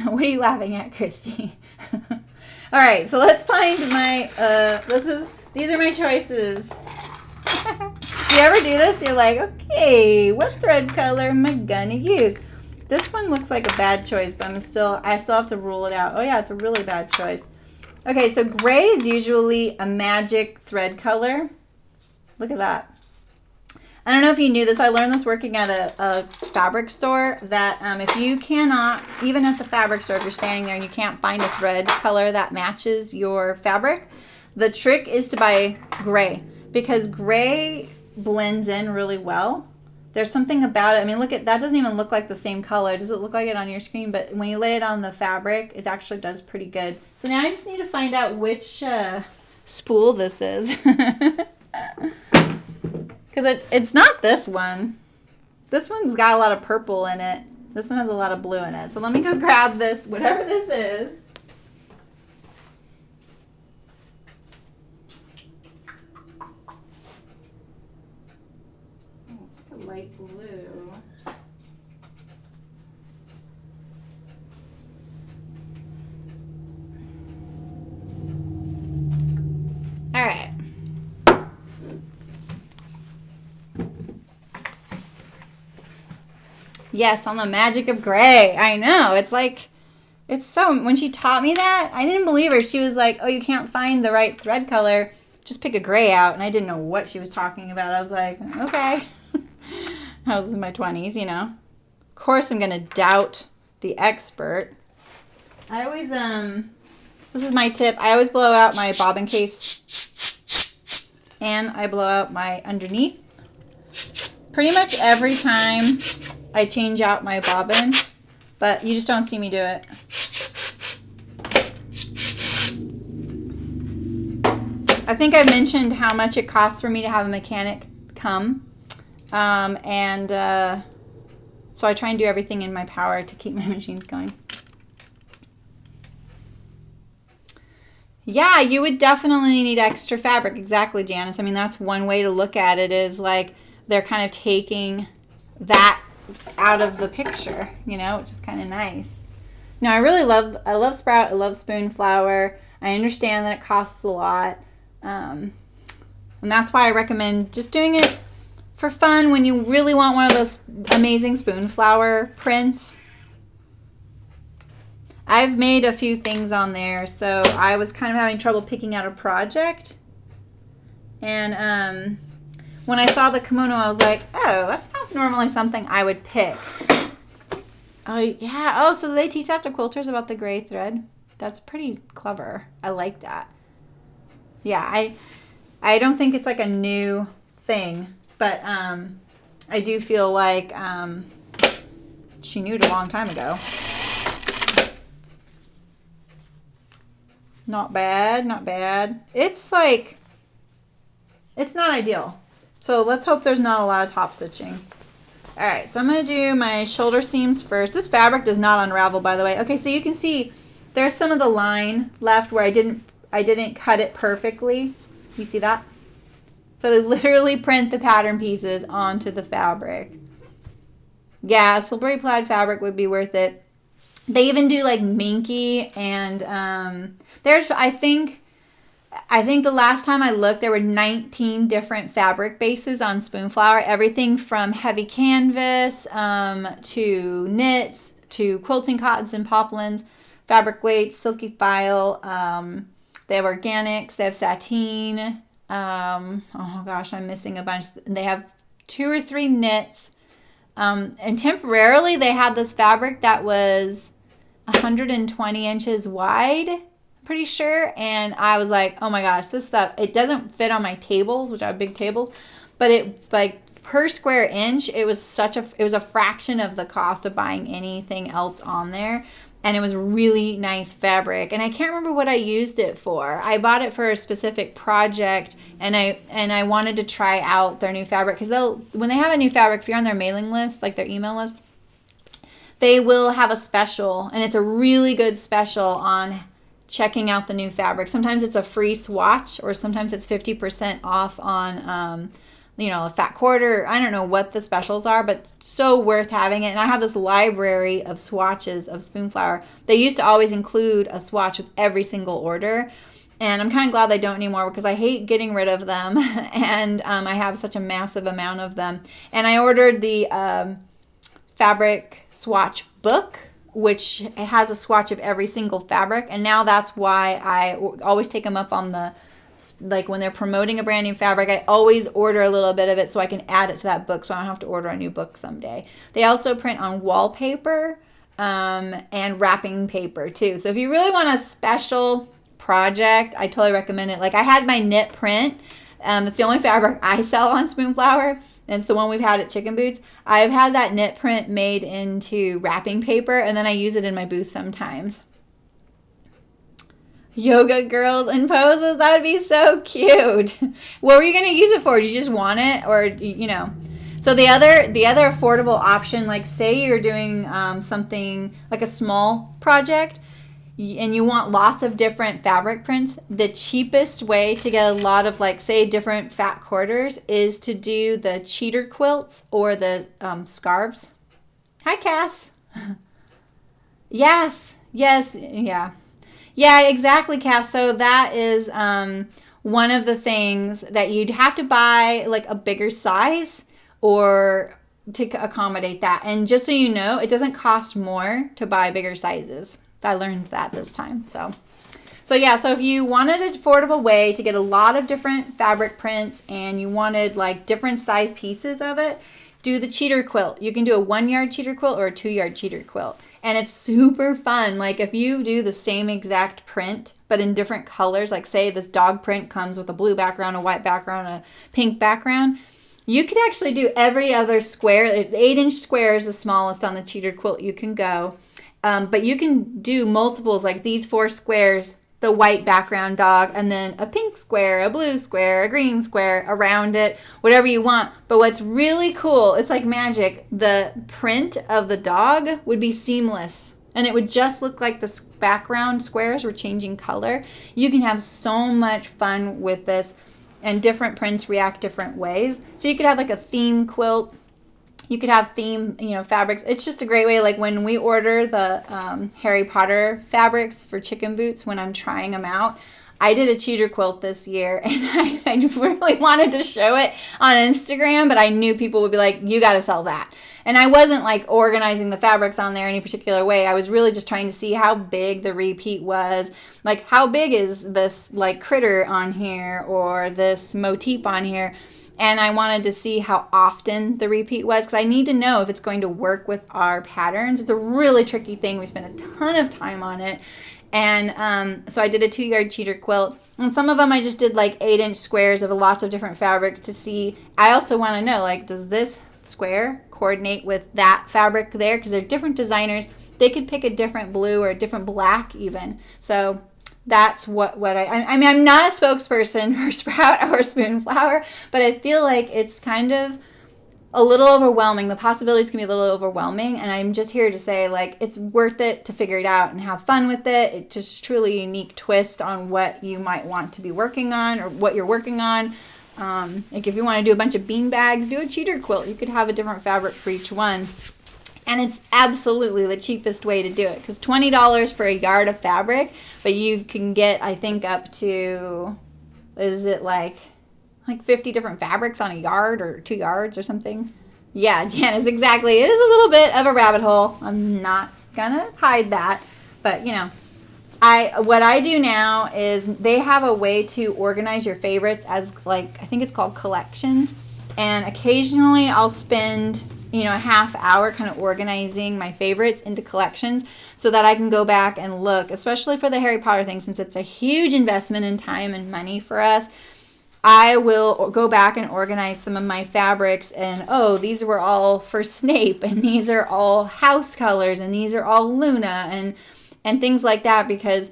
what are you laughing at, Christy? All right, so let's find my, these are my choices. Do you ever do this? You're like, okay, what thread color am I gonna use? This one looks like a bad choice, but I still have to rule it out. Oh yeah, it's a really bad choice. Okay, so gray is usually a magic thread color. Look at that. I don't know if you knew this. I learned this working at a fabric store that if you cannot, even at the fabric store, if you're standing there and you can't find a thread color that matches your fabric, the trick is to buy gray because gray blends in really well. There's something about it. I mean, look at that. Doesn't even look like the same color. Does it look like it on your screen? But when you lay it on the fabric, it actually does pretty good. So now I just need to find out which spool this is. Because it's not this one. This one's got a lot of purple in it. This one has a lot of blue in it. So let me go grab this, whatever this is. Oh, it's like a light blue. All right. Yes, on the magic of gray. I know. It's like, it's so, when she taught me that, I didn't believe her. She was like, oh, you can't find the right thread color. Just pick a gray out. And I didn't know what she was talking about. I was like, okay. I was in my 20s, you know. Of course, I'm going to doubt the expert. I always, this is my tip. I always blow out my bobbin case. And I blow out my underneath. Pretty much every time I change out my bobbin, but you just don't see me do it. I think I mentioned how much it costs for me to have a mechanic come. So I try and do everything in my power to keep my machines going. Yeah, you would definitely need extra fabric. Exactly, Janice. I mean, that's one way to look at it is like they're kind of taking that out of the picture, you know, which is kind of nice. Now, I love Sprout. I love Spoonflower. I understand that it costs a lot. And that's why I recommend just doing it for fun when you really want one of those amazing Spoonflower prints. I've made a few things on there, so I was kind of having trouble picking out a project. And when I saw the kimono, I was like, oh, that's not normally something I would pick. Oh, yeah. Oh, so they teach that to quilters about the gray thread? That's pretty clever. I like that. Yeah, I don't think it's like a new thing, but I do feel like she knew it a long time ago. Not bad, not bad. It's like, it's not ideal. So let's hope there's not a lot of top stitching. All right, so I'm going to do my shoulder seams first. This fabric does not unravel, by the way. Okay, so you can see there's some of the line left where I didn't cut it perfectly. You see that? So they literally print the pattern pieces onto the fabric. Yeah, slippery plaid fabric would be worth it. They even do like minky, and there's, I think the last time I looked, there were 19 different fabric bases on Spoonflower. Everything from heavy canvas to knits to quilting cottons and poplins, fabric weights, Silky Faile. They have organics. They have sateen. Oh gosh, I'm missing a bunch. They have 2 or 3 knits. And temporarily they had this fabric that was 120 inches wide, I'm pretty sure. And I was like, oh my gosh, this stuff, it doesn't fit on my tables, which I have big tables, but it's like per square inch, it was a fraction of the cost of buying anything else on there. And it was really nice fabric. And I can't remember what I used it for. I bought it for a specific project, and I wanted to try out their new fabric, because when they have a new fabric, if you're on their mailing list, like their email list, they will have a special, and it's a really good special on checking out the new fabric. Sometimes it's a free swatch, or sometimes it's 50% off on a fat quarter. I don't know what the specials are, but it's so worth having it. And I have this library of swatches of Spoonflower. They used to always include a swatch with every single order, and I'm kind of glad they don't anymore, because I hate getting rid of them. And I have such a massive amount of them. And I ordered the fabric swatch book, which has a swatch of every single fabric. And now that's why I always take them up on the, like when they're promoting a brand new fabric, I always order a little bit of it so I can add it to that book, so I don't have to order a new book someday. They also print on wallpaper and wrapping paper too. So if you really want a special project, I totally recommend it. Like I had my knit print. It's the only fabric I sell on Spoonflower. And it's the one we've had at Chicken Boots. I've had that knit print made into wrapping paper, and then I use it in my booth sometimes. Yoga girls and poses, that would be so cute. What were you going to use it for? Do you just want it, or So the other affordable option, like say you're doing something like a small project and you want lots of different fabric prints, the cheapest way to get a lot of, like, say, different fat quarters is to do the cheater quilts or the scarves. Hi, Cass. Yes, yeah. Yeah, exactly, Cass. So that is one of the things that you'd have to buy, like, a bigger size or to accommodate that. And just so you know, it doesn't cost more to buy bigger sizes. I learned that this time. So yeah, so if you wanted an affordable way to get a lot of different fabric prints and you wanted like different size pieces of it, do the cheater quilt. You can do a 1-yard cheater quilt or a 2-yard cheater quilt. And it's super fun. Like if you do the same exact print, but in different colors, like say this dog print comes with a blue background, a white background, a pink background, you could actually do every other square. 8-inch square is the smallest on the cheater quilt you can go. But you can do multiples, like these 4 squares, the white background dog, and then a pink square, a blue square, a green square around it, whatever you want. But what's really cool, it's like magic, the print of the dog would be seamless. And it would just look like the background squares were changing color. You can have so much fun with this, and different prints react different ways. So you could have like a theme quilt. You could have theme, fabrics. It's just a great way. Like when we order the Harry Potter fabrics for Chicken Boots, when I'm trying them out, I did a cheater quilt this year, and I really wanted to show it on Instagram, but I knew people would be like, you got to sell that. And I wasn't like organizing the fabrics on there any particular way. I was really just trying to see how big the repeat was. Like how big is this like critter on here or this motif on here. And I wanted to see how often the repeat was, because I need to know if it's going to work with our patterns. It's a really tricky thing. We spent a ton of time on it. And so I did a 2-yard cheater quilt. And some of them I just did like 8-inch squares of lots of different fabrics to see. I also want to know, like, does this square coordinate with that fabric there? Because they're different designers. They could pick a different blue or a different black even. So that's what I mean, I'm not a spokesperson for Sprout or Spoonflower, but I feel like it's kind of a little overwhelming. The possibilities can be a little overwhelming, and I'm just here to say, like, it's worth it to figure it out and have fun with it. It's just truly a unique twist on what you might want to be working on or what you're working on. Like if you want to do a bunch of bean bags, do a cheater quilt. You could have a different fabric for each one. And it's absolutely the cheapest way to do it, because $20 for a yard of fabric, but you can get, I think, up to, is it like 50 different fabrics on a yard or 2 yards or something? Yeah, Janice, exactly. It is a little bit of a rabbit hole. I'm not gonna hide that, but you know, what I do now is they have a way to organize your favorites as, like, I think it's called collections, and occasionally I'll spend, you know, a half hour kind of organizing my favorites into collections so that I can go back and look, especially for the Harry Potter thing, since it's a huge investment in time and money for us. I will go back and organize some of my fabrics, and oh, these were all for Snape, and these are all house colors, and these are all Luna, and things like that, because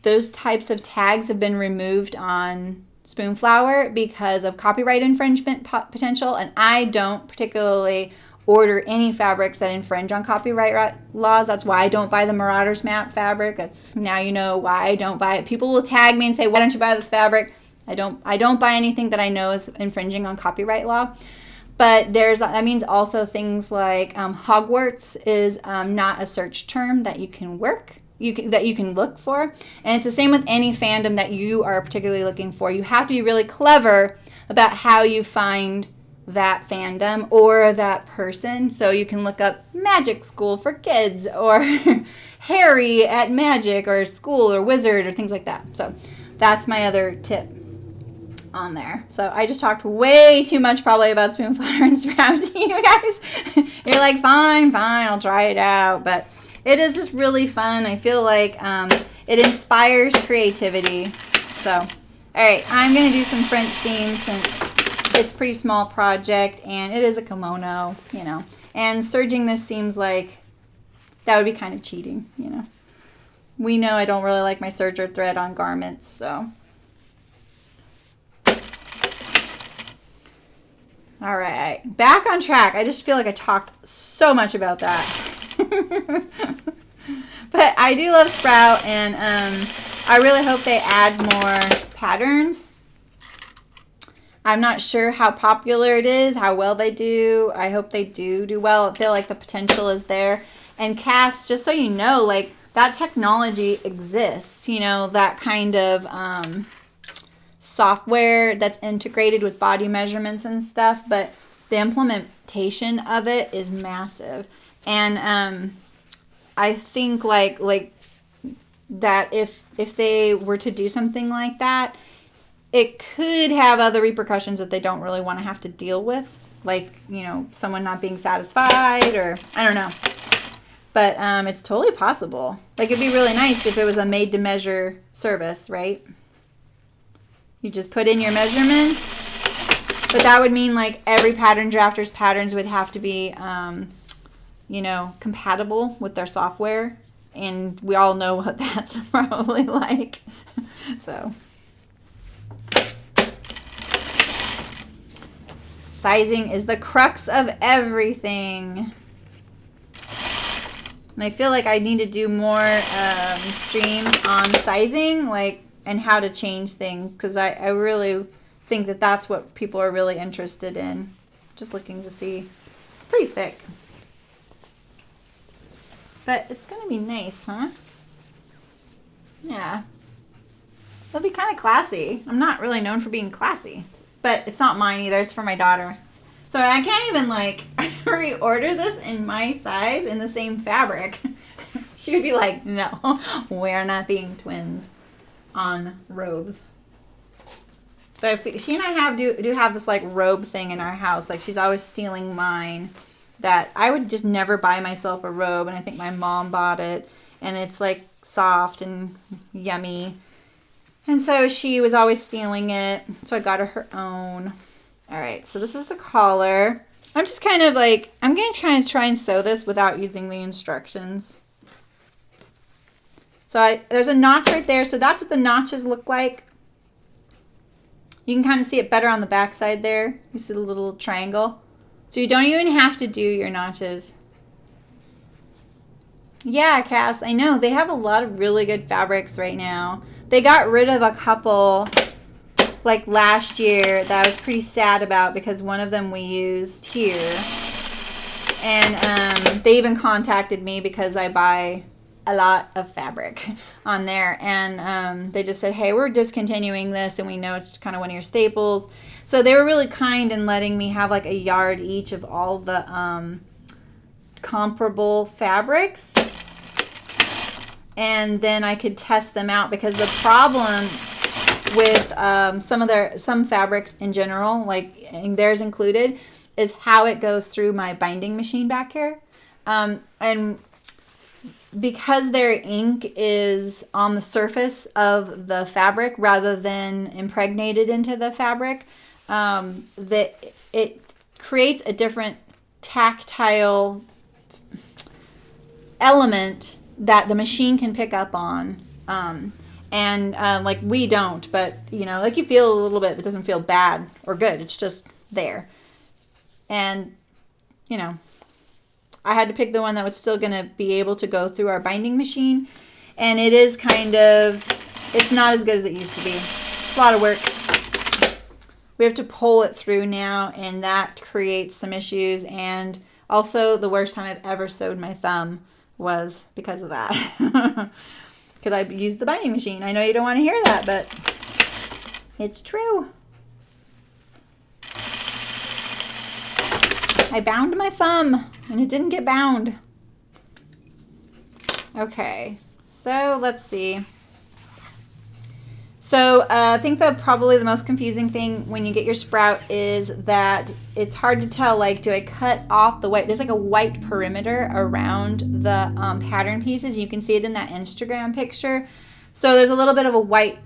those types of tags have been removed on Spoonflower because of copyright infringement potential, and I don't particularly order any fabrics that infringe on copyright laws. That's why I don't buy the Marauders map fabric. That's, now you know why I don't buy it. People will tag me and say, why don't you buy this fabric? I don't buy anything that I know is infringing on copyright law. But that means also things like Hogwarts is not a search term that you can that you can look for. And it's the same with any fandom that you are particularly looking for. You have to be really clever about how you find that fandom or that person. So you can look up magic school for kids, or Harry at magic, or school, or wizard, or things like that. So that's my other tip on there. So I just talked way too much probably about Spoonflower and Sprout to you guys. You're like, fine, I'll try it out. But it is just really fun. I feel like it inspires creativity. So, all right, I'm going to do some French seams since it's a pretty small project and it is a kimono, you know. And serging this seems like that would be kind of cheating, you know. We know I don't really like my serger thread on garments, so. All right, back on track. I just feel like I talked so much about that. But I do love Sprout, and I really hope they add more patterns. I'm not sure how popular it is, how well they do. I hope they do well. I feel like the potential is there. And Cass, just so you know, like, that technology exists, you know, that kind of software that's integrated with body measurements and stuff, but the implementation of it is massive. And I think like that if they were to do something like that, it could have other repercussions that they don't really want to have to deal with, like, you know, someone not being satisfied, or I don't know. But it's totally possible. Like, it'd be really nice if it was a made-to-measure service, right? You just put in your measurements. But that would mean, like, every pattern drafter's patterns would have to be, you know, compatible with their software. And we all know what that's probably like. So. Sizing is the crux of everything. And I feel like I need to do more streams on sizing, like, and how to change things, because I really think that that's what people are really interested in. Just looking to see. It's pretty thick. But it's going to be nice, huh? Yeah. It'll be kind of classy. I'm not really known for being classy. But it's not mine either. It's for my daughter. So I can't even, like, reorder this in my size in the same fabric. She would be like, no, we're not being twins on robes. But she and I do have this like robe thing in our house. Like she's always stealing mine. That I would just never buy myself a robe, and I think my mom bought it, and it's like soft and yummy. And so she was always stealing it, so I got her own. All right, so this is the collar. I'm just kind of like, I'm going to try and sew this without using the instructions. So there's a notch right there, so that's what the notches look like. You can kind of see it better on the back side there. You see the little triangle. So you don't even have to do your notches. Yeah, Cass, I know. They have a lot of really good fabrics right now. They got rid of a couple like last year that I was pretty sad about because one of them we used here. And they even contacted me because I buy a lot of fabric on there. And they just said, hey, we're discontinuing this and we know it's kind of one of your staples. So they were really kind in letting me have like a yard each of all the comparable fabrics. And then I could test them out because the problem with some fabrics in general, like theirs included, is how it goes through my binding machine back here. And because their ink is on the surface of the fabric rather than impregnated into the fabric, that it creates a different tactile element that the machine can pick up on. Like we don't, but you know, like you feel a little bit, but it doesn't feel bad or good. It's just there. And, you know, I had to pick the one that was still going to be able to go through our binding machine. And it is kind of, it's not as good as it used to be. It's a lot of work. We have to pull it through now, and that creates some issues. And also the worst time I've ever sewed my thumb was because of that. Because I used the binding machine. I know you don't want to hear that, but it's true. I bound my thumb and it didn't get bound. Okay, so let's see. So I think that probably the most confusing thing when you get your sprout is that it's hard to tell, like, do I cut off the white? There's like a white perimeter around the pattern pieces. You can see it in that Instagram picture. So there's a little bit of a white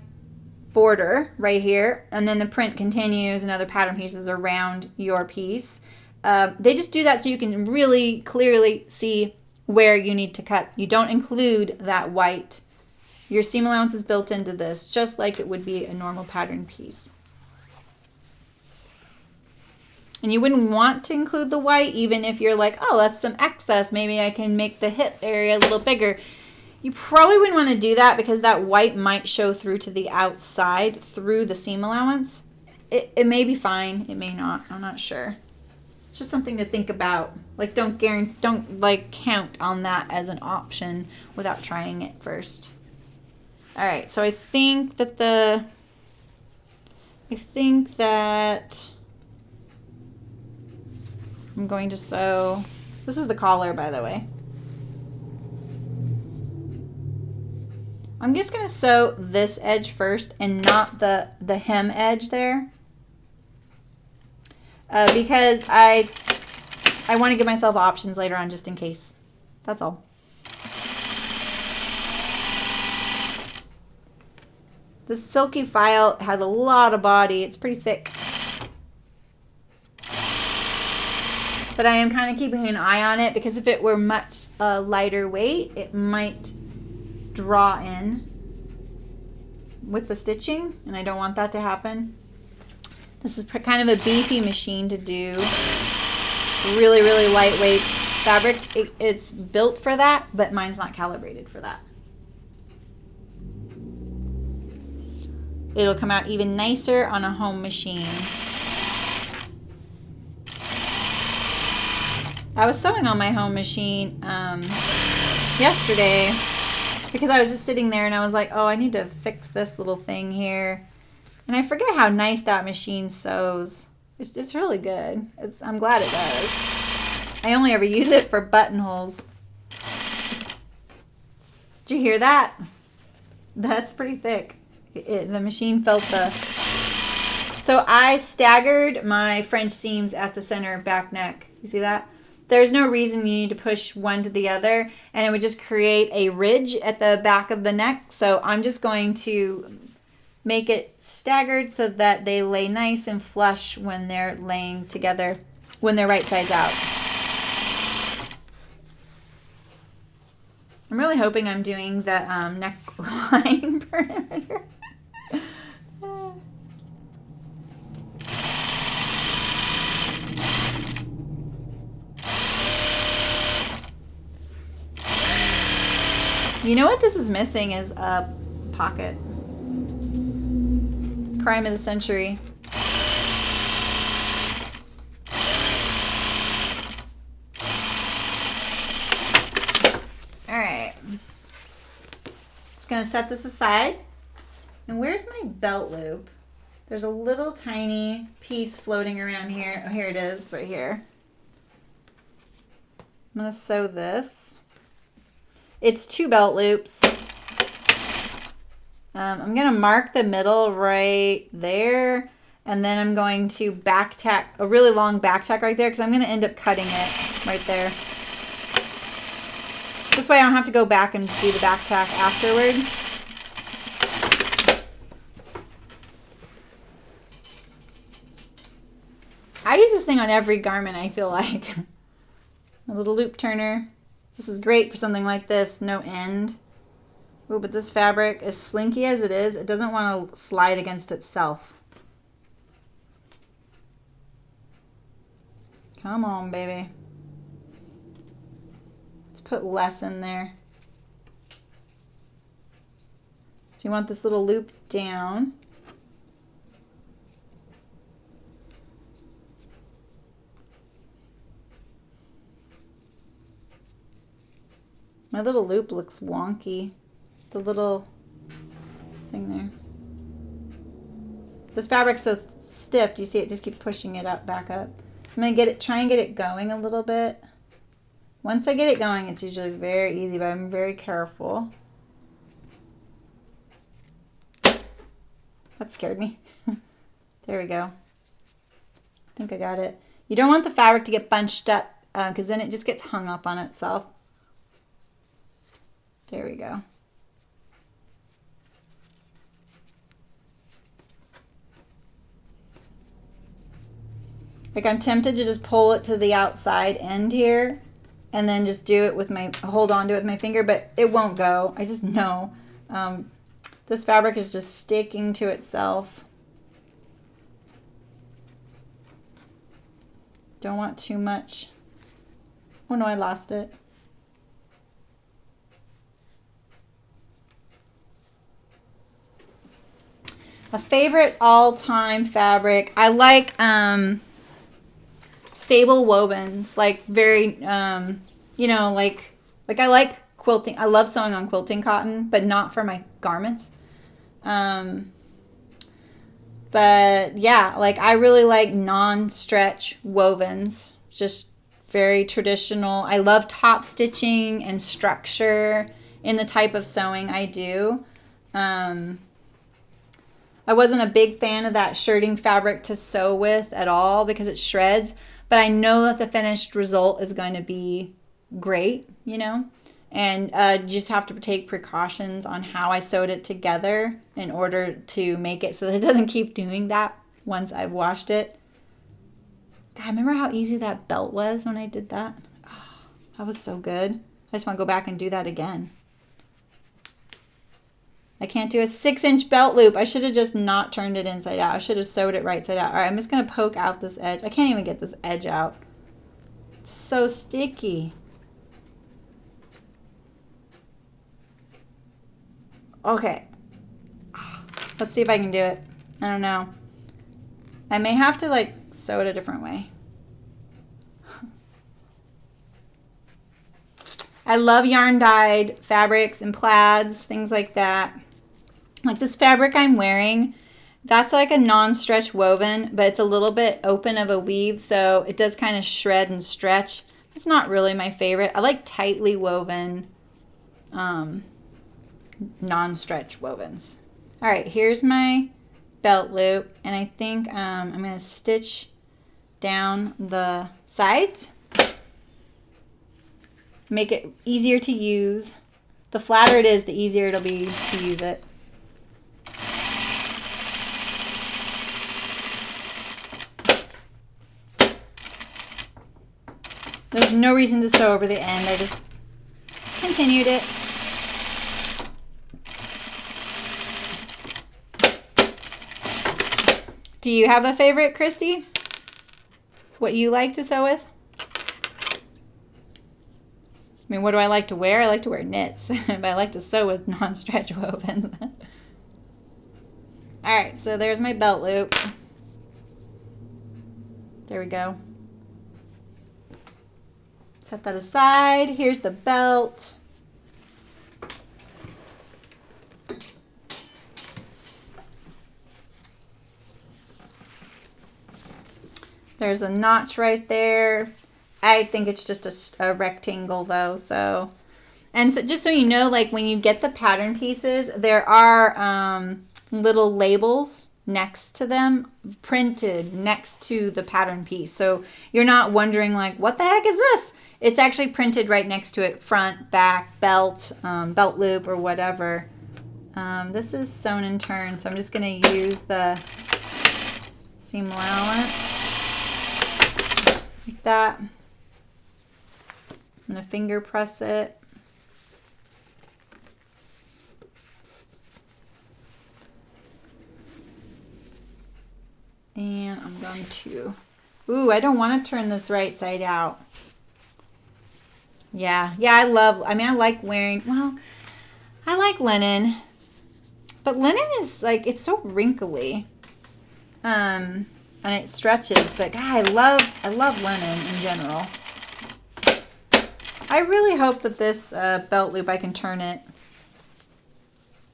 border right here, and then the print continues and other pattern pieces around your piece. They just do that so you can really clearly see where you need to cut. You don't include that white. Your seam allowance is built into this, just like it would be a normal pattern piece. And you wouldn't want to include the white, even if you're like, oh, that's some excess. Maybe I can make the hip area a little bigger. You probably wouldn't want to do that because that white might show through to the outside through the seam allowance. It may be fine. It may not. I'm not sure. It's just something to think about. Like, don't like count on that as an option without trying it first. All right, so I think that I'm going to sew. This is the collar, by the way. I'm just going to sew this edge first and not the hem edge there. Because I want to give myself options later on just in case. That's all. This Silky Faile has a lot of body. It's pretty thick. But I am kind of keeping an eye on it because if it were much lighter weight, it might draw in with the stitching, and I don't want that to happen. This is kind of a beefy machine to do really, really lightweight fabrics. It's built for that, but mine's not calibrated for that. It'll come out even nicer on a home machine. I was sewing on my home machine yesterday because I was just sitting there and I was like, oh, I need to fix this little thing here. And I forget how nice that machine sews. It's really good. I'm glad it does. I only ever use it for buttonholes. Did you hear that? That's pretty thick. The machine felt the So I staggered my French seams at the center back neck. You see that? There's no reason you need to push one to the other, and it would just create a ridge at the back of the neck. So I'm just going to make it staggered so that they lay nice and flush when they're laying together, when they're right sides out. I'm really hoping I'm doing the neckline perimeter. You know what this is missing is a pocket. Crime of the century. All right. Just gonna set this aside. And where's my belt loop? There's a little tiny piece floating around here. Oh, here it is, right here. I'm gonna sew this. It's 2 belt loops. I'm going to mark the middle right there, and then I'm going to back tack, a really long back tack right there, because I'm going to end up cutting it right there. This way I don't have to go back and do the back tack afterward. I use this thing on every garment, I feel like. A little loop turner. This is great for something like this, no end. Ooh, but this fabric, as slinky as it is, it doesn't want to slide against itself. Come on, baby. Let's put less in there. So you want this little loop down. My little loop looks wonky. The little thing there. This fabric's so stiff. Do you see it? Just keep pushing it up, back up. So I'm gonna try and get it going a little bit. Once I get it going, it's usually very easy, but I'm very careful. That scared me. There we go. I think I got it. You don't want the fabric to get bunched up because then it just gets hung up on itself. There we go. Like I'm tempted to just pull it to the outside end here and then just do it with my, hold on to it with my finger, but it won't go. I just know. This fabric is just sticking to itself. Don't want too much. Oh no, I lost it. A favorite all-time fabric. I like stable wovens, like very, you know, like I like quilting. I love sewing on quilting cotton, but not for my garments. But yeah, like I really like non-stretch wovens, just very traditional. I love top stitching and structure in the type of sewing I do. I wasn't a big fan of that shirting fabric to sew with at all because it shreds, but I know that the finished result is going to be great, you know, and just have to take precautions on how I sewed it together in order to make it so that it doesn't keep doing that once I've washed it. God, remember how easy that belt was when I did that? Oh, that was so good. I just want to go back and do that again. I can't do a 6-inch belt loop. I should have just not turned it inside out. I should have sewed it right side out. All right, I'm just going to poke out this edge. I can't even get this edge out. It's so sticky. Okay. Let's see if I can do it. I don't know. I may have to like sew it a different way. I love yarn dyed fabrics and plaids, things like that. Like this fabric I'm wearing, that's like a non-stretch woven, but it's a little bit open of a weave, so it does kind of shred and stretch. It's not really my favorite. I like tightly woven non-stretch wovens. All right, here's my belt loop, and I think I'm going to stitch down the sides. Make it easier to use. The flatter it is, the easier it'll be to use it. There's no reason to sew over the end. I just continued it. Do you have a favorite, Christy? What you like to sew with? I mean, what do I like to wear? I like to wear knits, but I like to sew with non-stretch woven. All right, so there's my belt loop. There we go. Set that aside. Here's the belt. There's a notch right there. I think it's just a rectangle though, so. And so just so you know, like when you get the pattern pieces, there are little labels next to them, printed next to the pattern piece. So you're not wondering like, what the heck is this? It's actually printed right next to it, front, back, belt, belt loop, or whatever. This is sewn and turned, so I'm just going to use the seam allowance like that. I'm going to finger press it. And I'm going to, ooh, I don't want to turn this right side out. Yeah, I like wearing, well, I like linen, but linen is like, it's so wrinkly, and it stretches, but God, I love linen in general. I really hope that this belt loop, I can turn it.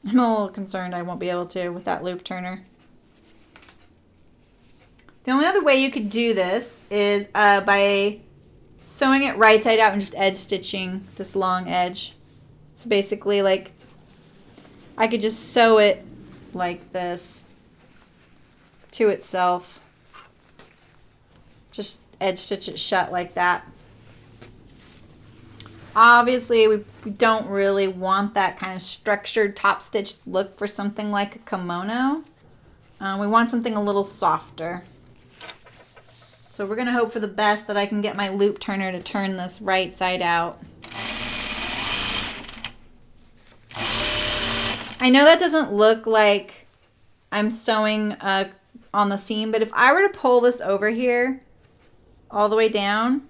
I'm a little concerned I won't be able to with that loop turner. The only other way you could do this is by sewing it right side out and just edge stitching this long edge. So basically, like, I could just sew it like this to itself. Just edge stitch it shut like that. Obviously, we don't really want that kind of structured top stitched look for something like a kimono. We want something a little softer. So we're going to hope for the best that I can get my loop turner to turn this right side out. I know that doesn't look like I'm sewing on the seam, but if I were to pull this over here all the way down,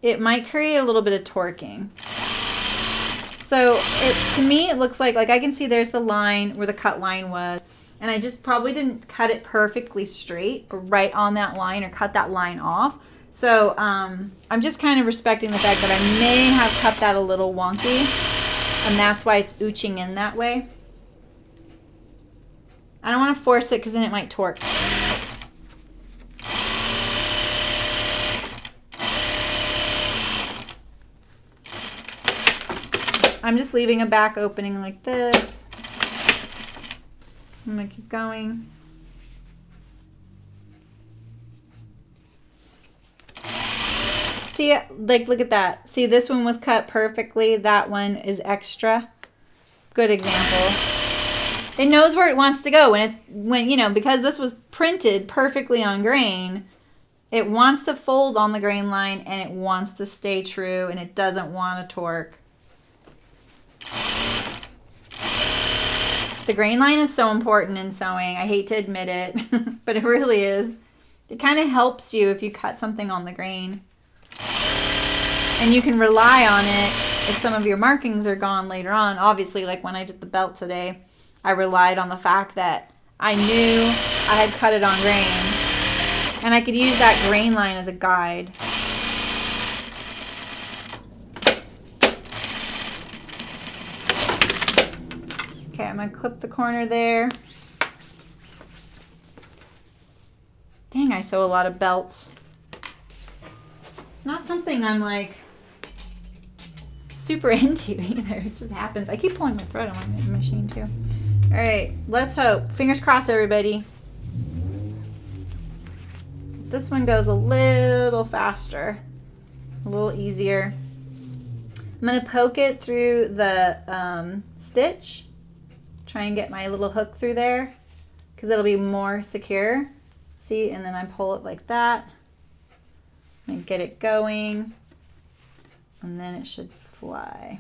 it might create a little bit of torquing. So to me, it looks like I can see there's the line where the cut line was. And I just probably didn't cut it perfectly straight or right on that line or cut that line off. So I'm just kind of respecting the fact that I may have cut that a little wonky. And that's why it's ooching in that way. I don't want to force it because then it might torque. I'm just leaving a back opening like this. I'm going to keep going. See, like, look at that. See, this one was cut perfectly. That one is extra. Good example. It knows where it wants to go. Because this was printed perfectly on grain, it wants to fold on the grain line and it wants to stay true and it doesn't want to torque. The grain line is so important in sewing. I hate to admit it, but it really is. It kind of helps you if you cut something on the grain. And you can rely on it if some of your markings are gone later on. Obviously, like when I did the belt today, I relied on the fact that I knew I had cut it on grain. And I could use that grain line as a guide. Okay, I'm going to clip the corner there. Dang, I sew a lot of belts. It's not something I'm like super into either. It just happens. I keep pulling my thread on my machine too. All right, let's hope. Fingers crossed, everybody. This one goes a little faster, a little easier. I'm going to poke it through the stitch. Try and get my little hook through there because it'll be more secure. See, and then I pull it like that and get it going, and then it should fly.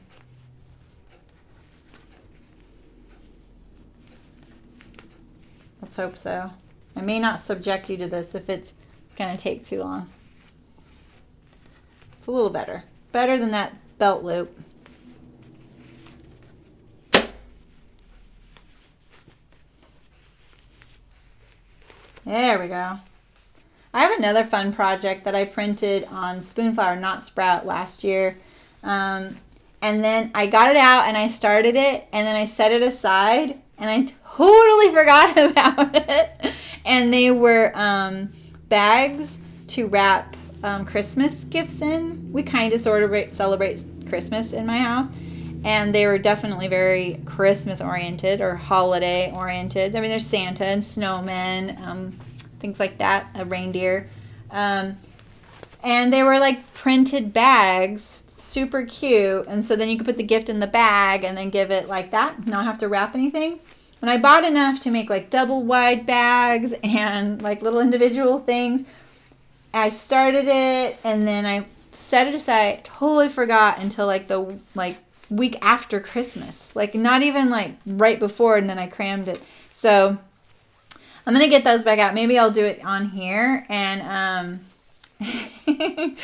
Let's hope so. I may not subject you to this if it's going to take too long. It's a little better. Better than that belt loop. There we go. I have another fun project that I printed on Spoonflower Knot Sprout last year. And then I got it out and I started it and then I set it aside and I totally forgot about it. And they were bags to wrap Christmas gifts in. We kind of sort of celebrate Christmas in my house. And they were definitely very Christmas oriented or holiday oriented. I mean, there's Santa and snowmen, things like that, a reindeer. And they were like printed bags, super cute. And so then you could put the gift in the bag and then give it like that, not have to wrap anything. And I bought enough to make like double wide bags and like little individual things. I started it and then I set it aside, totally forgot until like the week after Christmas, like not even like right before, and then I crammed it. So I'm gonna get those back out. Maybe I'll do it on here and maybe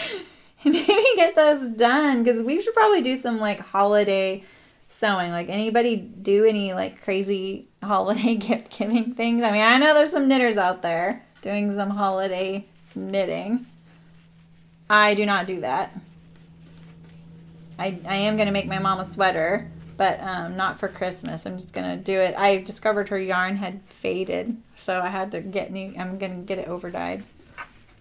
get those done because we should probably do some like holiday sewing. Like anybody do any like crazy holiday gift giving things? I mean, I know there's some knitters out there doing some holiday knitting. I do not do that. I am going to make my mom a sweater, but not for Christmas. I'm just going to do it. I discovered her yarn had faded, so I had to get new. I'm going to get it over dyed.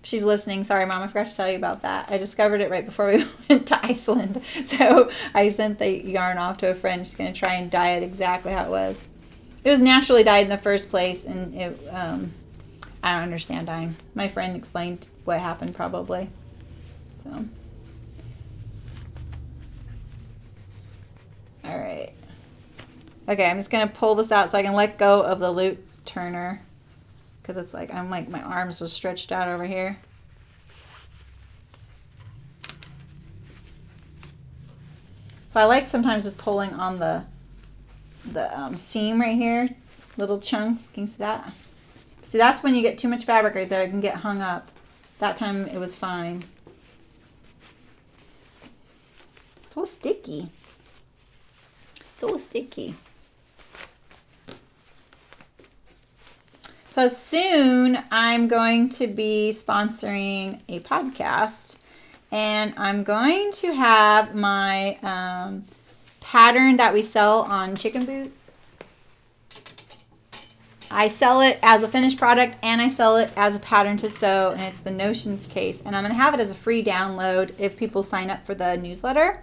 She's listening. Sorry, Mom, I forgot to tell you about that. I discovered it right before we went to Iceland. So I sent the yarn off to a friend. She's going to try and dye it exactly how it was. It was naturally dyed in the first place, and it I don't understand dyeing. My friend explained what happened probably. So... all right. Okay, I'm just going to pull this out so I can let go of the loop turner because it's like, I'm like, my arms are stretched out over here. So I like sometimes just pulling on the seam right here, little chunks. Can you see that? See, that's when you get too much fabric right there. It can get hung up. That time it was fine. So sticky. So sticky. So soon I'm going to be sponsoring a podcast, and I'm going to have my pattern that we sell on Chicken Boots. I sell it as a finished product and I sell it as a pattern to sew, and it's the Notions case, and I'm going to have it as a free download if people sign up for the newsletter.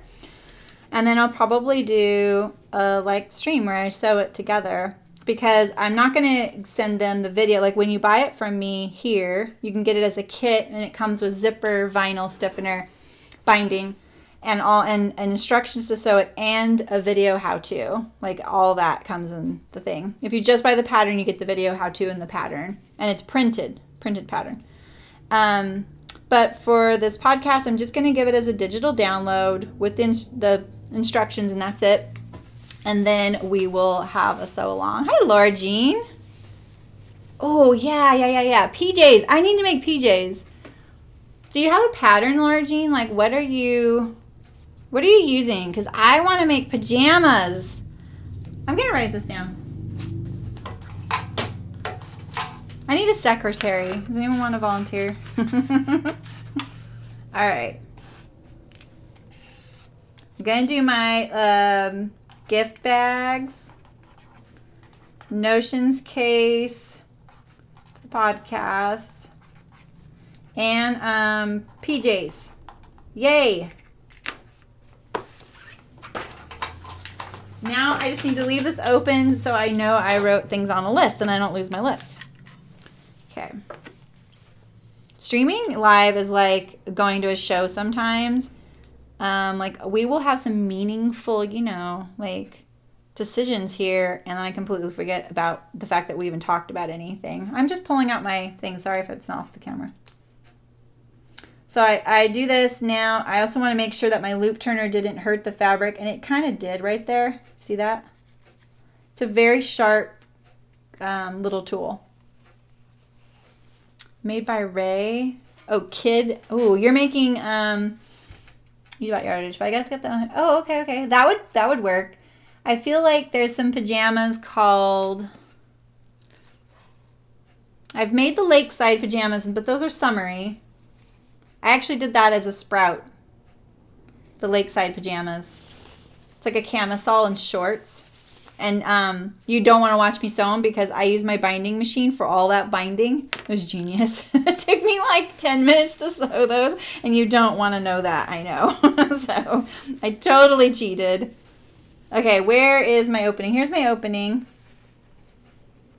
And then I'll probably do a like stream where I sew it together, because I'm not going to send them the video. Like when you buy it from me here, you can get it as a kit, and it comes with zipper, vinyl stiffener, binding, and instructions to sew it, and a video how-to. Like all that comes in the thing. If you just buy the pattern, you get the video how-to and the pattern, and it's printed pattern. But for this podcast, I'm just going to give it as a digital download with the instructions, and that's it. And then we will have a sew along. Hi, Laura Jean. Oh, yeah. PJs. I need to make PJs. Do you have a pattern, Laura Jean? Like, what are you using? Because I want to make pajamas. I'm going to write this down. I need a secretary. Does anyone want to volunteer? All right. I'm going to do my gift bags, Notions case, the podcast, and PJs. Yay. now I just need to leave this open so I know I wrote things on a list and I don't lose my list. Okay. Streaming live is like going to a show sometimes. Like we will have some meaningful, you know, like decisions here, and I completely forget about the fact that we even talked about anything. I'm just pulling out my thing. Sorry if it's not off the camera. So I do this now. I also want to make sure that my loop turner didn't hurt the fabric, and it kind of did right there. See that? It's a very sharp little tool. Made by Ray. Oh, Kid. Oh, you're making you bought yardage, but I guess get that one. Oh, okay. That would work. I feel like there's some pajamas called, I've made the lakeside pajamas, but those are summery. I actually did that as a sprout. The lakeside pajamas. It's like a camisole and shorts. And you don't want to watch me sew them because I use my binding machine for all that binding. It was genius. It took me like 10 minutes to sew those, and you don't want to know that, I know. So I totally cheated. Okay, where is my opening? Here's my opening.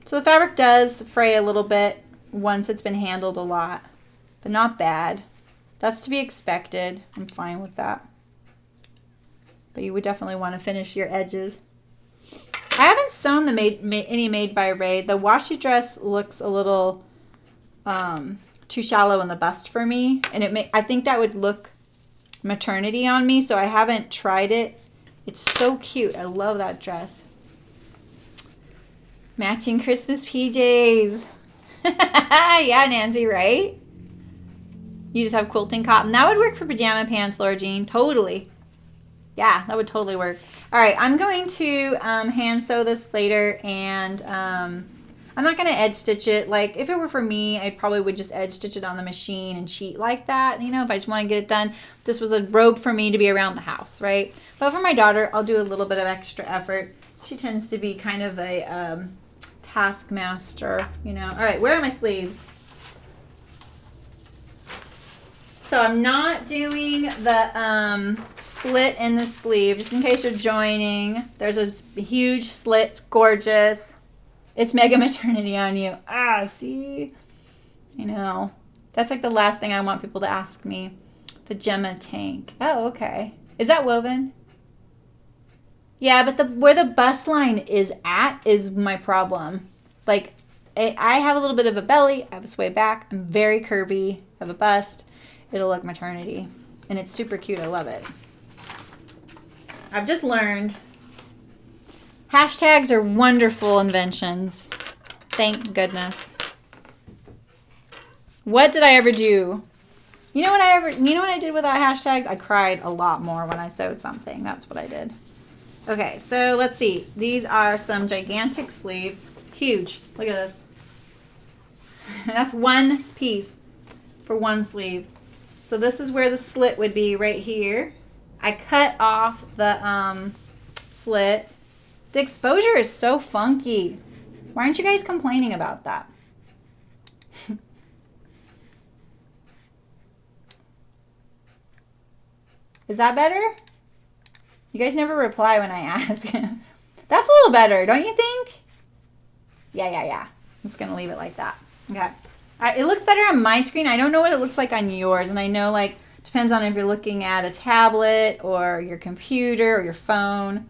So the fabric does fray a little bit once it's been handled a lot, but not bad. That's to be expected. I'm fine with that. But you would definitely want to finish your edges. I haven't sewn any Made by Ray. The washi dress looks a little too shallow in the bust for me, and I think that would look maternity on me, so I haven't tried it. It's so cute. I love that dress. Matching Christmas PJs. Yeah, Nancy, right? You just have quilting cotton. That would work for pajama pants, Laura Jean. Totally. Yeah, that would totally work. All right, I'm going to hand sew this later, and I'm not going to edge stitch it. Like, if it were for me, I probably would just edge stitch it on the machine and cheat like that, you know, if I just want to get it done. This was a robe for me to be around the house, right? But for my daughter, I'll do a little bit of extra effort. She tends to be kind of a taskmaster, you know. All right, where are my sleeves? So I'm not doing the slit in the sleeve, just in case you're joining. There's a huge slit. It's gorgeous. It's mega maternity on you. Ah, see? I know. That's like the last thing I want people to ask me. The Gemma tank. Oh, okay. Is that woven? Yeah, but where the bust line is at is my problem. Like, I have a little bit of a belly. I have a sway back. I'm very curvy. I have a bust. It'll look maternity. And it's super cute. I love it. I've just learned hashtags are wonderful inventions. Thank goodness. What did I ever do? You know what I did without hashtags? I cried a lot more when I sewed something. That's what I did. Okay, so let's see. These are some gigantic sleeves. Huge. Look at this. That's one piece for one sleeve. So this is where the slit would be, right here. I cut off the slit. The exposure is so funky. Why aren't you guys complaining about that? Is that better? You guys never reply when I ask. That's a little better, don't you think? Yeah. I'm just going to leave it like that. Okay. It looks better on my screen. I don't know what it looks like on yours. And I know, like, depends on if you're looking at a tablet or your computer or your phone.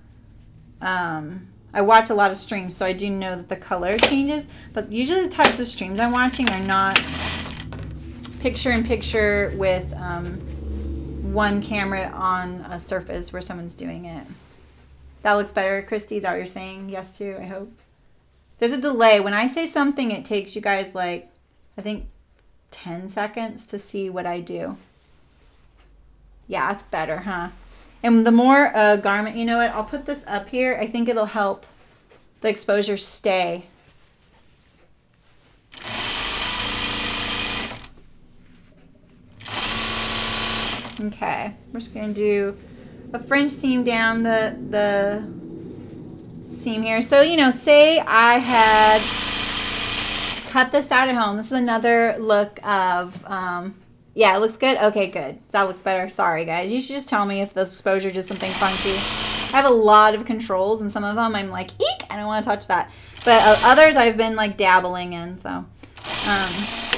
I watch a lot of streams, so I do know that the color changes. But usually the types of streams I'm watching are not picture-in-picture with one camera on a surface where someone's doing it. That looks better. Christy, is that what you're saying? Yes to, I hope. There's a delay. When I say something, it takes you guys, like, I think 10 seconds to see what I do. Yeah, it's better, huh? And the more garment, you know what? I'll put this up here. I think it'll help the exposure stay. Okay, we're just going to do a French seam down the seam here. So, you know, say I had cut this out at home. This is another look of, yeah, it looks good? Okay, good. That looks better. Sorry, guys. You should just tell me if the exposure is just something funky. I have a lot of controls, and some of them I'm like, eek, I don't want to touch that. But others I've been like dabbling in, so.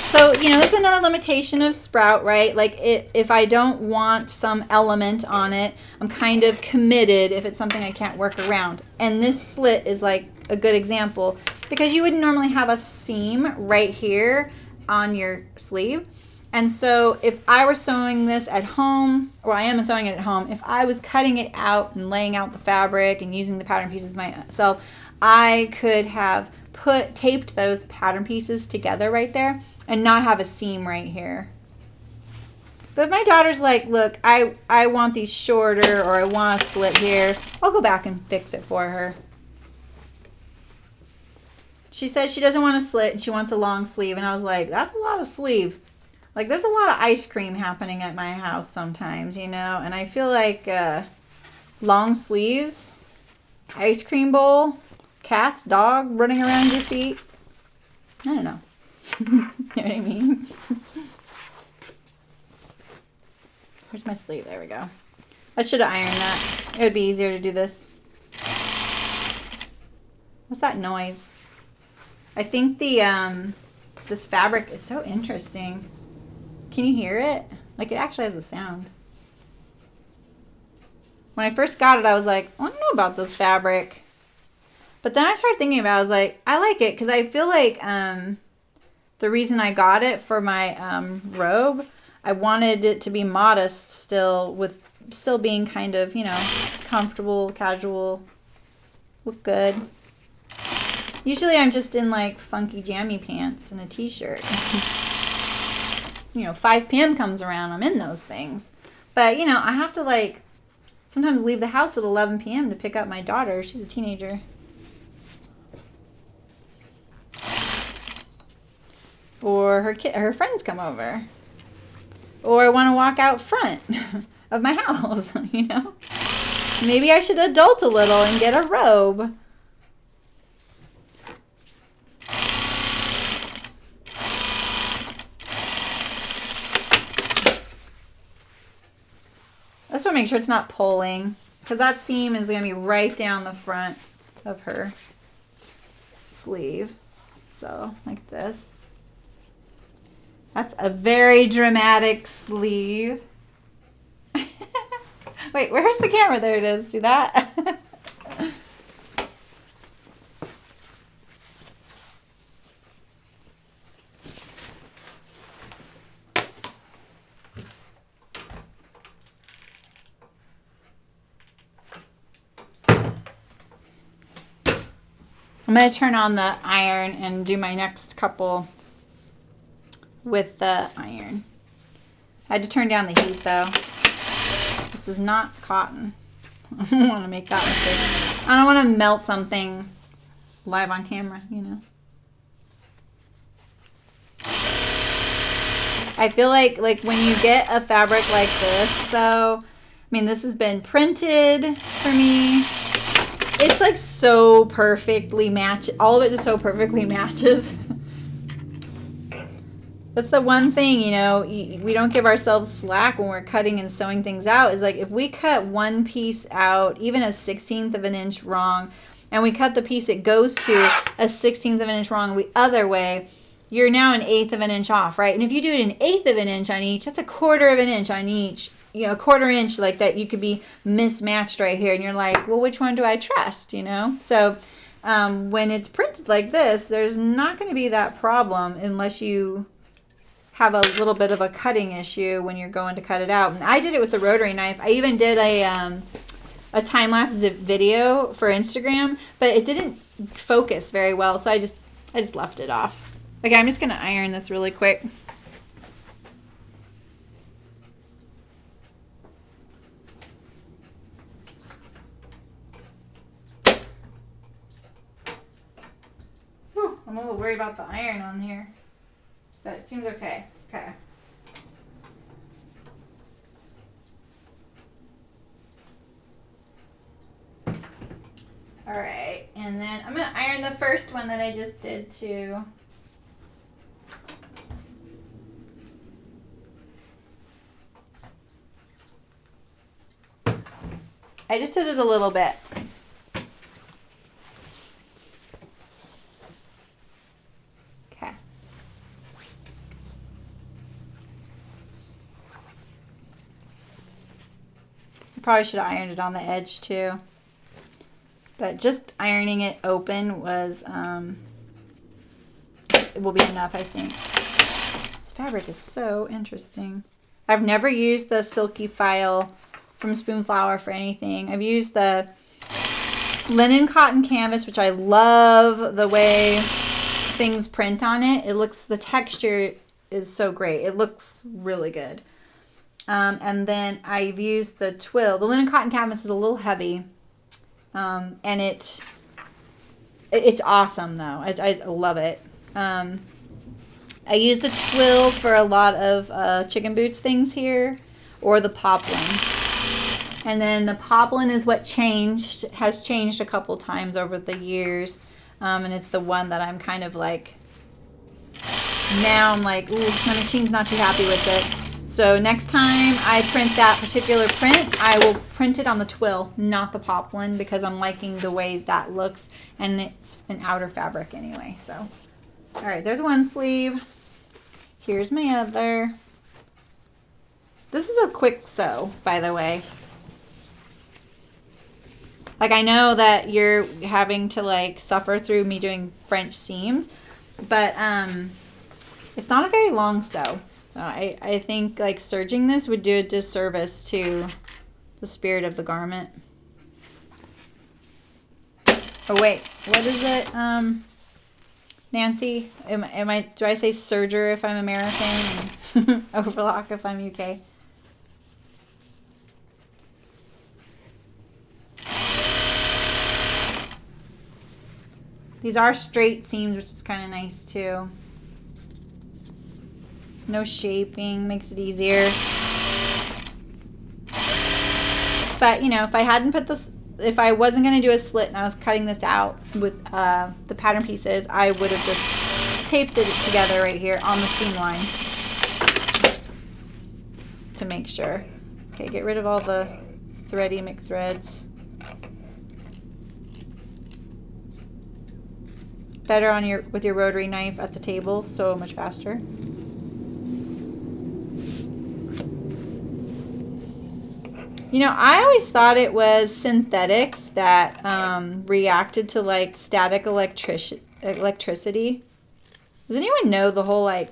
So, you know, this is another limitation of Sprout, right? Like, if I don't want some element on it, I'm kind of committed if it's something I can't work around. And this slit is like a good example, because you would normally have a seam right here on your sleeve. And so if I were sewing this at home, or I am sewing it at home, if I was cutting it out and laying out the fabric and using the pattern pieces myself, I could have taped those pattern pieces together right there and not have a seam right here. But if my daughter's like, look, I want these shorter, or I want a slit here, I'll go back and fix it for her. She says she doesn't want a slit and she wants a long sleeve. And I was like, that's a lot of sleeve. Like, there's a lot of ice cream happening at my house sometimes, you know. And I feel like long sleeves, ice cream bowl, cats, dog running around your feet. I don't know. You know what I mean? Where's my sleeve? There we go. I should have ironed that. It would be easier to do this. What's that noise? I think the this fabric is so interesting. Can you hear it? Like, it actually has a sound. When I first got it, I was like, I don't know about this fabric. But then I started thinking about it. I was like, I like it because I feel like the reason I got it for my robe, I wanted it to be modest still, with still being kind of, you know, comfortable, casual, look good. Usually I'm just in like funky jammy pants and a t-shirt. You know, 5 p.m. comes around, I'm in those things. But, you know, I have to like sometimes leave the house at 11 p.m. to pick up my daughter. She's a teenager. Or her friends come over. Or I want to walk out front of my house, you know? Maybe I should adult a little and get a robe. I just want to make sure it's not pulling, because that seam is going to be right down the front of her sleeve. So, like this. That's a very dramatic sleeve. Wait, where's the camera? There it is. See that? I'm going to turn on the iron and do my next couple with the iron. I had to turn down the heat though. This is not cotton. I don't want to make that mistake. I don't want to melt something live on camera, you know. I feel like when you get a fabric like this though, I mean, this has been printed for me. It's like so perfectly matched. All of it just so perfectly matches. That's the one thing, you know, we don't give ourselves slack when we're cutting and sewing things out. Is like if we cut one piece out, even a 1/16 of an inch wrong, and we cut the piece it goes to a 1/16 of an inch wrong the other way, you're now an 1/8 of an inch off, right? And if you do it an 1/8 of an inch on each, that's a 1/4 of an inch on each. You know, a 1/4 inch like that, you could be mismatched right here. And you're like, well, which one do I trust, you know? So when it's printed like this, there's not going to be that problem unless you have a little bit of a cutting issue when you're going to cut it out. And I did it with the rotary knife. I even did a time-lapse video for Instagram, but it didn't focus very well, so I just left it off. Okay, I'm just going to iron this really quick. Whew, I'm a little worried about the iron on here. But it seems okay. Okay. All right, and then I'm gonna iron the first one that I just did too. I just did it a little bit. Okay. I probably should have ironed it on the edge too. But just ironing it open was, it will be enough, I think. This fabric is so interesting. I've never used the Silky Faile from Spoonflower for anything. I've used the linen cotton canvas, which I love the way things print on it. It looks, the texture is so great. It looks really good. And then I've used the twill. The linen cotton canvas is a little heavy. And it's awesome though. I love it. I use the twill for a lot of chicken boots things here, or the poplin. And then the poplin is what has changed a couple times over the years. And it's the one that I'm kind of like, now I'm like, ooh, my machine's not too happy with it. So next time I print that particular print, I will print it on the twill, not the poplin, because I'm liking the way that looks, and it's an outer fabric anyway. So, all right, there's one sleeve. Here's my other. This is a quick sew, by the way. Like, I know that you're having to like suffer through me doing French seams, but it's not a very long sew. So I think like serging this would do a disservice to the spirit of the garment. Oh wait, what is it, Nancy? Do I say serger if I'm American and overlock if I'm UK? These are straight seams, which is kind of nice too. No shaping, makes it easier. But, you know, if I hadn't put this, if I wasn't going to do a slit and I was cutting this out with the pattern pieces, I would have just taped it together right here on the seam line to make sure. Okay, get rid of all the thready McThreads. Better on with your rotary knife at the table, so much faster. You know, I always thought it was synthetics that reacted to like static electricity. Does anyone know the whole like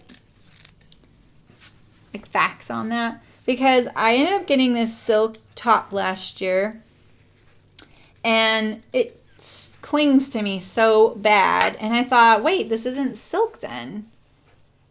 facts on that? Because I ended up getting this silk top last year, and it clings to me so bad, and I thought, wait, this isn't silk then,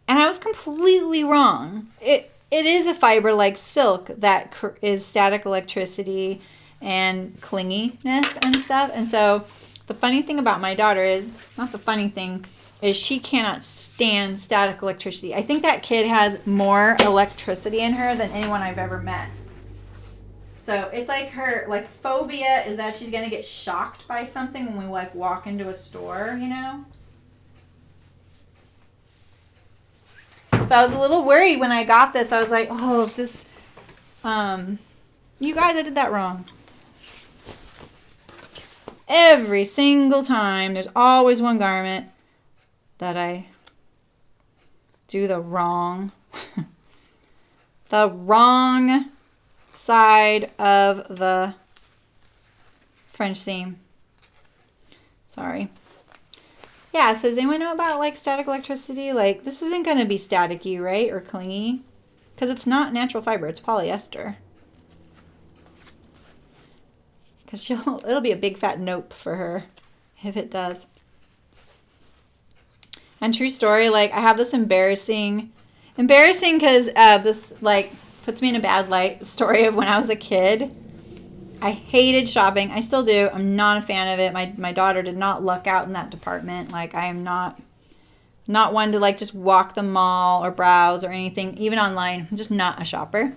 and I was completely wrong. It is a fiber like silk that is static electricity and clinginess and stuff. And so the funny thing about my daughter is, not the funny thing, is she cannot stand static electricity. I think that kid has more electricity in her than anyone I've ever met. So it's like her like phobia is that she's going to get shocked by something when we like walk into a store, you know? So I was a little worried when I got this. I was like, oh, if this, you guys, I did that wrong. Every single time, there's always one garment that I do the wrong side of the French seam. Sorry. Yeah, so does anyone know about like static electricity? Like, this isn't going to be staticky, right? Or clingy. Because it's not natural fiber, it's polyester. Because it'll be a big fat nope for her if it does. And true story, like I have this embarrassing because this like puts me in a bad light story of when I was a kid. I hated shopping. I still do. I'm not a fan of it. My daughter did not luck out in that department. Like I am not one to like just walk the mall or browse or anything, even online. I'm just not a shopper.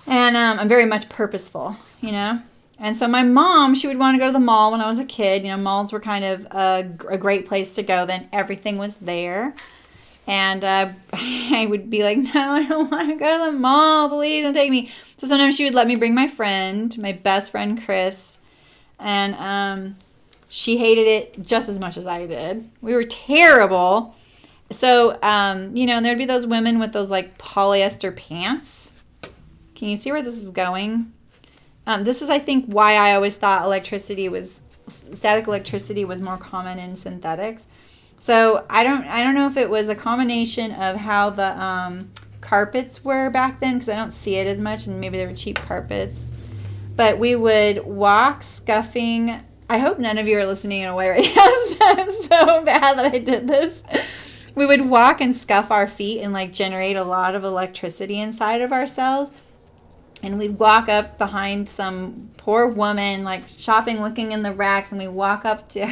And I'm very much purposeful, you know. And so my mom, she would want to go to the mall when I was a kid. You know, malls were kind of a great place to go. Then everything was there. And I would be like, no, I don't want to go to the mall. Please don't take me. So sometimes she would let me bring my friend, my best friend, Chris. And she hated it just as much as I did. We were terrible. So, you know, and there'd be those women with those like polyester pants. Can you see where this is going? This is, I think, why I always thought static electricity was more common in synthetics. So I don't know if it was a combination of how the carpets were back then, because I don't see it as much, and maybe they were cheap carpets. But we would walk scuffing. I hope none of you are listening in a way right now. It's so bad that I did this. We would walk and scuff our feet and like generate a lot of electricity inside of ourselves. And we'd walk up behind some poor woman, like shopping, looking in the racks, and we walk up to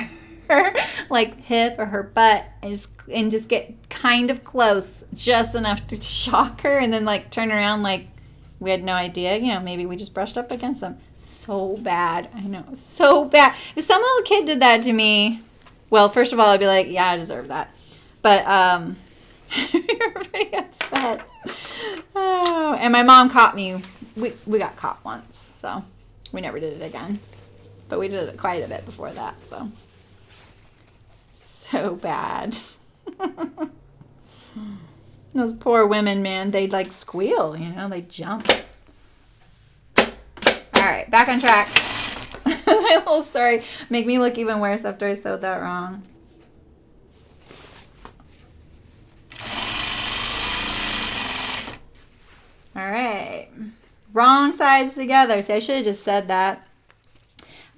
her like hip or her butt and just get kind of close, just enough to shock her, and then like turn around like we had no idea. You know, maybe we just brushed up against them. So bad. I know, so bad. If some little kid did that to me, well, first of all, I'd be like, yeah, I deserve that. But you're pretty upset. Oh, and my mom caught me. We got caught once, so we never did it again. But we did it quite a bit before that, so bad. Those poor women, man, they'd like squeal, you know, they'd jump. All right, back on track. That's my little story. Make me look even worse after I sewed that wrong. All right. Wrong sides together. See, I should have just said that.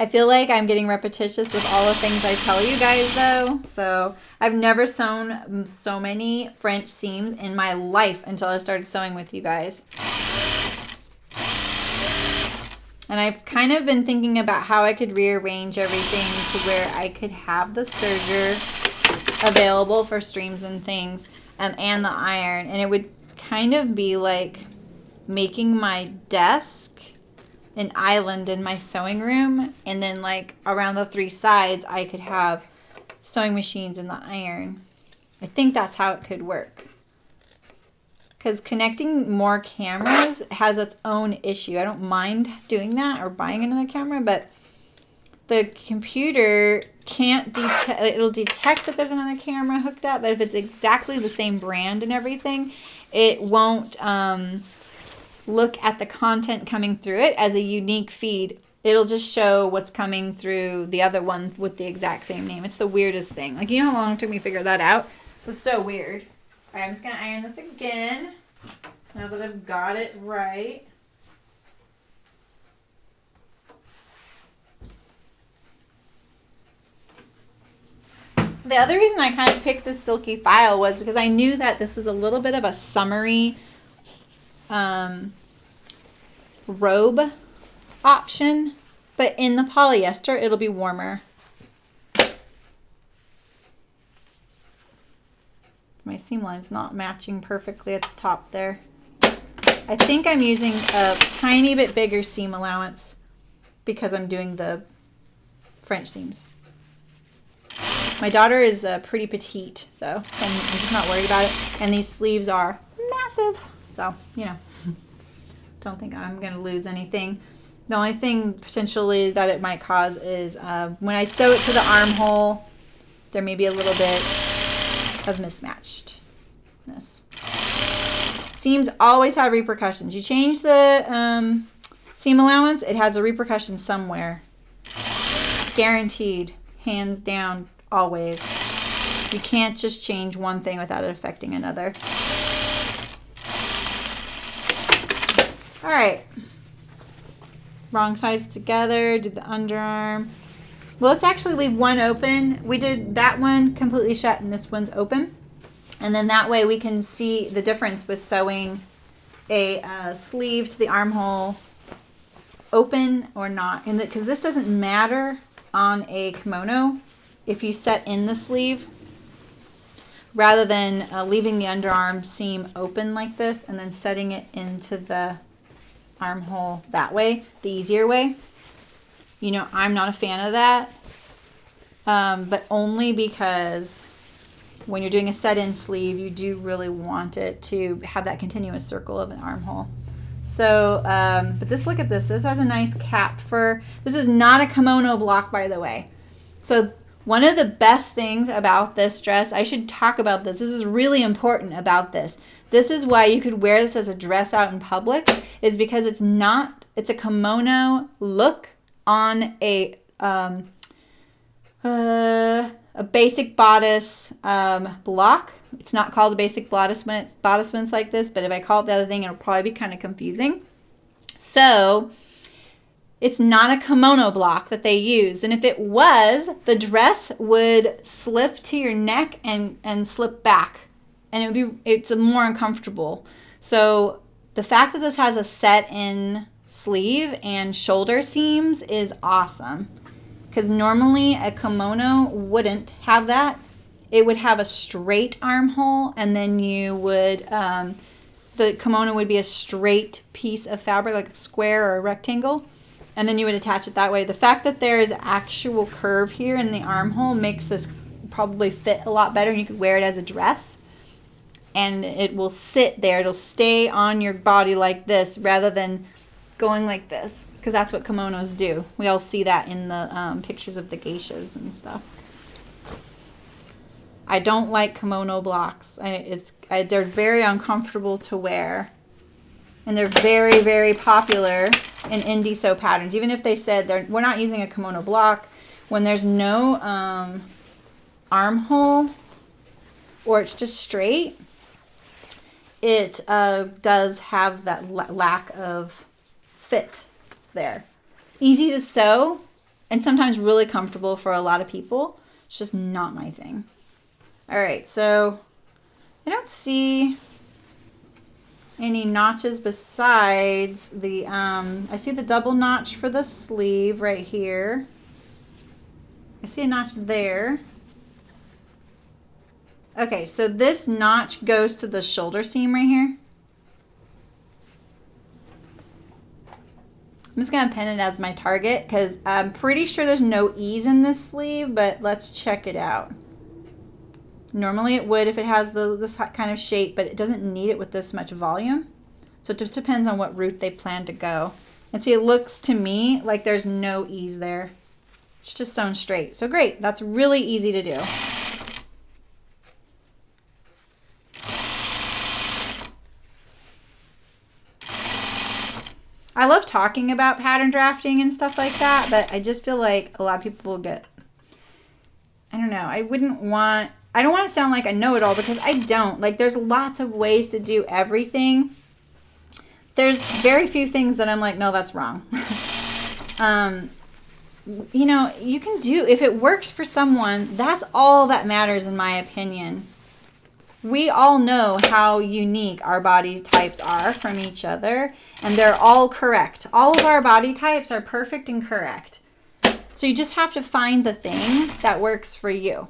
I feel like I'm getting repetitious with all the things I tell you guys, though. So I've never sewn so many French seams in my life until I started sewing with you guys. And I've kind of been thinking about how I could rearrange everything to where I could have the serger available for streams and things, and the iron. And it would kind of be like making my desk an island in my sewing room, and then like around the three sides I could have sewing machines and the iron. I think that's how it could work, because connecting more cameras has its own issue. I don't mind doing that or buying another camera, but the computer can't detect. It'll detect that there's another camera hooked up, but if it's exactly the same brand and everything, it won't look at the content coming through it as a unique feed. It'll just show what's coming through the other one with the exact same name. It's the weirdest thing. Like, you know how long it took me to figure that out? It was so weird. All right, I'm just going to iron this again now that I've got it right. The other reason I kind of picked this Silky Faile was because I knew that this was a little bit of a summery robe option, but in the polyester it'll be warmer. My seam line's not matching perfectly at the top there. I think I'm using a tiny bit bigger seam allowance because I'm doing the French seams. My daughter is pretty petite though, and I'm just not worried about it. And these sleeves are massive, so you know, don't think I'm gonna lose anything. The only thing potentially that it might cause is when I sew it to the armhole, there may be a little bit of mismatchedness. Seams always have repercussions. You change the seam allowance, it has a repercussion somewhere. Guaranteed, hands down, always. You can't just change one thing without it affecting another. All right. Wrong sides together, did the underarm. Well, let's actually leave one open. We did that one completely shut and this one's open. And then that way we can see the difference with sewing a sleeve to the armhole open or not. Because this doesn't matter on a kimono if you set in the sleeve, rather than leaving the underarm seam open like this and then setting it into the armhole that way, the easier way. You know, I'm not a fan of that, but only because when you're doing a set-in sleeve, you do really want it to have that continuous circle of an armhole. So, but this, look at this. This has a nice cap for, this is not a kimono block, by the way. So one of the best things about this dress, I should talk about this. This is really important about this. This is why you could wear this as a dress out in public, is because it's a kimono look on a basic bodice block. It's not called a basic bodice when it's like this, but if I call it the other thing, it'll probably be kind of confusing. So it's not a kimono block that they use. And if it was, the dress would slip to your neck and slip back. And it's more uncomfortable. So the fact that this has a set-in sleeve and shoulder seams is awesome. Because normally a kimono wouldn't have that. It would have a straight armhole, and then you would, the kimono would be a straight piece of fabric, like a square or a rectangle, and then you would attach it that way. The fact that there is actual curve here in the armhole makes this probably fit a lot better, and you could wear it as a dress, and it will sit there. It'll stay on your body like this rather than going like this, because that's what kimonos do. We all see that in the pictures of the geishas and stuff. I don't like kimono blocks. They're very uncomfortable to wear. And they're very, very popular in indie sew patterns. Even if they said we're not using a kimono block, when there's no armhole or it's just straight, it does have that lack of fit there. Easy to sew and sometimes really comfortable for a lot of people. It's just not my thing. All right, so I don't see any notches besides the, I see the double notch for the sleeve right here. I see a notch there. Okay, so this notch goes to the shoulder seam right here. I'm just gonna pin it as my target because I'm pretty sure there's no ease in this sleeve, but let's check it out. Normally it would if it has this kind of shape, but it doesn't need it with this much volume. So it just depends on what route they plan to go. And see, it looks to me like there's no ease there. It's just sewn straight. So great, that's really easy to do. I love talking about pattern drafting and stuff like that, but I just feel like a lot of people will get, I don't know, I don't want to sound like I know it all because I don't. Like, there's lots of ways to do everything. There's very few things that I'm like, no, that's wrong. You know, you can do, if it works for someone, that's all that matters in my opinion. We all know how unique our body types are from each other, and they're all correct. All of our body types are perfect and correct. So you just have to find the thing that works for you.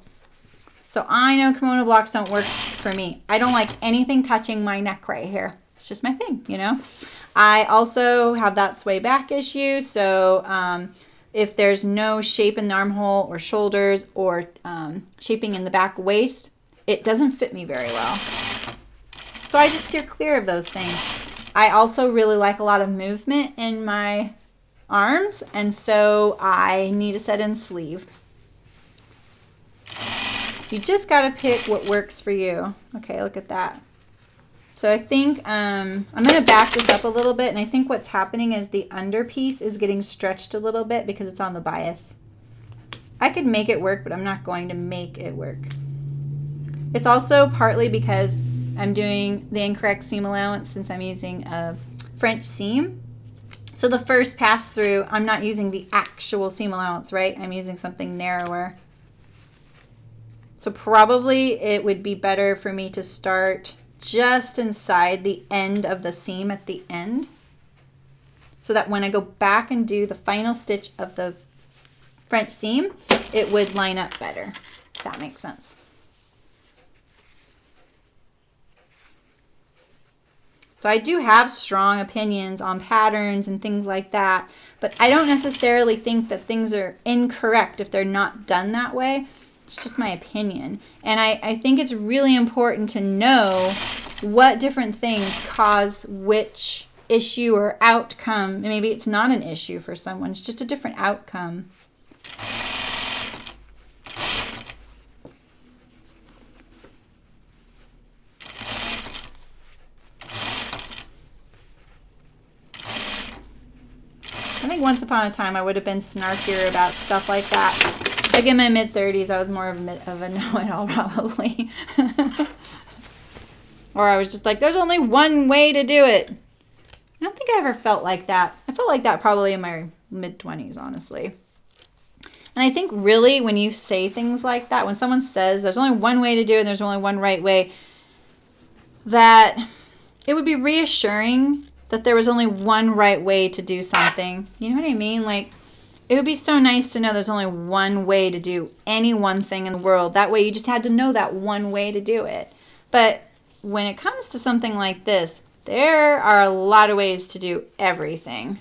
So I know kimono blocks don't work for me. I don't like anything touching my neck right here. It's just my thing, you know. I also have that sway back issue. So if there's no shape in the armhole or shoulders or shaping in the back waist, it doesn't fit me very well. So I just steer clear of those things. I also really like a lot of movement in my arms, and so I need a set-in sleeve. You just got to pick what works for you. Okay, look at that. So I think I'm going to back this up a little bit, and I think what's happening is the under piece is getting stretched a little bit because it's on the bias. I could make it work, but I'm not going to make it work. It's also partly because I'm doing the incorrect seam allowance since I'm using a French seam. So the first pass through, I'm not using the actual seam allowance, right? I'm using something narrower. So probably it would be better for me to start just inside the end of the seam at the end, so that when I go back and do the final stitch of the French seam, it would line up better, if that makes sense. So I do have strong opinions on patterns and things like that, but I don't necessarily think that things are incorrect if they're not done that way. It's just my opinion. And I think it's really important to know what different things cause which issue or outcome. Maybe it's not an issue for someone. It's just a different outcome. I think once upon a time I would have been snarkier about stuff like that. Like in my mid-30s, I was more of a know-it-all probably. Or I was just like, there's only one way to do it. I don't think I ever felt like that. I felt like that probably in my mid-20s, honestly. And I think really when you say things like that, when someone says there's only one way to do it and there's only one right way, that it would be reassuring that there was only one right way to do something. You know what I mean? Like, it would be so nice to know there's only one way to do any one thing in the world. That way you just had to know that one way to do it. But when it comes to something like this, there are a lot of ways to do everything.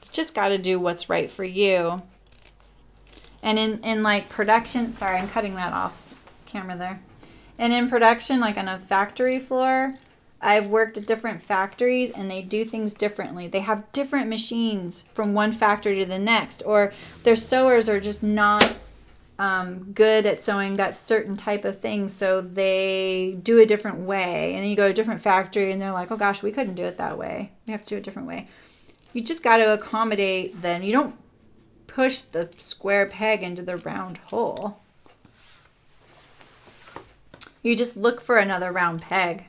You just got to do what's right for you. And in like production, sorry, I'm cutting that off camera there. And in production, like on a factory floor, I've worked at different factories and they do things differently. They have different machines from one factory to the next, or their sewers are just not good at sewing that certain type of thing, so they do a different way. And then you go to a different factory and they're like, oh gosh, we couldn't do it that way. We have to do it a different way. You just got to accommodate them. You don't push the square peg into the round hole. You just look for another round peg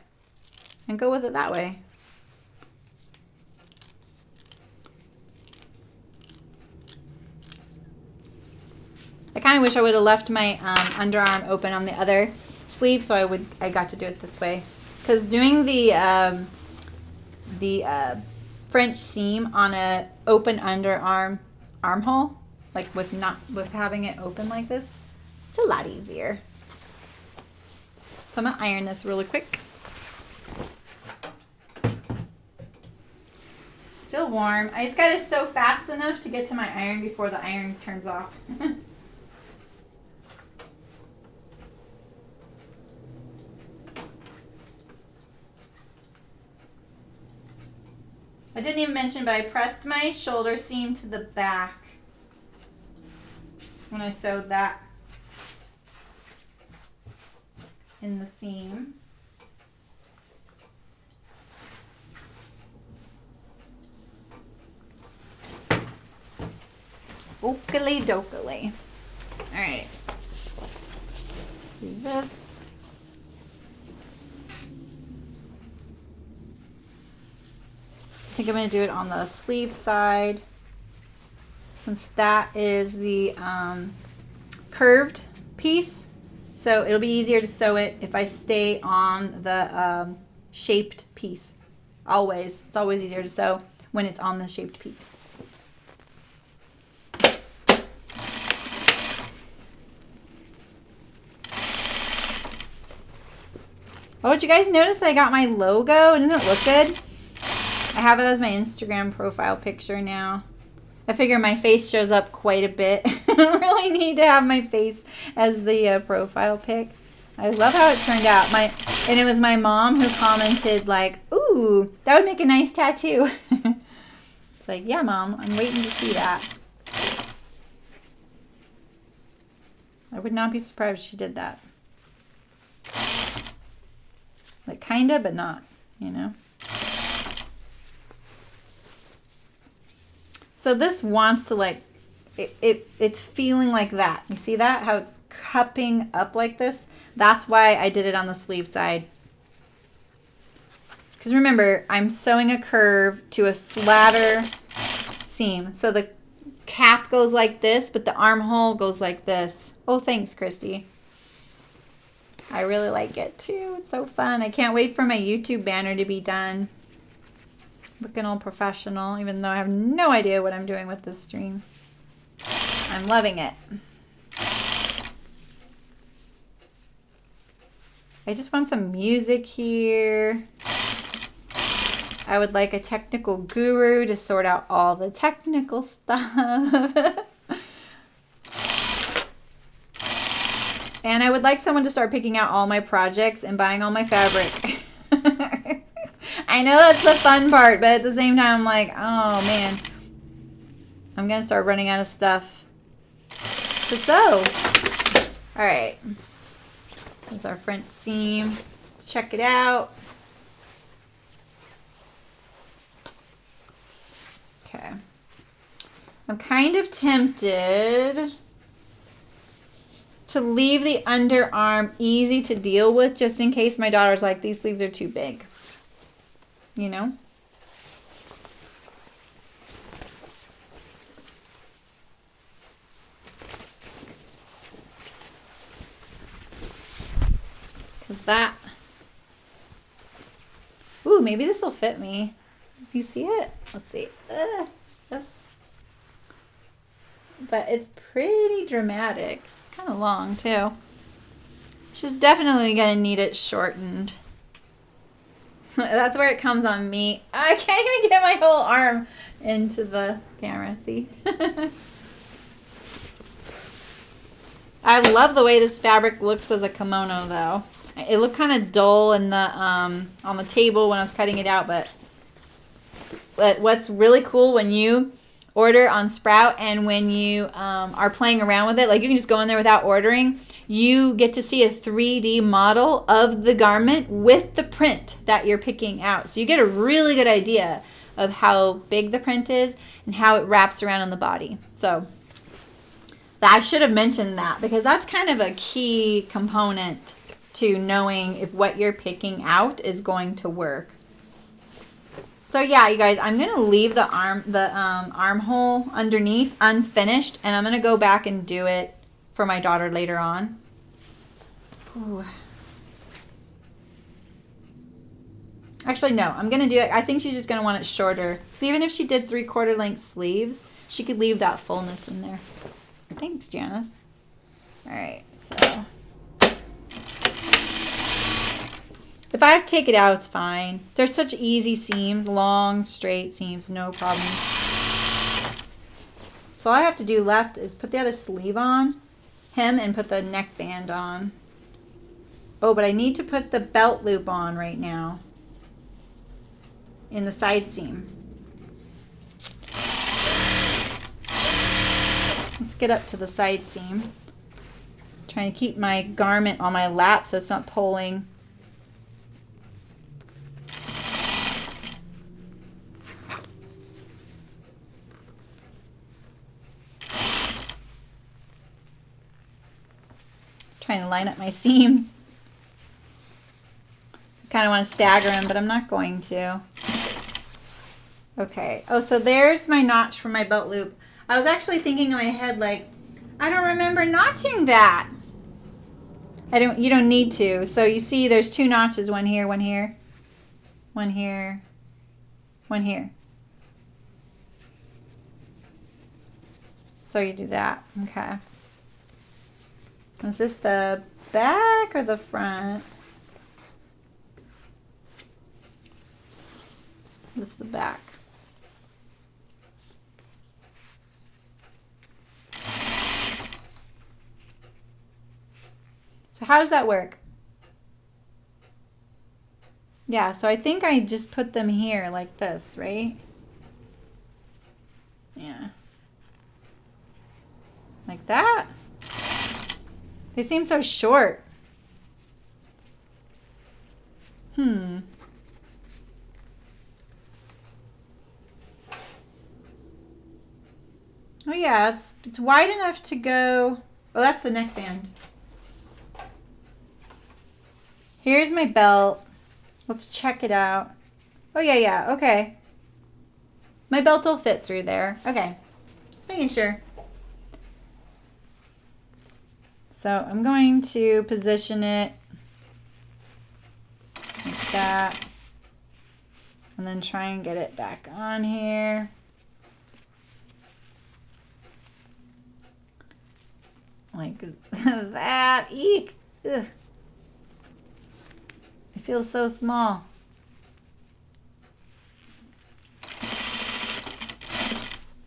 and go with it that way. I kind of wish I would have left my underarm open on the other sleeve, so I got to do it this way. Because doing the French seam on a open underarm armhole, like with having it open like this, it's a lot easier. So I'm gonna iron this really quick. Still warm. I just gotta sew fast enough to get to my iron before the iron turns off. I didn't even mention, but I pressed my shoulder seam to the back when I sewed that in the seam. Oakley dokily. All right. Let's do this. I think I'm going to do it on the sleeve side, since that is the curved piece. So it'll be easier to sew it if I stay on the shaped piece. Always. It's always easier to sew when it's on the shaped piece. Oh, did you guys notice that I got my logo? Didn't it look good? I have it as my Instagram profile picture now. I figure my face shows up quite a bit. I don't really need to have my face as the profile pic. I love how it turned out. And it was my mom who commented like, ooh, that would make a nice tattoo. Like, yeah, Mom, I'm waiting to see that. I would not be surprised if she did that. Like, kinda, but not, you know? So this wants to like, it's feeling like that. You see that? How it's cupping up like this? That's why I did it on the sleeve side. Because remember, I'm sewing a curve to a flatter seam. So the cap goes like this, but the armhole goes like this. Oh, thanks, Christy. I really like it too. It's so fun. I can't wait for my YouTube banner to be done. Looking all professional, even though I have no idea what I'm doing with this stream. I'm loving it. I just want some music here. I would like a technical guru to sort out all the technical stuff. And I would like someone to start picking out all my projects and buying all my fabric. I know that's the fun part, but at the same time, I'm like, oh man, I'm going to start running out of stuff to sew. All right. Here's our French seam. Let's check it out. Okay. I'm kind of tempted to leave the underarm easy to deal with just in case my daughter's like, these sleeves are too big. You know? Because that... Ooh, maybe this will fit me. Do you see it? Let's see. This. But it's pretty dramatic. It's kind of long, too. She's definitely going to need it shortened. That's where it comes on me. I can't even get my whole arm into the camera. See? I love the way this fabric looks as a kimono, though. It looked kind of dull in the on the table when I was cutting it out, but what's really cool when you order on Sprout and when you are playing around with it, like you can just go in there without ordering, you get to see a 3D model of the garment with the print that you're picking out. So you get a really good idea of how big the print is and how it wraps around on the body. So I should have mentioned that because that's kind of a key component to knowing if what you're picking out is going to work. So yeah, you guys, I'm gonna leave the armhole underneath unfinished, and I'm gonna go back and do it for my daughter later on. Ooh. Actually, no, I'm gonna do it. I think she's just gonna want it shorter. So even if she did 3/4 length sleeves, she could leave that fullness in there. Thanks, Janice. All right, so. If I have to take it out, it's fine. They're such easy seams, long, straight seams, no problem. So all I have to do left is put the other sleeve on, hem, and put the neckband on. Oh, but I need to put the belt loop on right now in the side seam. Let's get up to the side seam. Trying to keep my garment on my lap so it's not pulling. Trying to line up my seams. I kind of want to stagger them, but I'm not going to. Okay. Oh, so there's my notch for my belt loop. I was actually thinking in my head, like, I don't remember notching that. You don't need to. So you see there's 2 notches, one here, one here, one here, one here. So you do that. Okay. Is this the back or the front? This is the back. So how does that work? Yeah, so I think I just put them here like this, right? Yeah. Like that. They seem so short. Oh yeah, it's wide enough to go. Oh, that's the neckband. Here's my belt. Let's check it out. Oh yeah, okay. My belt will fit through there. Okay, just making sure. So I'm going to position it like that. And then try and get it back on here. Like that. Eek. Ugh. It feels so small.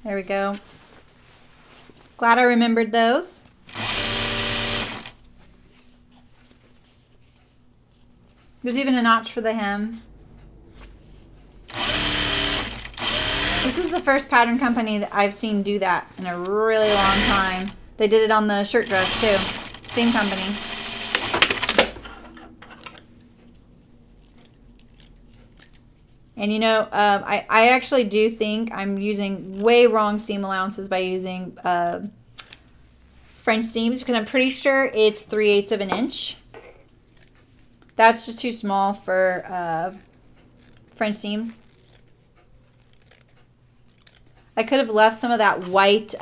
There we go. Glad I remembered those. There's even a notch for the hem. This is the first pattern company that I've seen do that in a really long time. They did it on the shirt dress too. Same company. And you know, I actually do think I'm using way wrong seam allowances by using French seams, because I'm pretty sure it's 3/8 of an inch. That's just too small for French seams. I could have left some of that white,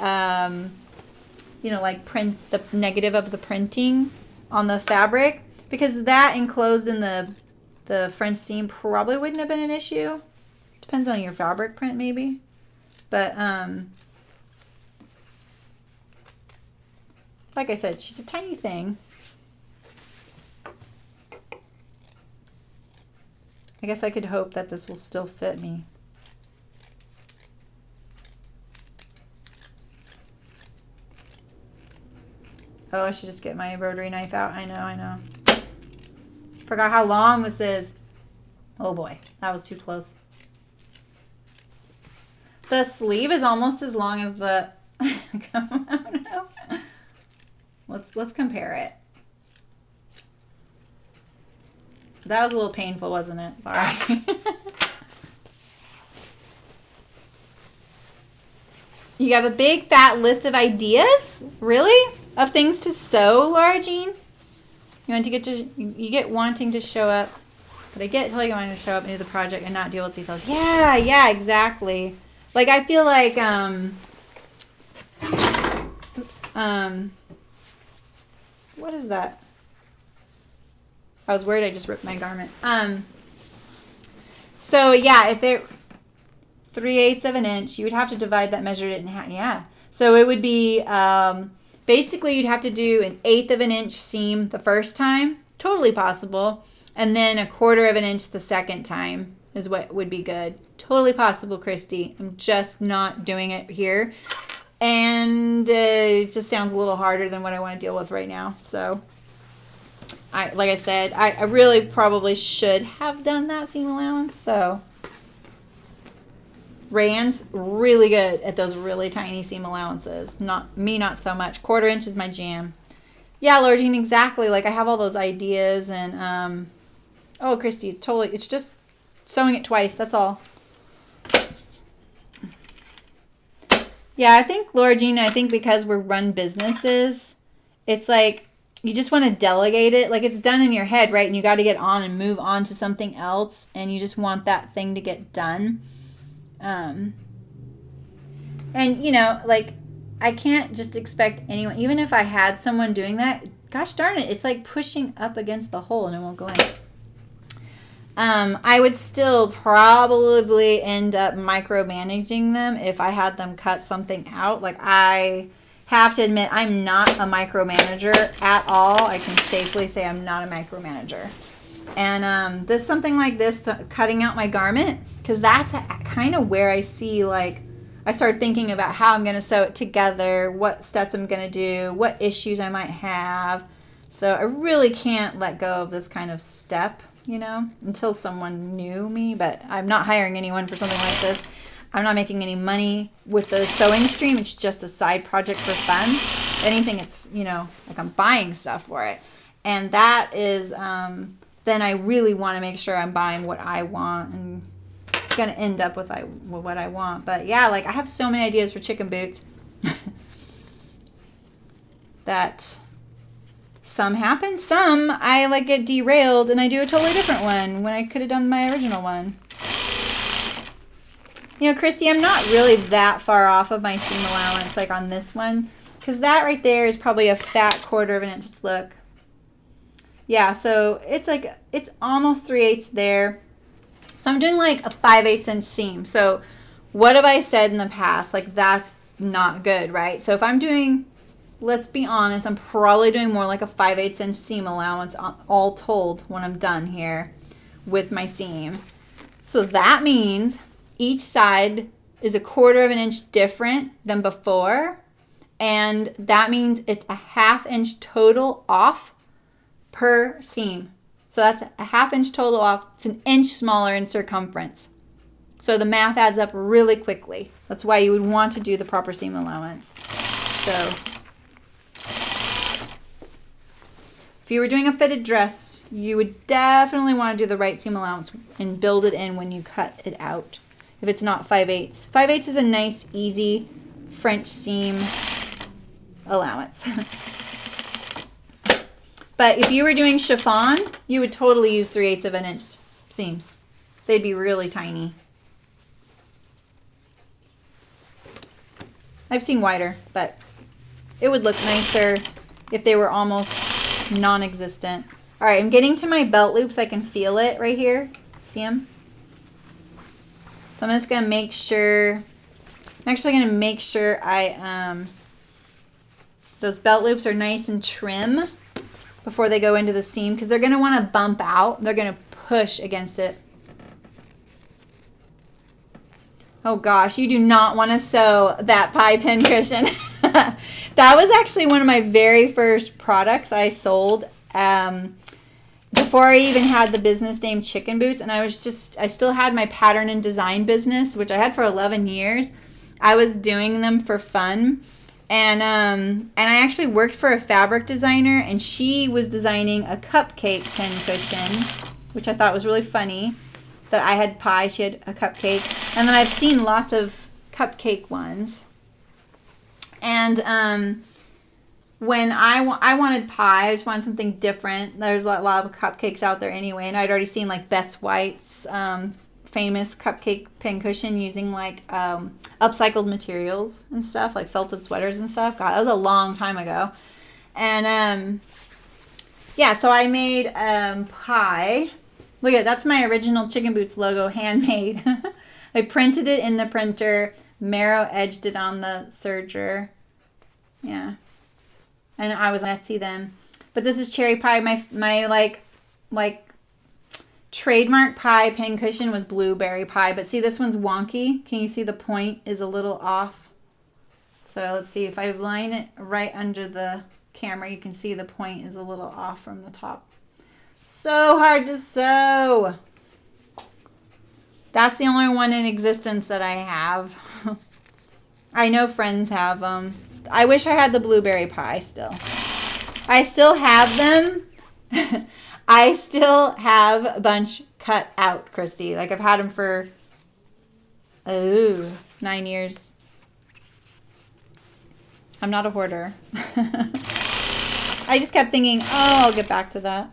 you know, like the negative of the printing on the fabric, because that enclosed in the French seam probably wouldn't have been an issue. Depends on your fabric print maybe. But like I said, she's a tiny thing. I guess I could hope that this will still fit me. Oh, I should just get my rotary knife out. I know. Forgot how long this is. Oh boy, that was too close. The sleeve is almost as long as the... Oh no. Let's compare it. That was a little painful, wasn't it? Sorry. You have a big fat list of ideas? Really? Of things to sew, Laura Jean? You get wanting to show up, but I get totally wanting to show up into the project and not deal with details. Yeah, exactly. Like I feel like what is that? I was worried I just ripped my garment. So yeah, if they're 3/8 of an inch, you would have to divide that, measured it in half. Yeah. So it would be basically you'd have to do 1/8 of an inch seam the first time, totally possible, and then 1/4 of an inch the second time is what would be good. Totally possible, Christy. I'm just not doing it here, and it just sounds a little harder than what I want to deal with right now. So, like I said, I really probably should have done that seam allowance. So, Rayanne's really good at those really tiny seam allowances. Not so much. 1/4 inch is my jam. Yeah, Laura Jean, exactly. Like I have all those ideas, and oh, Christy, it's just sewing it twice. That's all. Yeah, I think Laura Jean, because we're run businesses, it's like you just want to delegate it. Like it's done in your head, right? And you got to get on and move on to something else, and you just want that thing to get done. And you know, like I can't just expect anyone, even if I had someone doing that, gosh darn it, it's like pushing up against the hole and it won't go in. I would still probably end up micromanaging them if I had them cut something out. Like I have to admit, I'm not a micromanager at all. I can safely say I'm not a micromanager. And this something like this, cutting out my garment, because that's kind of where I see, like, I start thinking about how I'm going to sew it together, what steps I'm going to do, what issues I might have. So I really can't let go of this kind of step, you know, until someone knew me. But I'm not hiring anyone for something like this. I'm not making any money with the sewing stream. It's just a side project for fun. If anything, it's, you know, like I'm buying stuff for it. And that is, then I really want to make sure I'm buying what I want and going to end up with what I want. But yeah, like I have so many ideas for chicken boots that some happen, some I like get derailed and I do a totally different one when I could have done my original one. You know, Christy, I'm not really that far off of my seam allowance like on this one, because that right there is probably a fat 1/4 of an inch. Let's look. Yeah, so it's like, it's almost 3/8 there. So I'm doing like a 5/8 inch seam. So what have I said in the past? Like that's not good, right? So if I'm doing, let's be honest, I'm probably doing more like a 5/8 inch seam allowance all told when I'm done here with my seam. So that means each side is a 1/4 of an inch different than before. And that means it's a 1/2 inch total off per seam. So that's a 1/2 inch total off. It's an inch smaller in circumference. So the math adds up really quickly. That's why you would want to do the proper seam allowance. So if you were doing a fitted dress, you would definitely want to do the right seam allowance and build it in when you cut it out. If it's not 5/8. 5/8 is a nice, easy French seam allowance. But if you were doing chiffon, you would totally use 3/8 of an inch seams. They'd be really tiny. I've seen wider, but it would look nicer if they were almost non-existent. All right, I'm getting to my belt loops. I can feel it right here. See them? So I'm just going to make sure, I'm actually going to make sure those belt loops are nice and trim before they go into the seam, because they're going to want to bump out. They're going to push against it. Oh gosh, you do not want to sew that pie pin cushion. That was actually one of my very first products I sold before I even had the business name Chicken Boots. And I still had my pattern and design business, which I had for 11 years. I was doing them for fun. And I actually worked for a fabric designer, and she was designing a cupcake pin cushion, which I thought was really funny. That I had pie, she had a cupcake. And then I've seen lots of cupcake ones. And when I wanted pie, I just wanted something different. There's a lot of cupcakes out there anyway. And I'd already seen like Bet's White's famous cupcake pincushion using like upcycled materials and stuff, like felted sweaters and stuff. God, that was a long time ago. And yeah, so I made pie. Look at, that's my original Chicken Boots logo, handmade. I printed it in the printer, marrow edged it on the serger. Yeah. And I was on Etsy then. But this is cherry pie. My like trademark pie pin cushion was blueberry pie. But see, this one's wonky. Can you see the point is a little off? So let's see, if I line it right under the camera, you can see the point is a little off from the top. So hard to sew. That's the only one in existence that I have. I know friends have them. I wish I had the blueberry pie still. I still have them. I still have a bunch cut out, Christy. Like I've had them for 9 years. I'm not a hoarder. I just kept thinking, oh, I'll get back to that.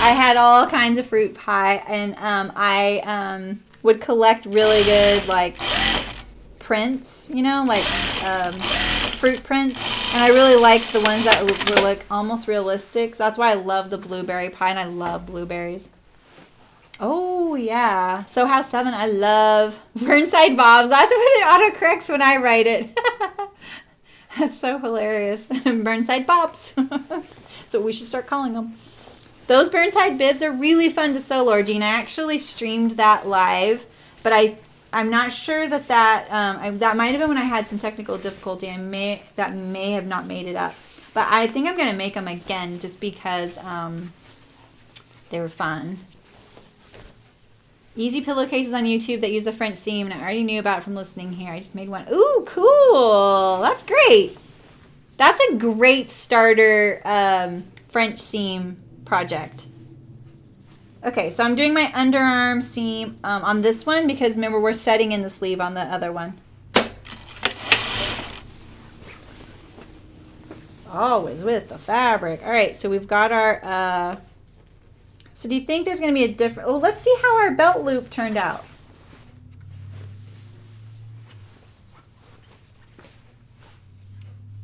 I had all kinds of fruit pie, and I would collect really good like prints, you know, like fruit prints, and I really liked the ones that were like almost realistic. So that's why I love the blueberry pie, and I love blueberries. Oh yeah, So House 7, I love Burnside Bobs. That's what it autocorrects when I write it. That's so hilarious. Burnside Bobs. That's what we should start calling them. Those Burnside bibs are really fun to sew, Laura Jean. I actually streamed that live, but I'm not sure that that might have been when I had some technical difficulty. That may have not made it up, but I think I'm gonna make them again just because they were fun. Easy pillowcases on YouTube that use the French seam, and I already knew about it from listening here. I just made one. Ooh, cool! That's great. That's a great starter French seam project. Okay, so I'm doing my underarm seam on this one because remember we're setting in the sleeve on the other one. Always with the fabric. All right, so we've got our, so do you think there's going to be a different, well, let's see how our belt loop turned out.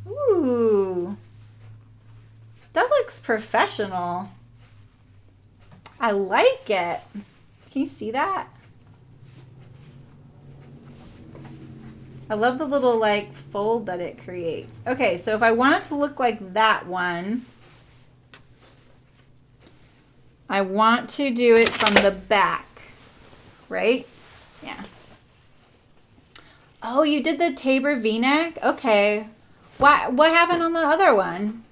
Ooh, that looks professional. I like it. Can you see that? I love the little like fold that it creates. Okay, so if I want it to look like that one, I want to do it from the back, right? Yeah. Oh, you did the Tabor V-neck? Okay. What happened on the other one?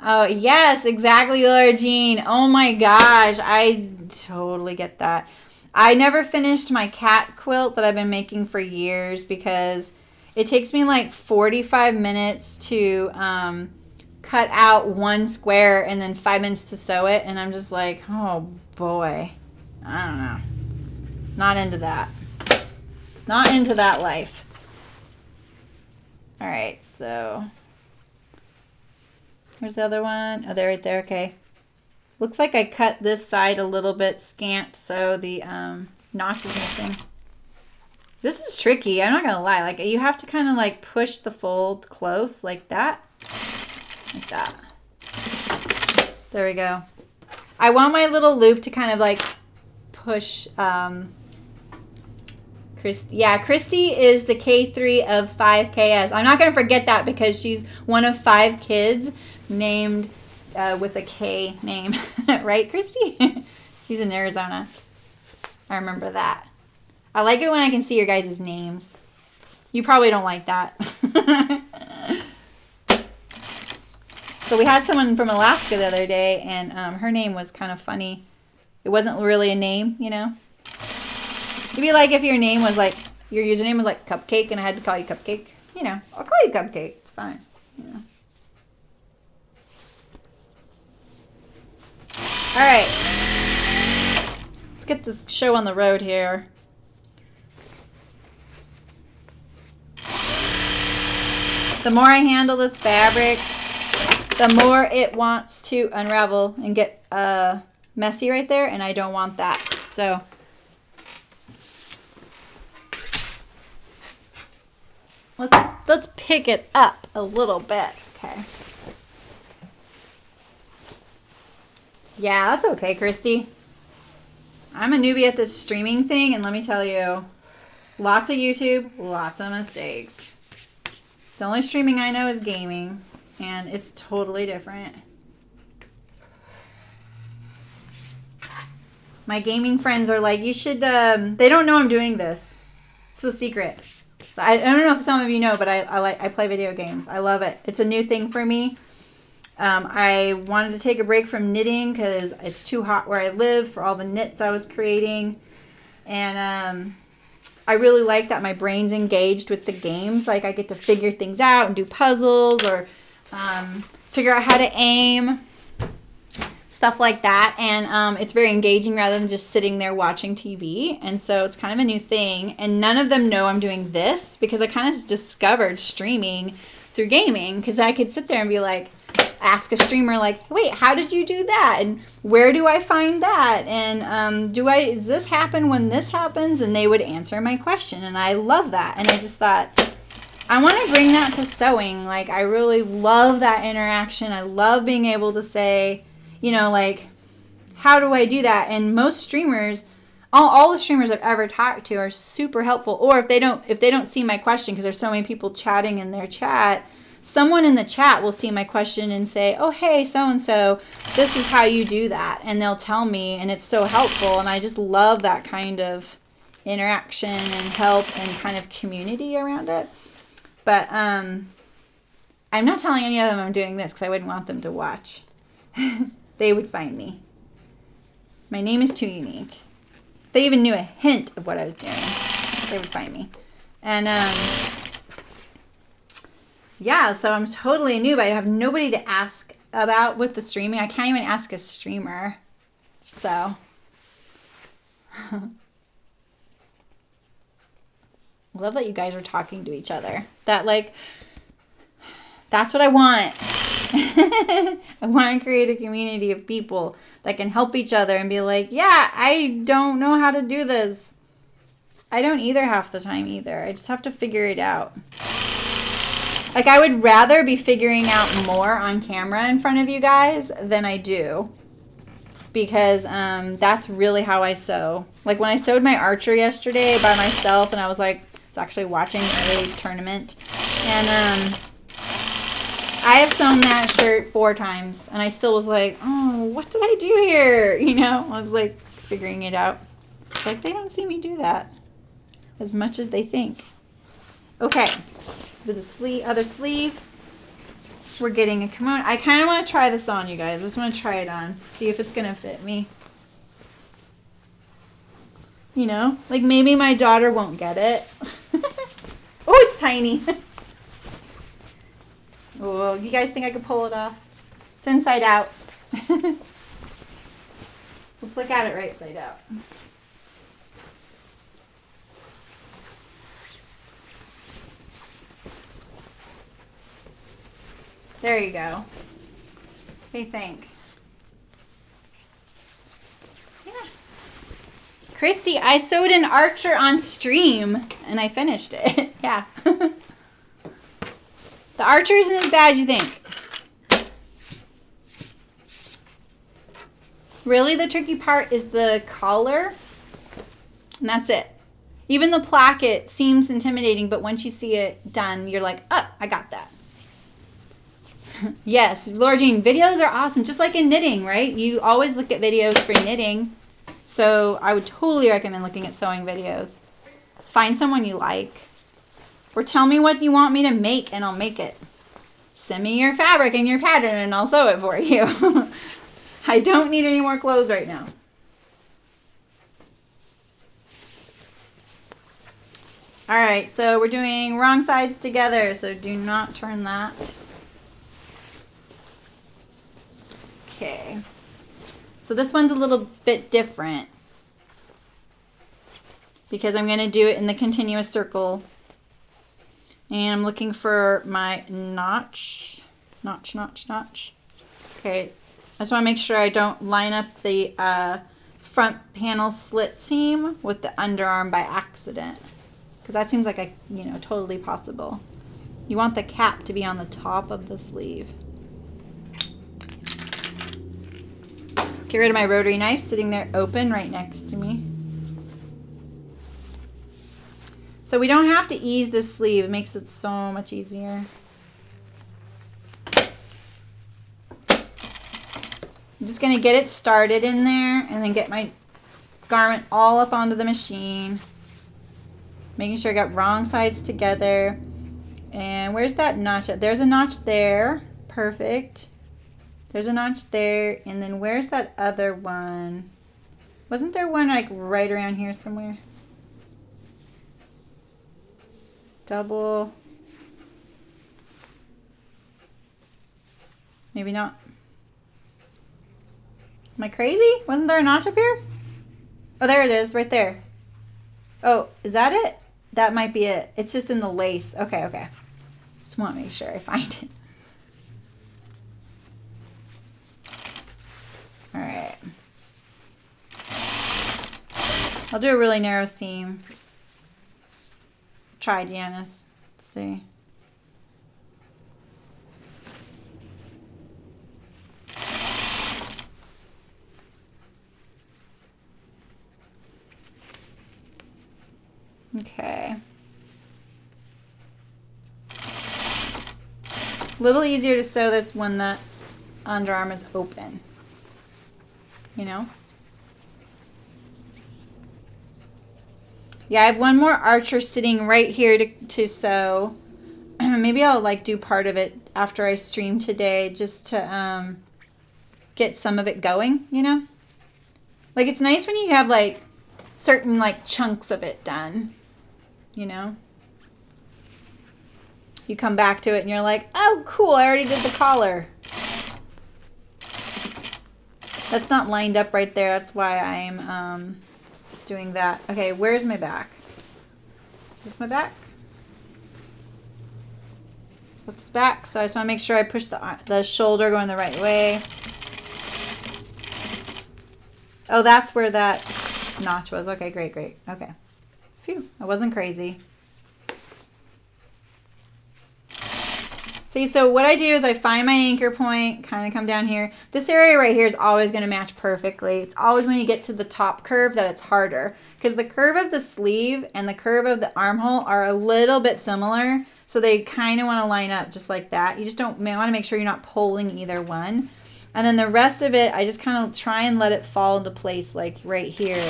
Oh, yes, exactly, Laura Jean. Oh my gosh, I totally get that. I never finished my cat quilt that I've been making for years because it takes me like 45 minutes to cut out one square and then 5 minutes to sew it. And I'm just like, oh boy, I don't know. Not into that. Not into that life. All right, so where's the other one? Oh, they're right there. Okay. Looks like I cut this side a little bit scant, so the notch is missing. This is tricky. I'm not going to lie. Like, you have to kind of like push the fold close like that. Like that. There we go. I want my little loop to kind of like push. Christy is the K3 of 5KS. I'm not going to forget that because she's one of 5 kids named with a K name. Right, Christy? She's in Arizona. I remember that. I like it when I can see your guys' names. You probably don't like that. So we had someone from Alaska the other day, and her name was kind of funny. It wasn't really a name, you know? It'd be like if your name was like, your username was like Cupcake and I had to call you Cupcake. You know, I'll call you Cupcake. It's fine. You know. All right. Let's get this show on the road here. The more I handle this fabric, the more it wants to unravel and get messy right there, and I don't want that. So let's pick it up a little bit. Okay. Yeah, that's okay, Christy. I'm a newbie at this streaming thing, and let me tell you, lots of YouTube, lots of mistakes. The only streaming I know is gaming, and it's totally different. My gaming friends are like, you should, they don't know I'm doing this. It's a secret. So I don't know if some of you know, but I play video games. I love it. It's a new thing for me. I wanted to take a break from knitting because it's too hot where I live for all the knits I was creating. And I really like that my brain's engaged with the games. Like I get to figure things out and do puzzles or figure out how to aim. Stuff like that. And it's very engaging rather than just sitting there watching TV. And so it's kind of a new thing. And none of them know I'm doing this because I kind of discovered streaming through gaming. Because I could sit there and be like, ask a streamer like, wait, how did you do that? And where do I find that? And does this happen when this happens? And they would answer my question. And I love that. And I just thought, I want to bring that to sewing. Like, I really love that interaction. I love being able to say, you know, like, how do I do that? And most streamers, all the streamers I've ever talked to are super helpful. Or if they don't see my question, because there's so many people chatting in their chat, someone in the chat will see my question and say, oh, hey, so-and-so, this is how you do that. And they'll tell me, and it's so helpful. And I just love that kind of interaction and help and kind of community around it. But I'm not telling any of them I'm doing this because I wouldn't want them to watch. They would find me. My name is too unique. They even knew a hint of what I was doing. They would find me. And yeah, so I'm totally new, but I have nobody to ask about with the streaming. I can't even ask a streamer. So I love that you guys are talking to each other. That's what I want. I want to create a community of people that can help each other and be like, yeah, I don't know how to do this. I don't either half the time either. I just have to figure it out. Like, I would rather be figuring out more on camera in front of you guys than I do. Because that's really how I sew. Like, when I sewed my archer yesterday by myself, and I was like, it's actually watching a tournament. And I have sewn that shirt 4 times, and I still was like, oh, what did I do here? You know, I was like figuring it out. It's like, they don't see me do that as much as they think. Okay, with the other sleeve, we're getting a kimono. I kind of want to try this on, you guys. I just want to try it on. See if it's going to fit me. You know? Like maybe my daughter won't get it. Oh, it's tiny. Oh, you guys think I could pull it off? It's inside out. Let's look at it right side out. There you go. What do you think? Yeah. Christy, I sewed an Archer on stream and I finished it. Yeah. The Archer isn't as bad as you think. Really, the tricky part is the collar. And that's it. Even the placket seems intimidating, but once you see it done, you're like, oh, I got that. Yes, Laura Jean, videos are awesome. Just like in knitting, right? You always look at videos for knitting. So I would totally recommend looking at sewing videos. Find someone you like. Or tell me what you want me to make and I'll make it. Send me your fabric and your pattern and I'll sew it for you. I don't need any more clothes right now. All right, so we're doing wrong sides together, so do not turn that. Okay, so this one's a little bit different because I'm going to do it in the continuous circle. And I'm looking for my notch. Okay, I just want to make sure I don't line up the front panel slit seam with the underarm by accident. Because that seems like a, you know, totally possible. You want the cap to be on the top of the sleeve. Get rid of my rotary knife sitting there open right next to me. So we don't have to ease this sleeve. It makes it so much easier. I'm just going to get it started in there and then get my garment all up onto the machine. Making sure I got wrong sides together. And where's that notch at? There's a notch there. Perfect. There's a notch there. And then where's that other one? Wasn't there one like right around here somewhere? Double. Maybe not. Am I crazy? Wasn't there a notch up here? Oh, there it is, right there. Oh, is that it? That might be it. It's just in the lace. Okay, okay. Just want to make sure I find it. All right. I'll do a really narrow seam. Try, Janice. Let's see. Okay. A little easier to sew this when the underarm is open. You know? Yeah, I have one more Archer sitting right here to sew. Maybe I'll like do part of it after I stream today just to get some of it going, you know? Like it's nice when you have like certain like chunks of it done, you know? You come back to it and you're like, oh cool, I already did the collar. That's not lined up right there. That's why I'm doing that. Okay, where's my back? Is this my back? That's the back. So I just want to make sure I push the shoulder going the right way. Oh, that's where that notch was. Okay, great, great. Okay. Phew, I wasn't crazy. See, so what I do is I find my anchor point, kind of come down here. This area right here is always going to match perfectly. It's always when you get to the top curve that it's harder. Because the curve of the sleeve and the curve of the armhole are a little bit similar. So they kind of want to line up just like that. You just don't want to make sure you're not pulling either one. And then the rest of it, I just kind of try and let it fall into place like right here.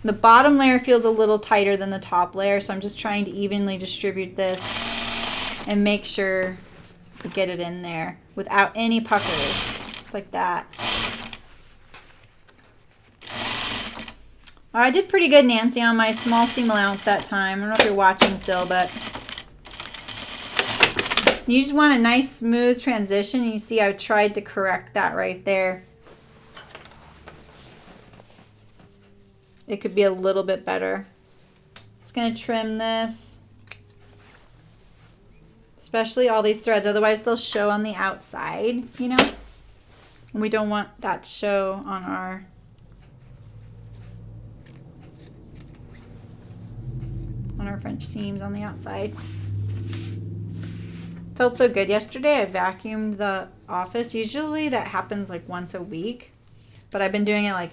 The bottom layer feels a little tighter than the top layer. So I'm just trying to evenly distribute this. and make sure you get it in there without any puckers, just like that. I did pretty good, Nancy, on my small seam allowance that time. I don't know if you're watching still, but you just want a nice smooth transition. You see I tried to correct that right there. It could be a little bit better. Just going to trim this, especially all these threads, otherwise they'll show on the outside, you know, and we don't want that to show on our French seams on the outside. Felt so good yesterday. I vacuumed the office. Usually that happens like once a week, but I've been doing it like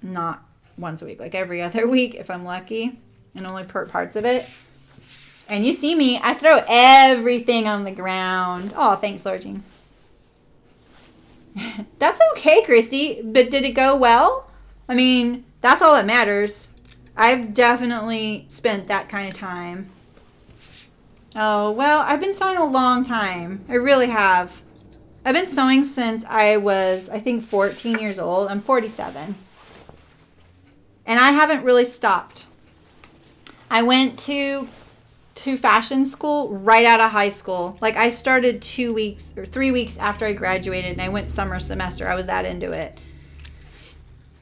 not once a week, like every other week if I'm lucky, and only parts of it. And you see me, I throw everything on the ground. Oh, thanks, Lord Jean. That's okay, Christy, but did it go well? I mean, that's all that matters. I've definitely spent that kind of time. Oh, well, I've been sewing a long time. I really have. I've been sewing since I was, I think, 14 years old. I'm 47. And I haven't really stopped. I went to fashion school right out of high school. Like, I started 2 weeks or 3 weeks after I graduated, and I went summer semester. I was that into it.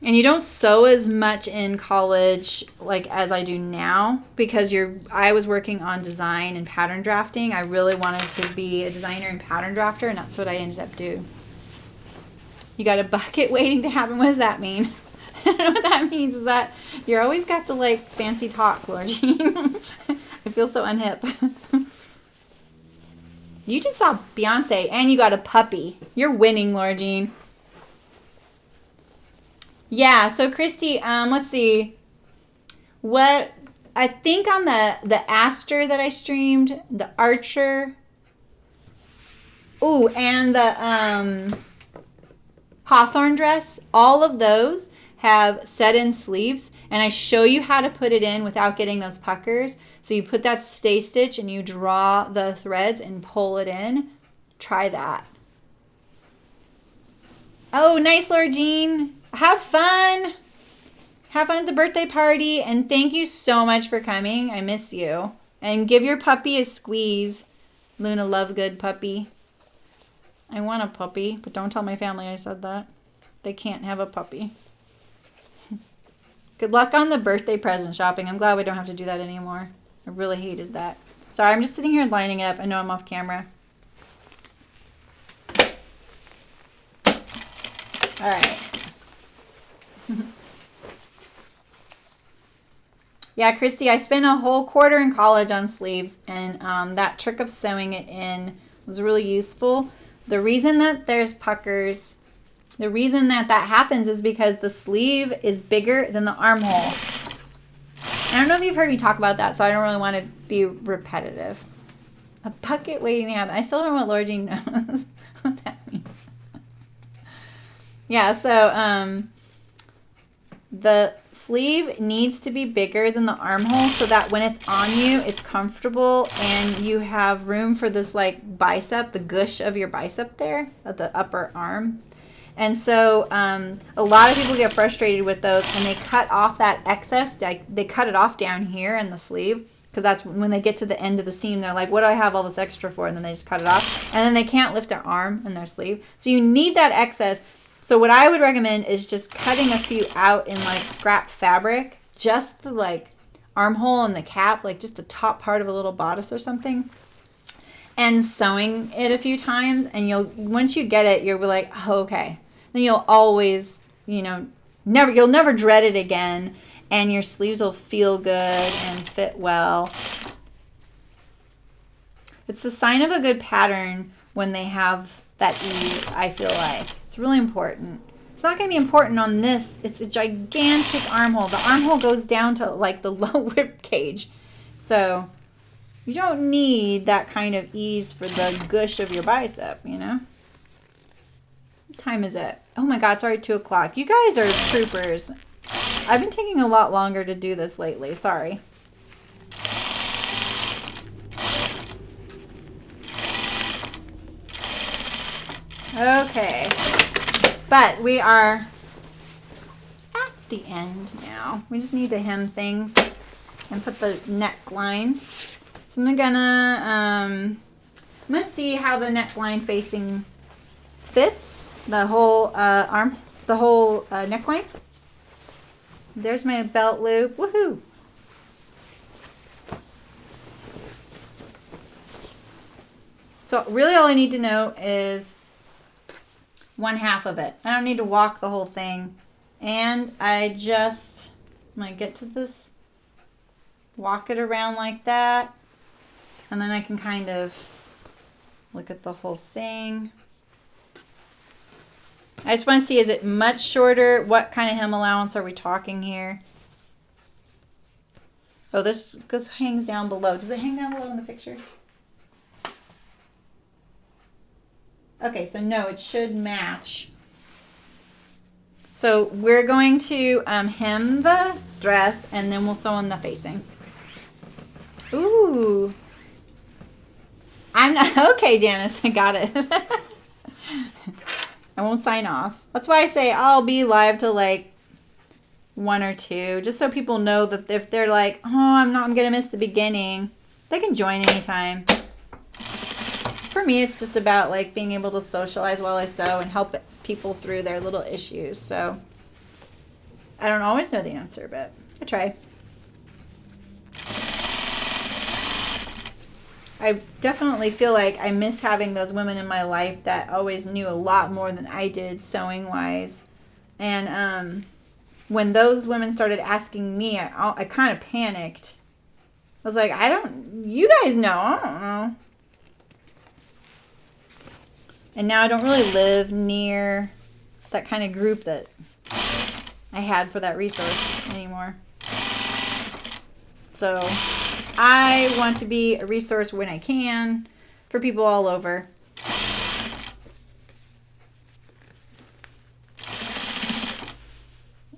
And you don't sew as much in college like as I do now because I was working on design and pattern drafting. I really wanted to be a designer and pattern drafter, and that's what I ended up doing. You got a bucket waiting to happen. What does that mean? I don't know what that means is that you're always got the like fancy talk, Lord Jean. I feel so unhip. You just saw Beyonce and you got a puppy. You're winning, Lord Jean. Yeah, so Christy, let's see. What I think on the Aster that I streamed, the Archer, ooh, and the Hawthorne dress, all of those have set-in sleeves, and I show you how to put it in without getting those puckers. So you put that stay stitch and you draw the threads and pull it in. Try that. Oh, nice, Lord Jean. Have fun. Have fun at the birthday party. And thank you so much for coming. I miss you. And give your puppy a squeeze. Luna Lovegood puppy. I want a puppy, but don't tell my family I said that. They can't have a puppy. Good luck on the birthday present shopping. I'm glad we don't have to do that anymore. I really hated that. Sorry, I'm just sitting here lining it up. I know I'm off camera. All right. Yeah, Christy, I spent a whole quarter in college on sleeves, and that trick of sewing it in was really useful. The reason that there's puckers, the reason that happens is because the sleeve is bigger than the armhole. I don't know if you've heard me talk about that, so I don't really want to be repetitive. A bucket waiting to happen. I still don't know what Lord Jean knows what that means. Yeah, so the sleeve needs to be bigger than the armhole so that when it's on you, it's comfortable and you have room for this like bicep, the gush of your bicep there at the upper arm. And so a lot of people get frustrated with those and they cut off that excess. They cut it off down here in the sleeve because that's when they get to the end of the seam. They're like, what do I have all this extra for? And then they just cut it off. And then they can't lift their arm in their sleeve. So you need that excess. So what I would recommend is just cutting a few out in like scrap fabric, just the like armhole and the cap, like just the top part of a little bodice or something, and sewing it a few times. And once you get it, you'll be like, oh, okay. Then you'll always, you'll never dread it again, and your sleeves will feel good and fit well. It's a sign of a good pattern when they have that ease, I feel like. It's really important. It's not going to be important on this. It's a gigantic armhole. The armhole goes down to like the low rib cage. So you don't need that kind of ease for the gush of your bicep, What time is it? Oh my God, it's already 2 o'clock. You guys are troopers. I've been taking a lot longer to do this lately. Sorry. Okay. But we are at the end now. We just need to hem things and put the neckline. So I'm gonna see how the neckline facing fits the whole neckline. There's my belt loop. Woohoo! So really all I need to know is 1/2 of it. I don't need to walk the whole thing. And I'm gonna get to this, walk it around like that. And then I can kind of look at the whole thing. I just want to see, is it much shorter? What kind of hem allowance are we talking here? Oh, this hangs down below. Does it hang down below in the picture? Okay, so no, it should match. So we're going to hem the dress and then we'll sew on the facing. Ooh. I'm not, okay, Janice, I got it. I won't sign off. That's why I say I'll be live till like 1 or 2, just so people know that if they're like, oh, I'm going to miss the beginning, they can join anytime. For me, it's just about like being able to socialize while I sew and help people through their little issues. So I don't always know the answer, but I try. I definitely feel like I miss having those women in my life that always knew a lot more than I did sewing wise. And when those women started asking me, I kind of panicked. I was like, you guys know, I don't know. And now I don't really live near that kind of group that I had for that resource anymore. So I want to be a resource when I can for people all over.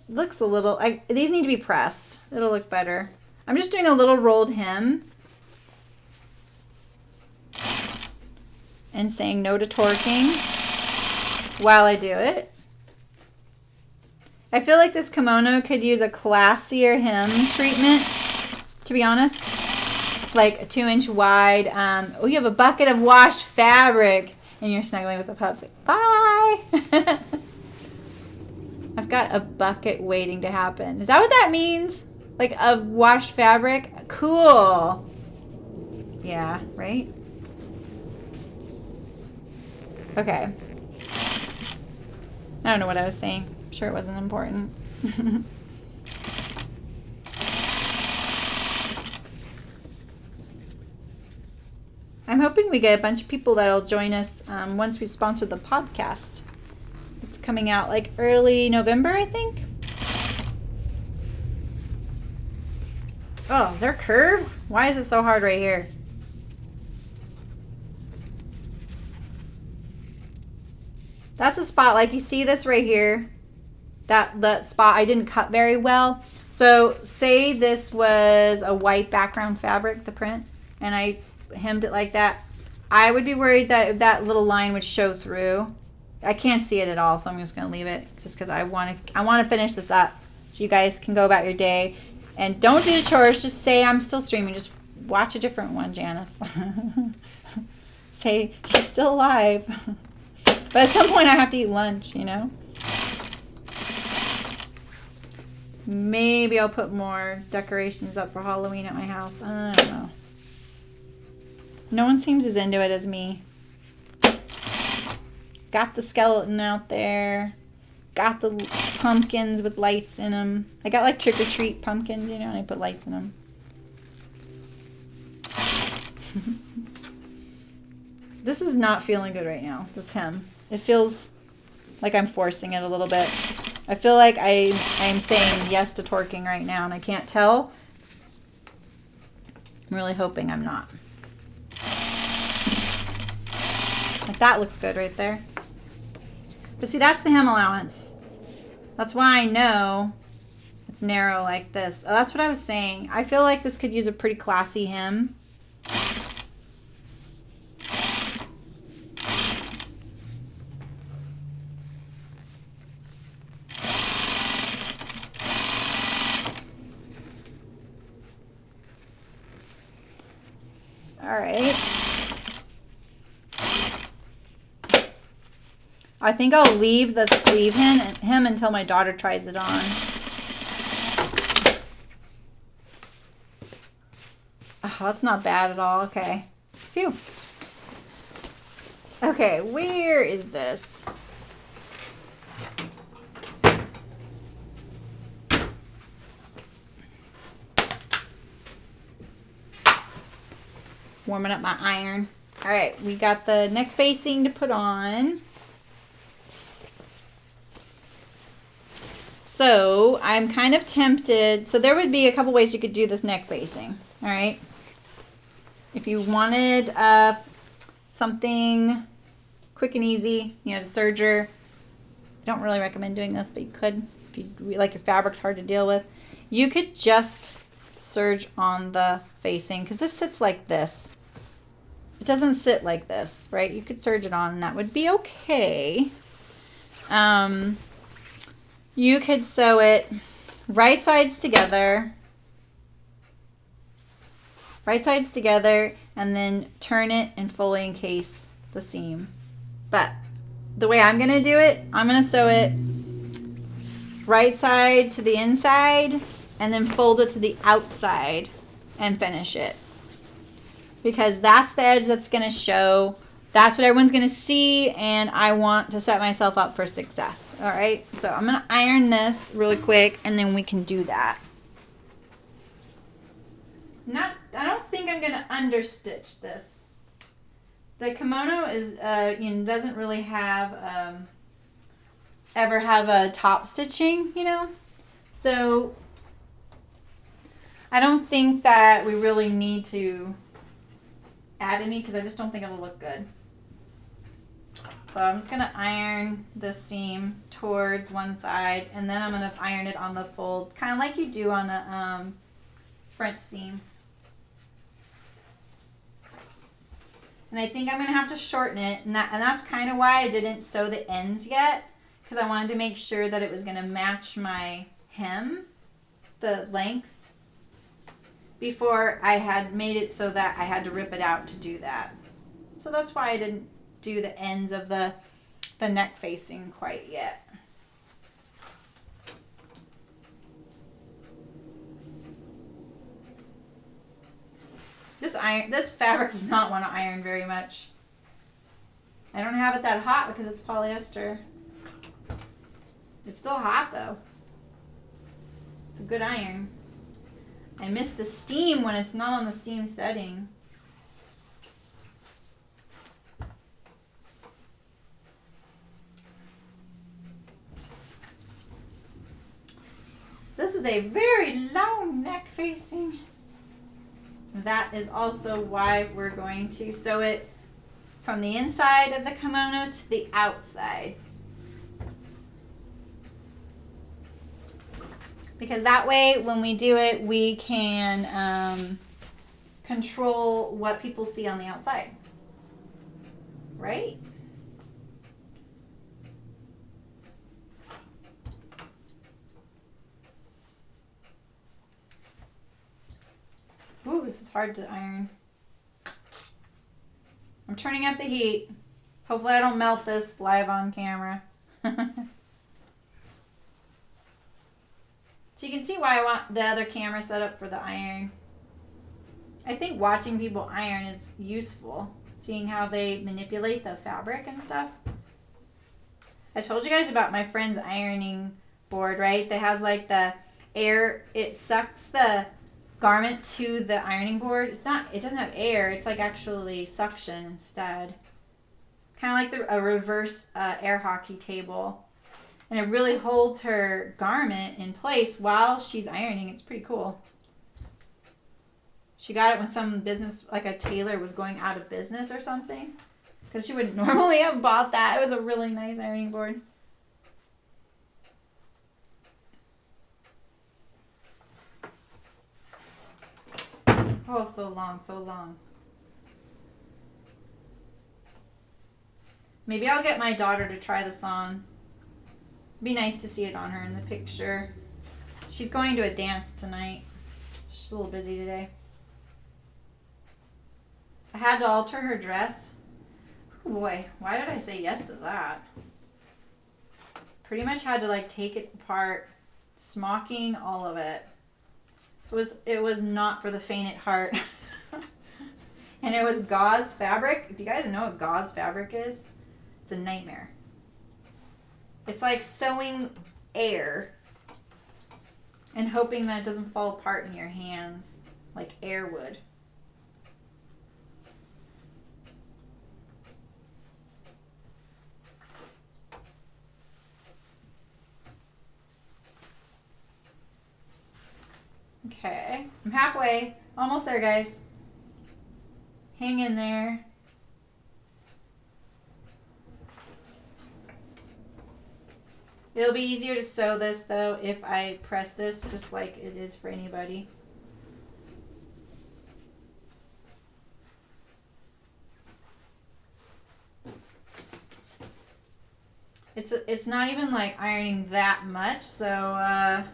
Looks a little, these need to be pressed. It'll look better. I'm just doing a little rolled hem and saying no to torquing while I do it. I feel like this kimono could use a classier hem treatment, to be honest. Like a 2-inch wide. Oh, you have a bucket of washed fabric and you're snuggling with the pups. Like, bye. I've got a bucket waiting to happen. Is that what that means? Like of washed fabric? Cool. Yeah, right? Okay. I don't know what I was saying. I'm sure it wasn't important. I'm hoping we get a bunch of people that'll join us once we sponsor the podcast. It's coming out like early November, I think. Oh, is there a curve? Why is it so hard right here? That's a spot, like you see this right here, that spot I didn't cut very well. So say this was a white background fabric, the print, and I hemmed it like that. I would be worried that that little line would show through. I can't see it at all, so I'm just going to leave it just because I want to finish this up so you guys can go about your day. And don't do the chores. Just say I'm still streaming. Just watch a different one, Janice. Say she's still alive. But at some point I have to eat lunch, you know? Maybe I'll put more decorations up for Halloween at my house. I don't know. No one seems as into it as me. Got the skeleton out there. Got the pumpkins with lights in them. I got like trick-or-treat pumpkins, you know, and I put lights in them. This is not feeling good right now, this hem. It feels like I'm forcing it a little bit. I feel like I am saying yes to torquing right now, and I can't tell. I'm really hoping I'm not. Like that looks good right there. But see, that's the hem allowance. That's why I know it's narrow like this. Oh, that's what I was saying. I feel like this could use a pretty classy hem. All right. I think I'll leave the sleeve hem until my daughter tries it on. Oh, that's not bad at all. Okay. Phew. Okay, where is this? Warming up my iron. All right, we got the neck facing to put on. So I'm kind of tempted. So there would be a couple ways you could do this neck facing. All right. If you wanted something quick and easy, you know, to serger. I don't really recommend doing this, but you could if you like your fabric's hard to deal with. You could just serge on the facing because this sits like this. It doesn't sit like this, right? You could serge it on and that would be okay. You could sew it right sides together, and then turn it and fully encase the seam. But the way I'm gonna do it, I'm gonna sew it right side to the inside and then fold it to the outside and finish it. Because that's the edge that's gonna show. That's what everyone's gonna see, and I want to set myself up for success. All right, so I'm gonna iron this really quick, and then we can do that. I don't think I'm gonna understitch this. The kimono is, doesn't really have ever have a top stitching, you know. So I don't think that we really need to add any because I just don't think it'll look good. So I'm just gonna iron the seam towards one side, and then I'm gonna iron it on the fold, kind of like you do on a French seam. And I think I'm gonna have to shorten it, and that's kind of why I didn't sew the ends yet, because I wanted to make sure that it was gonna match my hem, the length, before I had made it so that I had to rip it out to do that. So that's why I didn't do the ends of the neck facing quite yet. This fabric does not want to iron very much. I don't have it that hot because it's polyester. It's still hot though. It's a good iron. I miss the steam when it's not on the steam setting. This is a very long neck facing. That is also why we're going to sew it from the inside of the kimono to the outside. Because that way, when we do it, we can control what people see on the outside. Right? Ooh, this is hard to iron. I'm turning up the heat. Hopefully I don't melt this live on camera. So you can see why I want the other camera set up for the iron. I think watching people iron is useful. Seeing how they manipulate the fabric and stuff. I told you guys about my friend's ironing board, right? That has like the air, it sucks the garment to the ironing board. It doesn't have air, it's like actually suction instead. Kind of like a reverse air hockey table. And it really holds her garment in place while she's ironing. It's pretty cool. She got it when some business, like a tailor, was going out of business or something. Because she wouldn't normally have bought that. It was a really nice ironing board. Oh, so long, so long. Maybe I'll get my daughter to try this on. Be nice to see it on her in the picture. She's going to a dance tonight. She's a little busy today. I had to alter her dress. Oh boy, why did I say yes to that? Pretty much had to like take it apart, smocking, all of it. It was not for the faint at heart. And it was gauze fabric. Do you guys know what gauze fabric is? It's a nightmare. It's like sewing air and hoping that it doesn't fall apart in your hands like air would. Okay, I'm halfway. Almost there, guys. Hang in there. It'll be easier to sew this, though, if I press this just like it is for anybody. It's not even like ironing that much, so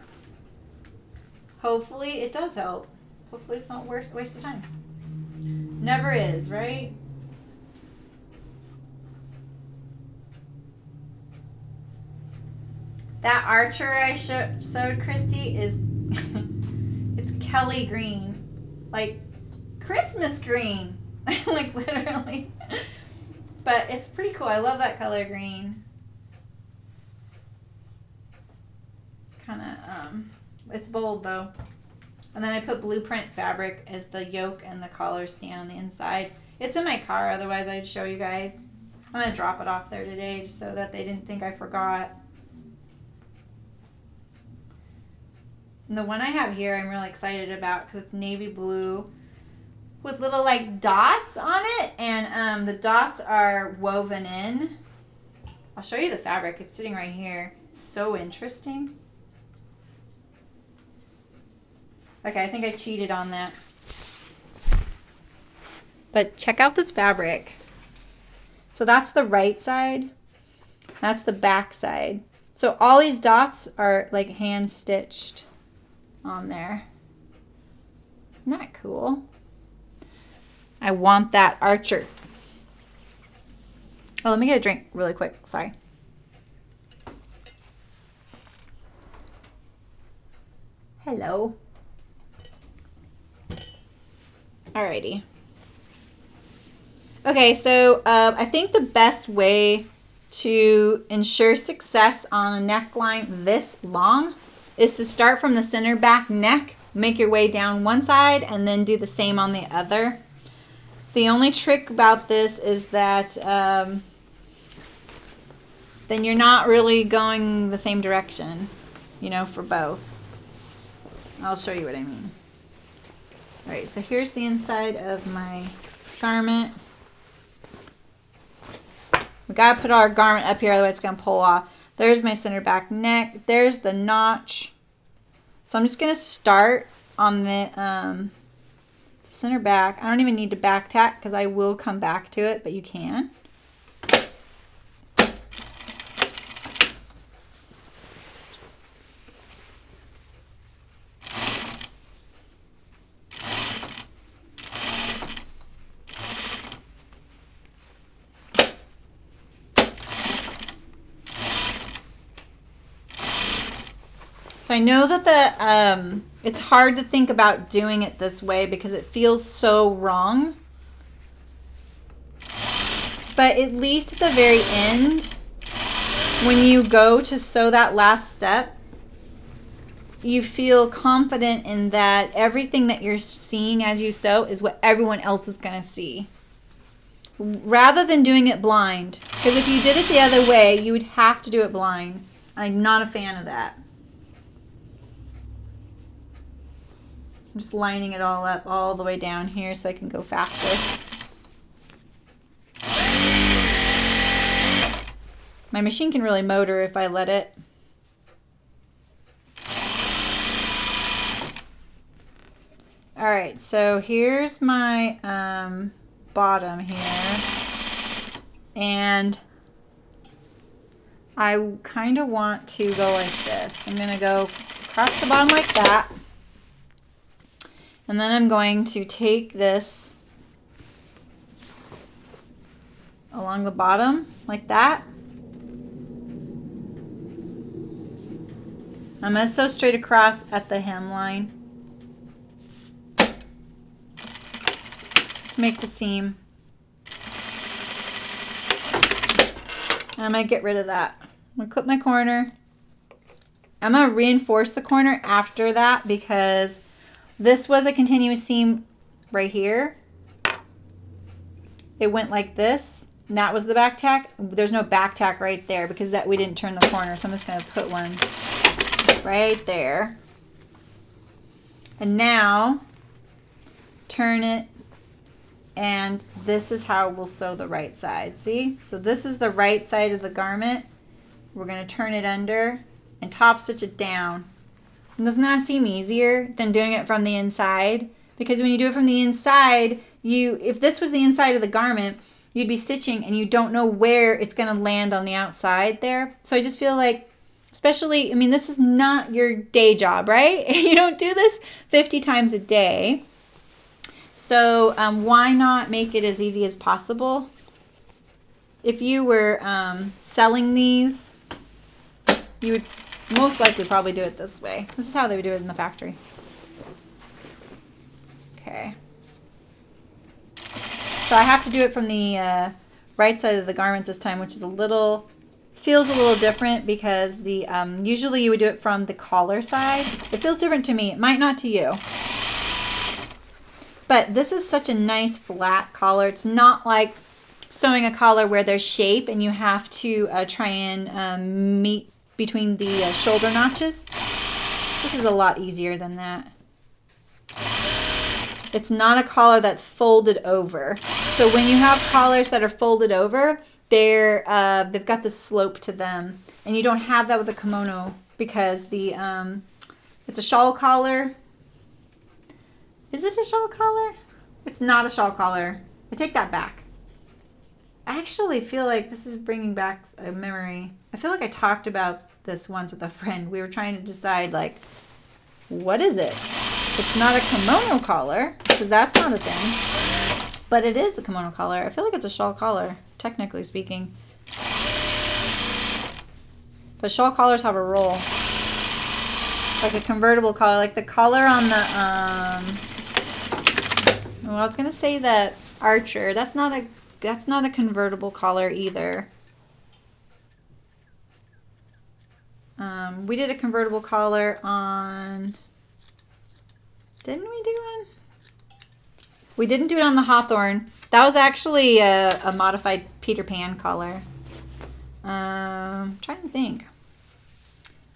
hopefully it does help. Hopefully it's not a waste of time. Never is, right? That Archer I sewed, Christy, is it's Kelly green, like Christmas green, like literally. But it's pretty cool. I love that color green. It's kind of it's bold though. And then I put blueprint fabric as the yoke and the collar stand on the inside. It's in my car, otherwise I'd show you guys. I'm gonna drop it off there today just so that they didn't think I forgot. And the one I have here I'm really excited about because it's navy blue with little like dots on it, and the dots are woven in. I'll show you the fabric. It's sitting right here. It's so interesting. Okay, I think I cheated on that. But check out this fabric. So that's the right side. That's the back side. So all these dots are like hand stitched on there. Isn't that cool? I want that Archer. Oh, let me get a drink really quick. Sorry. Hello. Alrighty. Okay, so I think the best way to ensure success on a neckline this long is to start from the center back neck, make your way down one side, and then do the same on the other. The only trick about this is that then you're not really going the same direction, you know, for both. I'll show you what I mean. All right, so here's the inside of my garment. We gotta put our garment up here, otherwise it's gonna pull off. There's my center back neck. There's the notch. So I'm just gonna start on the center back. I don't even need to back tack because I will come back to it, but you can. I know that it's hard to think about doing it this way because it feels so wrong. But at least at the very end, when you go to sew that last step, you feel confident in that everything that you're seeing as you sew is what everyone else is going to see. Rather than doing it blind. Because if you did it the other way, you would have to do it blind. I'm not a fan of that. I'm just lining it all up all the way down here so I can go faster. My machine can really motor if I let it. All right, so here's my bottom here. And I kind of want to go like this. I'm gonna go across the bottom like that. And then I'm going to take this along the bottom like that. I'm going to sew straight across at the hemline to make the seam. I'm going to get rid of that. I'm going to clip my corner. I'm going to reinforce the corner after that because this was a continuous seam right here. It went like this, and that was the back tack. There's no back tack right there because that we didn't turn the corner, so I'm just going to put one right there. And now turn it, and this is how we'll sew the right side. See? So this is the right side of the garment. We're going to turn it under and top stitch it down. And doesn't that seem easier than doing it from the inside? Because when you do it from the inside, if this was the inside of the garment, you'd be stitching and you don't know where it's going to land on the outside there. So I just feel like, especially, I mean, this is not your day job, right? You don't do this 50 times a day. So why not make it as easy as possible? If you were selling these, you would most likely probably do it this way. This is how they would do it in the factory. Okay. So I have to do it from the right side of the garment this time, which is feels a little different because the usually you would do it from the collar side. It feels different to me. It might not to you. But this is such a nice flat collar. It's not like sewing a collar where there's shape and you have to try and meet between the shoulder notches. This is a lot easier than that. It's not a collar that's folded over. So when you have collars that are folded over, they've got the slope to them, and you don't have that with a kimono because it's a shawl collar. Is it a shawl collar? It's not a shawl collar. I take that back. I actually feel like this is bringing back a memory. I feel like I talked about this once with a friend. We were trying to decide, like, what is it? It's not a kimono collar, because that's not a thing. But it is a kimono collar. I feel like it's a shawl collar, technically speaking. But shawl collars have a roll. Like a convertible collar. Like the collar on the, well, I was going to say the Archer. That's not a convertible collar either. We did a convertible collar on... Didn't we do one? We didn't do it on the Hawthorne. That was actually a modified Peter Pan collar. Trying to think.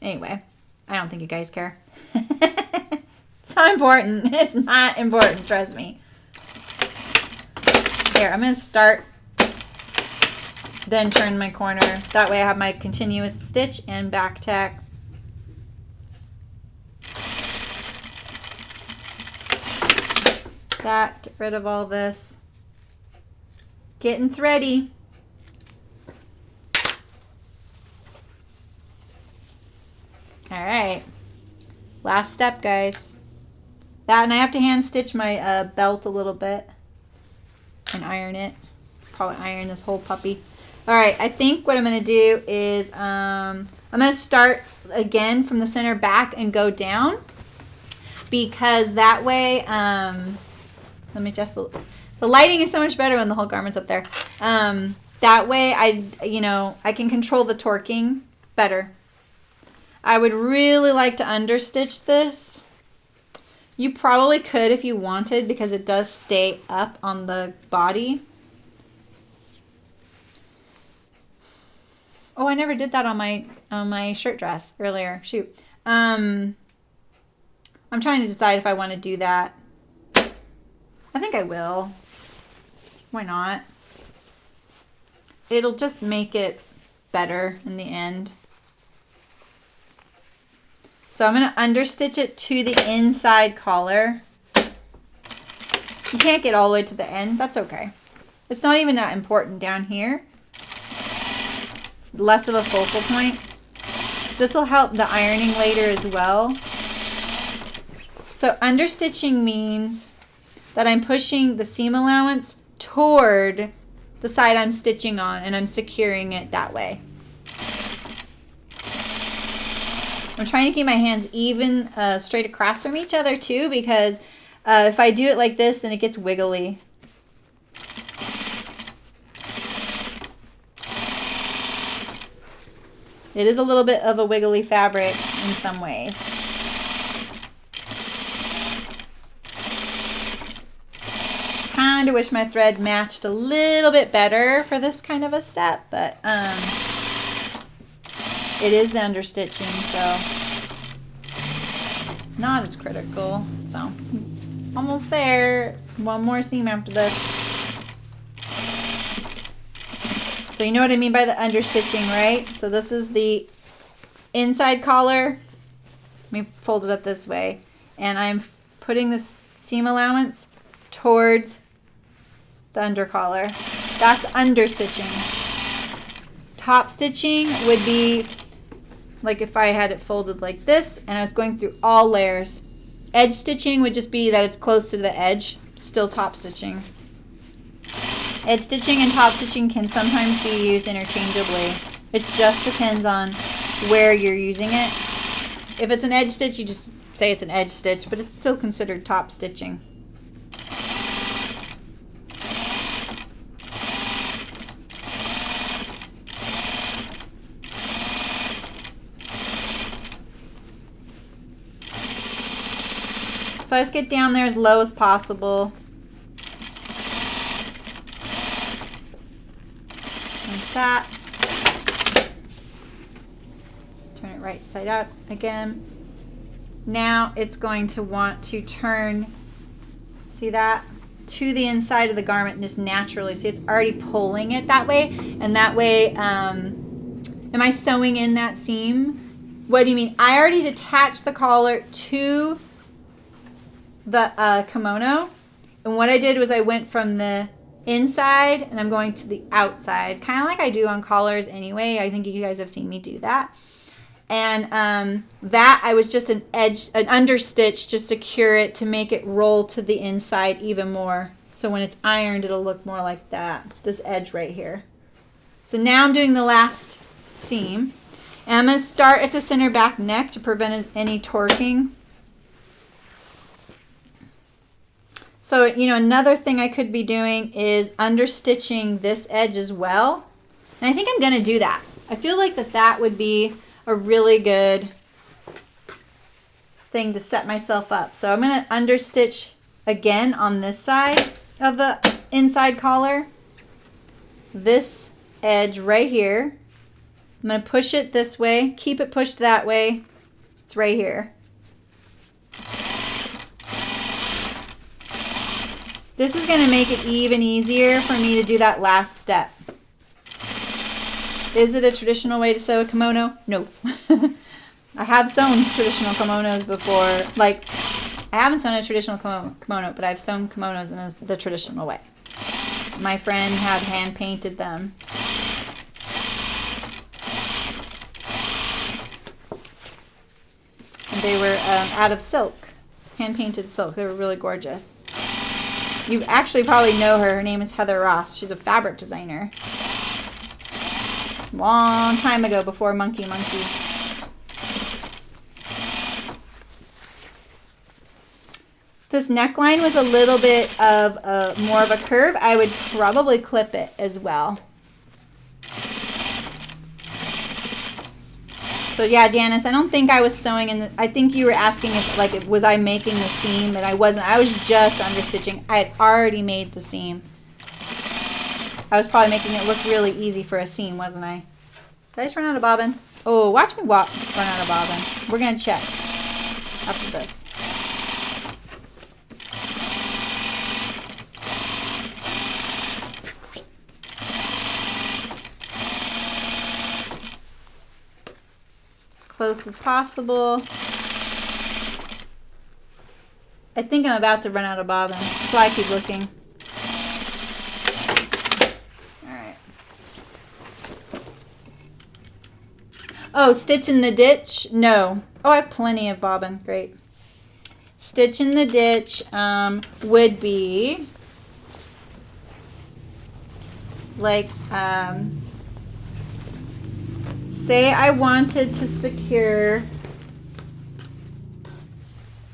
Anyway, I don't think you guys care. It's not important. It's not important, trust me. Here, I'm going to start, then turn my corner. That way I have my continuous stitch and back tack. Get rid of all this. Getting thready. All right. Last step, guys. That, and I have to hand stitch my belt a little bit and iron it. Probably iron this whole puppy. All right, I think what I'm going to do is I'm going to start again from the center back and go down, because that way, let me adjust the lighting is so much better when the whole garment's up there. That way I can control the torquing better. I would really like to understitch this. You probably could if you wanted, because it does stay up on the body. Oh, I never did that on my shirt dress earlier. Shoot. I'm trying to decide if I want to do that. I think I will. Why not? It'll just make it better in the end. So I'm going to understitch it to the inside collar. You can't get all the way to the end. That's okay. It's not even that important down here. It's less of a focal point. This will help the ironing later as well. So understitching means that I'm pushing the seam allowance toward the side I'm stitching on, and I'm securing it that way. I'm trying to keep my hands even straight across from each other too, because if I do it like this, then it gets wiggly. It is a little bit of a wiggly fabric in some ways. Kind of wish my thread matched a little bit better for this kind of a step, but it is the understitching, so not as critical. So almost there. One more seam after this. So you know what I mean by the understitching, right? So this is the inside collar. Let me fold it up this way. And I'm putting this seam allowance towards the under collar. That's understitching. Top stitching would be like if I had it folded like this and I was going through all layers. Edge stitching would just be that it's close to the edge, still top stitching. Edge stitching and top stitching can sometimes be used interchangeably. It just depends on where you're using it. If it's an edge stitch, you just say it's an edge stitch, but it's still considered top stitching. So I just get down there as low as possible. Like that. Turn it right side out again. Now it's going to want to turn, see that, to the inside of the garment just naturally. See, it's already pulling it that way. And that way, am I sewing in that seam? What do you mean? I already detached the collar to the kimono, and what I did was I went from the inside and I'm going to the outside, kind of like I do on collars anyway. I think you guys have seen me do that. And that I was just an understitch to secure it, to make it roll to the inside even more. So when it's ironed, it'll look more like that, this edge right here. So now I'm doing the last seam, and I'm going to start at the center back neck to prevent any torquing. So, you know, another thing I could be doing is understitching this edge as well. And I think I'm going to do that. I feel like that would be a really good thing to set myself up. So I'm going to understitch again on this side of the inside collar. This edge right here. I'm going to push it this way. Keep it pushed that way. It's right here. This is going to make it even easier for me to do that last step. Is it a traditional way to sew a kimono? No. I have sewn traditional kimonos before. Like, I haven't sewn a traditional kimono, but I've sewn kimonos in the traditional way. My friend had hand painted them. And they were out of silk, hand painted silk. They were really gorgeous. You actually probably know her. Her name is Heather Ross. She's a fabric designer. Long time ago, before Monkey Monkey. This neckline was a little bit of more of a curve. I would probably clip it as well. So yeah, Janice, I don't think I was sewing in the, I think you were asking if, like, was I making the seam, and I wasn't. I was just understitching. I had already made the seam. I was probably making it look really easy for a seam, wasn't I? Did I just run out of bobbin? Oh, watch me run out of bobbin. We're going to check after this. Close as possible. I think I'm about to run out of bobbin. That's why I keep looking. Alright. Oh, stitch in the ditch? No. Oh, I have plenty of bobbin. Great. Stitch in the ditch would be like, say I wanted to secure,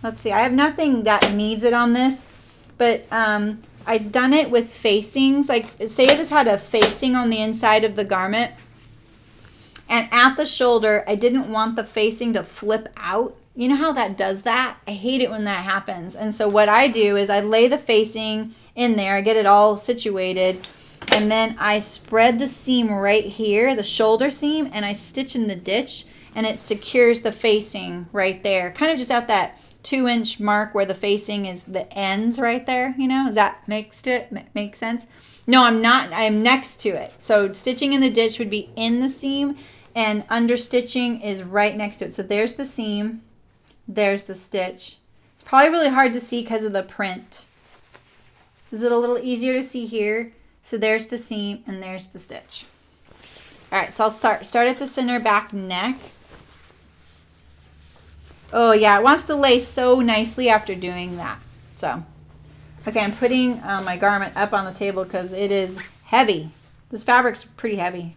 let's see, I have nothing that needs it on this, but I've done it with facings. Like, say this had a facing on the inside of the garment, and at the shoulder, I didn't want the facing to flip out. You know how that does that? I hate it when that happens. And so what I do is I lay the facing in there, I get it all situated, and then I spread the seam right here, the shoulder seam, and I stitch in the ditch, and it secures the facing right there. Kind of just at that 2-inch mark where the facing is, the ends right there, you know? Does that make sense? No, I'm not. I'm next to it. So stitching in the ditch would be in the seam, and under stitching is right next to it. So there's the seam, there's the stitch. It's probably really hard to see because of the print. Is it a little easier to see here? So there's the seam and there's the stitch. All right, so I'll start at the center back neck. Oh yeah, it wants to lay so nicely after doing that. So, okay, I'm putting my garment up on the table because it is heavy. This fabric's pretty heavy.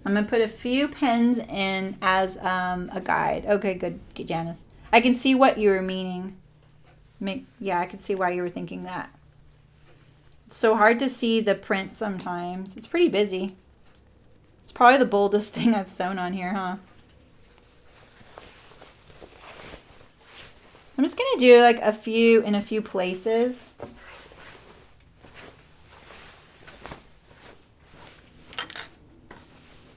I'm going to put a few pins in as a guide. Okay, good, Janice. I can see what you were meaning. Yeah, I can see why you were thinking that. It's so hard to see the print sometimes. It's pretty busy. It's probably the boldest thing I've sewn on here, huh? I'm just going to do like a few in a few places.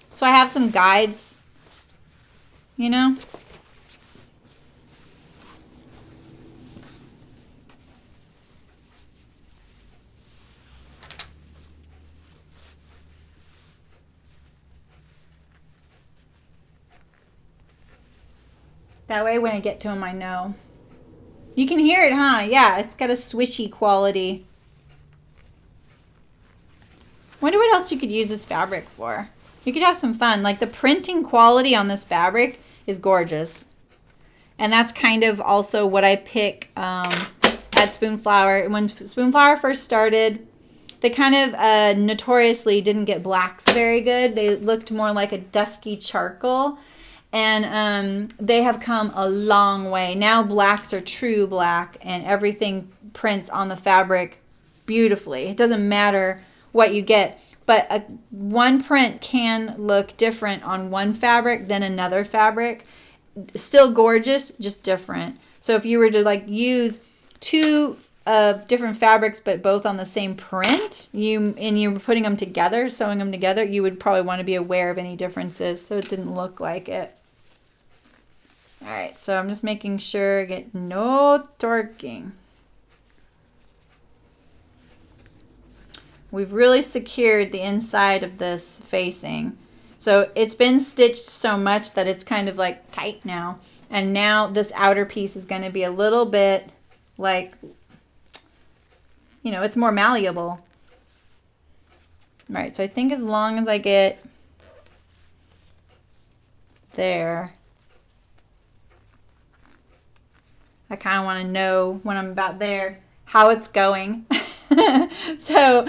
So I have some guides, you know? That way when I get to them, I know. You can hear it, huh? Yeah, it's got a swishy quality. Wonder what else you could use this fabric for. You could have some fun. Like, the printing quality on this fabric is gorgeous. And that's kind of also what I pick at Spoonflower. When Spoonflower first started, they kind of notoriously didn't get blacks very good. They looked more like a dusky charcoal. And they have come a long way. Now blacks are true black, and everything prints on the fabric beautifully. It doesn't matter what you get. But one print can look different on one fabric than another fabric. Still gorgeous, just different. So if you were to like use two different fabrics but both on the same print, and you were putting them together, sewing them together, you would probably want to be aware of any differences so it didn't look like it. All right, so I'm just making sure I get no torquing. We've really secured the inside of this facing. So it's been stitched so much that it's kind of like tight now. And now this outer piece is going to be a little bit like, you know, it's more malleable. All right, so I think as long as I get there, I kind of want to know when I'm about there how it's going. So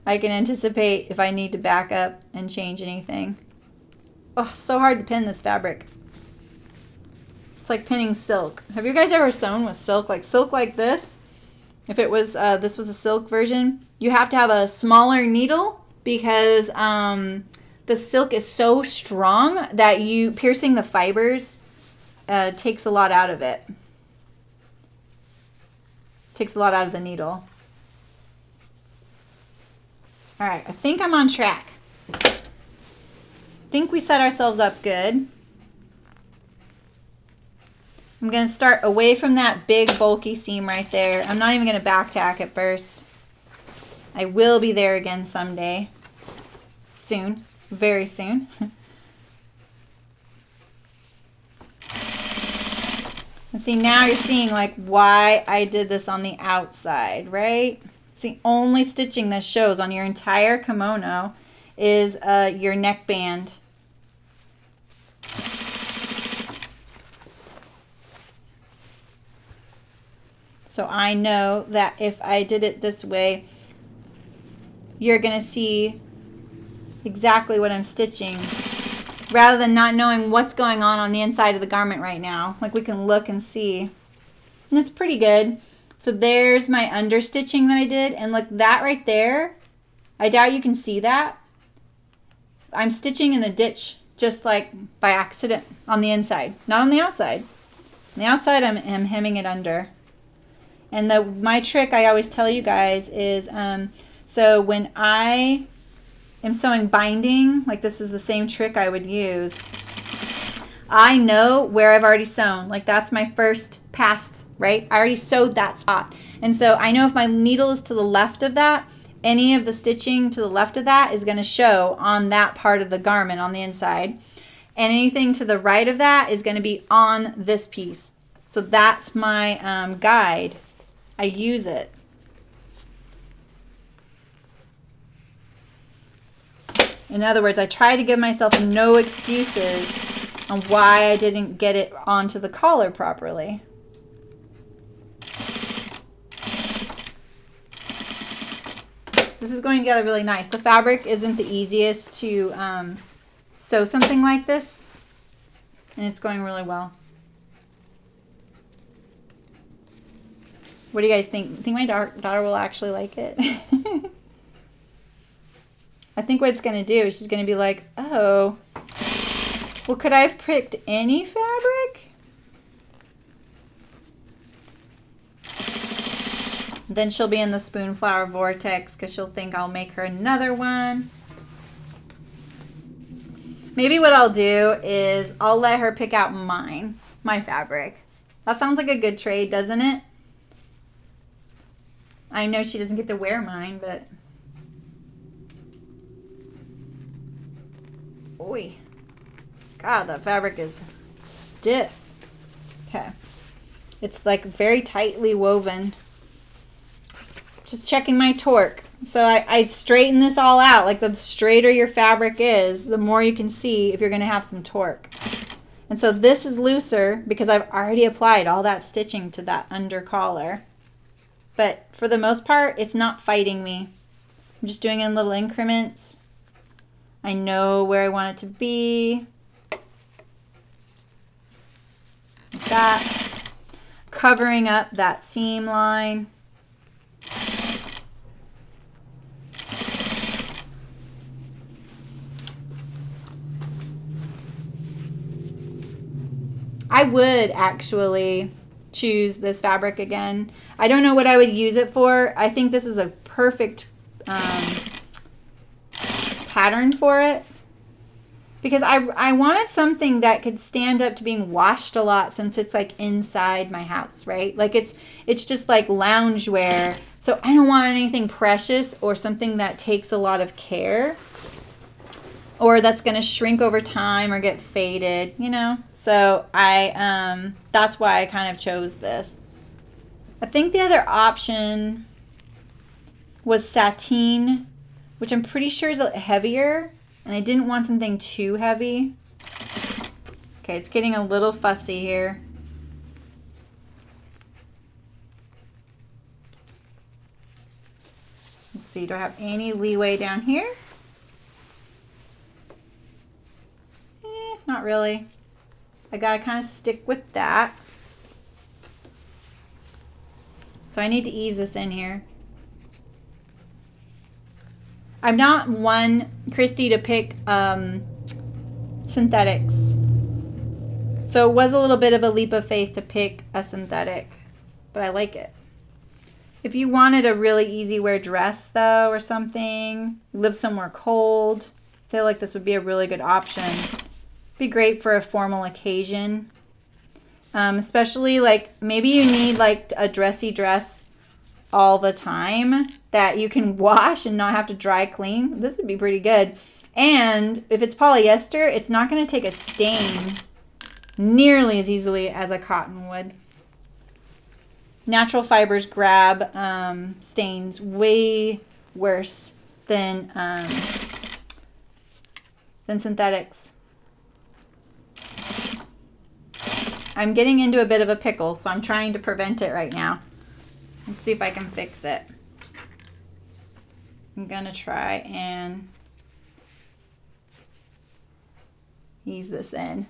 I can anticipate if I need to back up and change anything. Oh, so hard to pin this fabric. It's like pinning silk. Have you guys ever sewn with silk? Like silk like this? If it was, this was a silk version, you have to have a smaller needle because the silk is so strong that piercing the fibers takes a lot out of it. Takes a lot out of the needle. All right, I think I'm on track. I think we set ourselves up good. I'm going to start away from that big bulky seam right there. I'm not even going to back tack at first. I will be there again someday. Soon. Very soon. And see, now you're seeing like why I did this on the outside, right? It's the only stitching that shows on your entire kimono is your neckband. So I know that if I did it this way, you're going to see exactly what I'm stitching, rather than not knowing what's going on the inside of the garment right now. Like we can look and see. And it's pretty good. So there's my understitching that I did. And look, that right there, I doubt you can see that. I'm stitching in the ditch just like by accident on the inside, not on the outside. On the outside, I'm hemming it under. And my trick I always tell you guys is, so when I am sewing binding, like this is the same trick I would use, I know where I've already sewn. Like that's my first pass, right? I already sewed that spot. And so I know if my needle is to the left of that, any of the stitching to the left of that is going to show on that part of the garment on the inside. And anything to the right of that is going to be on this piece. So that's my guide. I use it. In other words, I try to give myself no excuses on why I didn't get it onto the collar properly. This is going together really nice. The fabric isn't the easiest to sew something like this, and it's going really well. What do you guys think? Think my daughter will actually like it? I think what it's going to do is she's going to be like, oh, well, could I have picked any fabric? Then she'll be in the Spoonflower vortex because she'll think I'll make her another one. Maybe what I'll do is I'll let her pick out my fabric. That sounds like a good trade, doesn't it? I know she doesn't get to wear mine, but... Oy. God, that fabric is stiff. Okay. It's like very tightly woven. Just checking my torque. So I straighten this all out. Like the straighter your fabric is, the more you can see if you're going to have some torque. And so this is looser because I've already applied all that stitching to that under collar. But for the most part, it's not fighting me. I'm just doing it in little increments. I know where I want it to be. Like that. Covering up that seam line. I would actually choose this fabric again. I don't know what I would use it for. I think this is a perfect pattern for it because I wanted something that could stand up to being washed a lot since it's like inside my house, right? Like it's just like loungewear. So I don't want anything precious or something that takes a lot of care or that's going to shrink over time or get faded, you know? So that's why I kind of chose this. I think the other option was sateen, which I'm pretty sure is heavier, and I didn't want something too heavy. Okay, it's getting a little fussy here. Let's see, do I have any leeway down here? Not really. I gotta kind of stick with that. So I need to ease this in here. I'm not one, Christy, to pick synthetics. So it was a little bit of a leap of faith to pick a synthetic, but I like it. If you wanted a really easy wear dress though or something, live somewhere cold, I feel like this would be a really good option. Be great for a formal occasion. Especially like maybe you need like a dressy dress all the time that you can wash and not have to dry clean. This would be pretty good. And if it's polyester, it's not going to take a stain nearly as easily as a cotton would. Natural fibers grab stains way worse than synthetics. I'm getting into a bit of a pickle, so I'm trying to prevent it right now. Let's see if I can fix it. I'm gonna try and ease this in.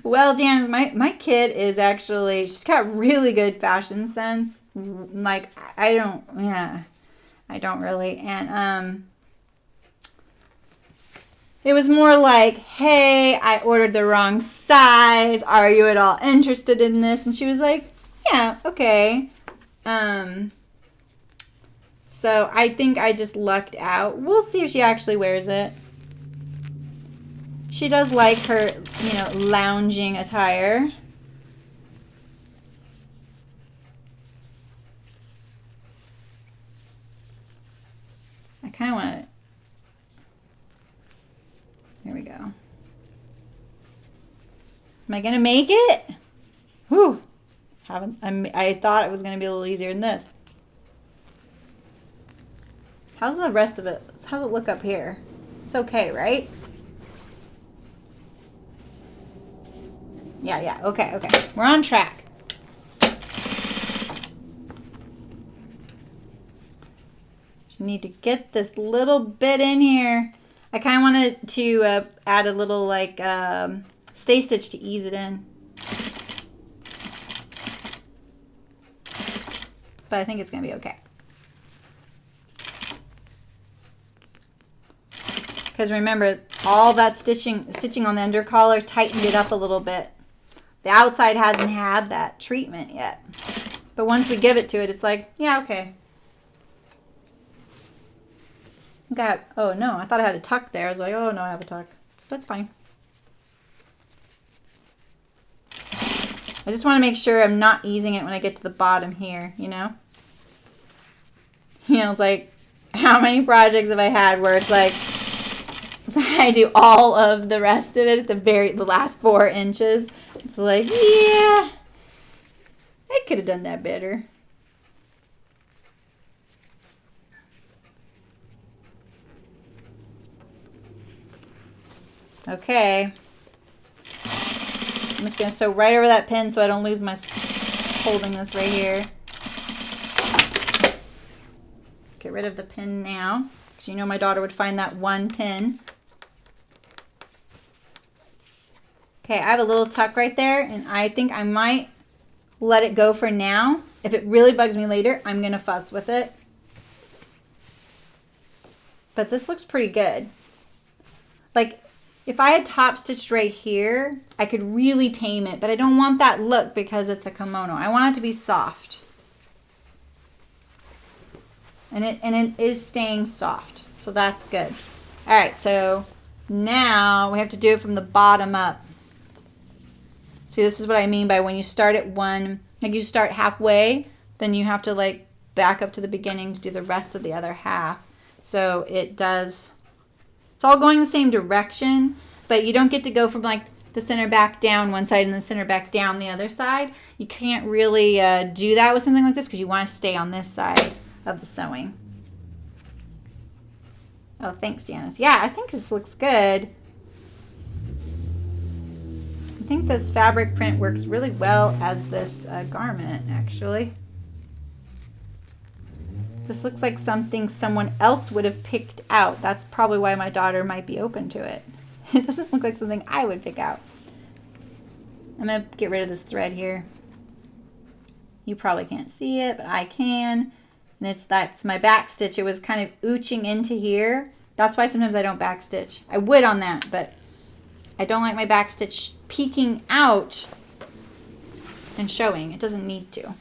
Well, Janice, my kid is actually, she's got really good fashion sense. Like, I don't really. And, it was more like, hey, I ordered the wrong size. Are you at all interested in this? And she was like, yeah, okay. So I think I just lucked out. We'll see if she actually wears it. She does like her, lounging attire. I kind of want to... Here we go. Am I going to make it? Whew. I thought it was going to be a little easier than this. How's the rest of it? How's it look up here? It's okay, right? Yeah. Okay. We're on track. Just need to get this little bit in here. I kind of wanted to add a little stay stitch to ease it in. But I think it's going to be okay. Because remember, all that stitching on the under collar tightened it up a little bit. The outside hasn't had that treatment yet. But once we give it to it, it's like, yeah, okay. Oh no, I thought I had a tuck there. I was like, oh no, I have a tuck. That's fine. I just want to make sure I'm not easing it when I get to the bottom here, it's like, how many projects have I had where it's like, I do all of the rest of it at the last 4 inches. It's like, yeah, I could have done that better. Okay. I'm just going to sew right over that pin so I don't lose my holding this right here. Get rid of the pin now, because my daughter would find that one pin. Okay, I have a little tuck right there, and I think I might let it go for now. If it really bugs me later, I'm going to fuss with it. But this looks pretty good. Like, if I had top stitched right here, I could really tame it, but I don't want that look because it's a kimono. I want it to be soft. And it is staying soft, so that's good. All right, so now we have to do it from the bottom up. See, this is what I mean by when you start at one, like you start halfway, then you have to back up to the beginning to do the rest of the other half. So it's all going the same direction, but you don't get to go from the center back down one side and the center back down the other side. You can't really do that with something like this because you want to stay on this side of the sewing. Oh, thanks, Janice. Yeah, I think this looks good. I think this fabric print works really well as this garment, actually. This looks like something someone else would have picked out. That's probably why my daughter might be open to it. It doesn't look like something I would pick out. I'm going to get rid of this thread here. You probably can't see it, but I can. And that's my back stitch. It was kind of ooching into here. That's why sometimes I don't back stitch. I would on that, but I don't like my back stitch peeking out and showing. It doesn't need to.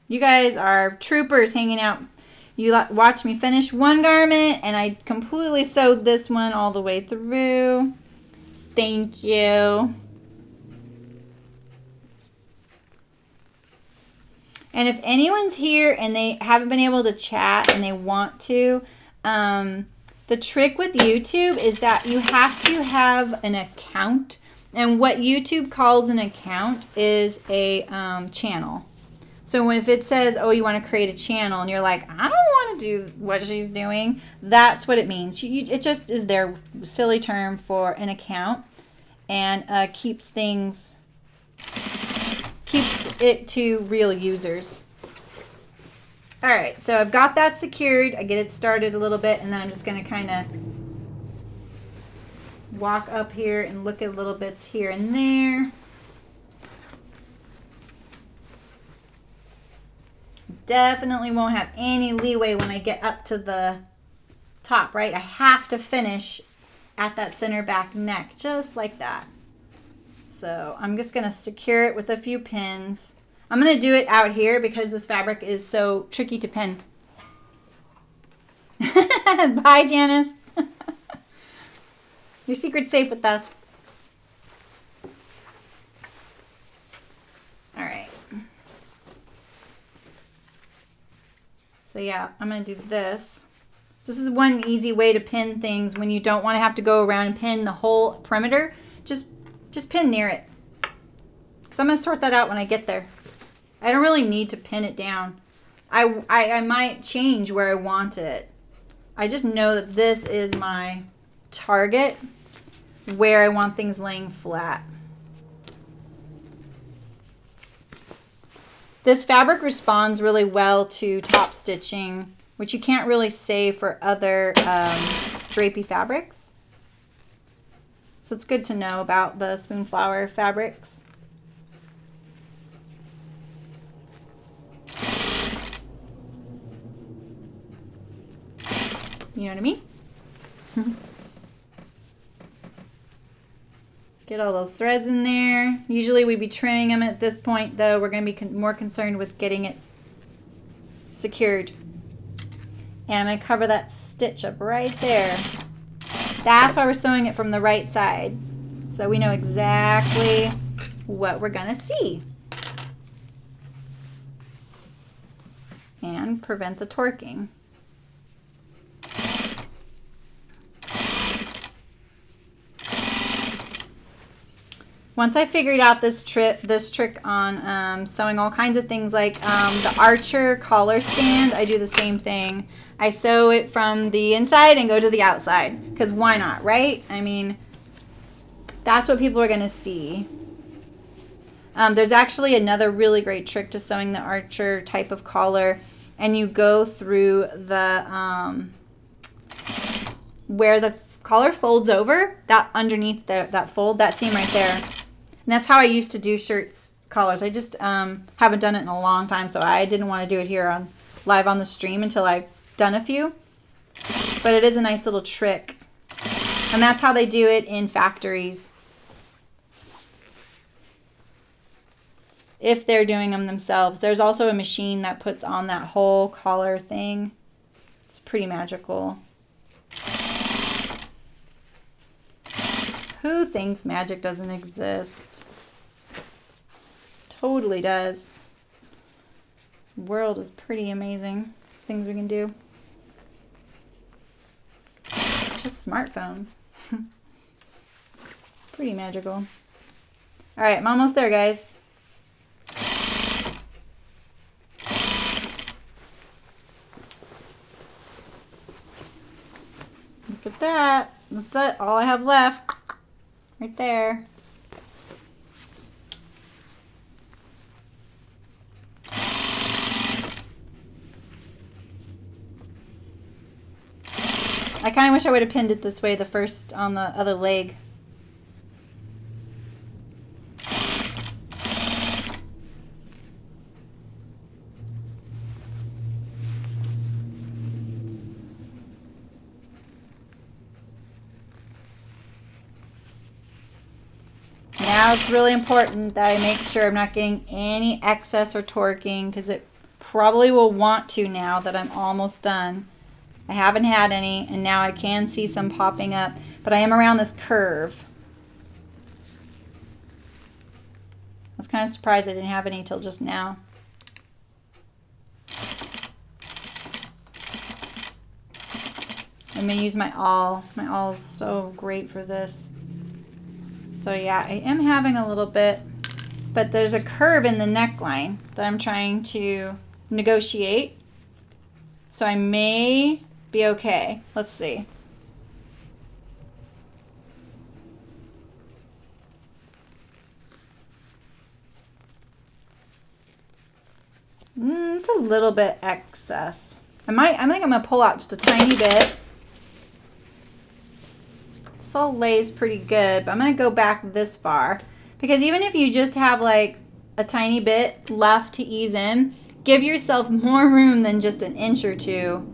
You guys are troopers hanging out. You watch me finish one garment, and I completely sewed this one all the way through. Thank you. And if anyone's here and they haven't been able to chat and they want to, the trick with YouTube is that you have to have an account. And what YouTube calls an account is a channel. So if it says, oh, you want to create a channel, and you're like, I don't want to do what she's doing, that's what it means. It just is their silly term for an account. and keeps it to real users. All right, so I've got that secured. I get it started a little bit, and then I'm just going to kind of walk up here and look at little bits here and there. Definitely won't have any leeway when I get up to the top, right? I have to finish at that center back neck, just like that. So I'm just going to secure it with a few pins. I'm going to do it out here because this fabric is so tricky to pin. Bye, Janice. Your secret's safe with us. All right. So yeah, I'm going to do this. This is one easy way to pin things when you don't want to have to go around and pin the whole perimeter. Just pin near it. So I'm going to sort that out when I get there. I don't really need to pin it down. I might change where I want it. I just know that this is my target where I want things laying flat. This fabric responds really well to top stitching, which you can't really say for other drapey fabrics. So it's good to know about the Spoonflower fabrics. You know what I mean? Get all those threads in there. Usually we'd be trimming them at this point, though. We're going to be more concerned with getting it secured. And I'm going to cover that stitch up right there. That's why we're sewing it from the right side, so we know exactly what we're going to see. And prevent the torquing. Once I figured out this trick on sewing all kinds of things like the Archer collar stand, I do the same thing. I sew it from the inside and go to the outside, because why not, right? I mean, that's what people are going to see. There's actually another really great trick to sewing the Archer type of collar, and you go through the where the collar folds over, that underneath that fold, that seam right there. And that's how I used to do shirts collars. I just haven't done it in a long time, so I didn't want to do it here live on the stream until I've done a few. But it is a nice little trick. And that's how they do it in factories, if they're doing them themselves. There's also a machine that puts on that whole collar thing. It's pretty magical. Who thinks magic doesn't exist? Totally does. The world is pretty amazing. Things we can do. Just smartphones. Pretty magical. All right, I'm almost there, guys. Look at that. That's it. All I have left. Right there. I kind of wish I would have pinned it this way the first on the other leg. Now it's really important that I make sure I'm not getting any excess or torquing, because it probably will want to now that I'm almost done. I haven't had any, and now I can see some popping up, but I am around this curve. I was kind of surprised I didn't have any till just now. I'm going to use my awl. My awl is so great for this. So yeah, I am having a little bit, but there's a curve in the neckline that I'm trying to negotiate. So I may be okay. Let's see. It's a little bit excess. I think I'm gonna pull out just a tiny bit. This all lays pretty good, but I'm gonna go back this far because even if you just have like a tiny bit left to ease in, give yourself more room than just an inch or two.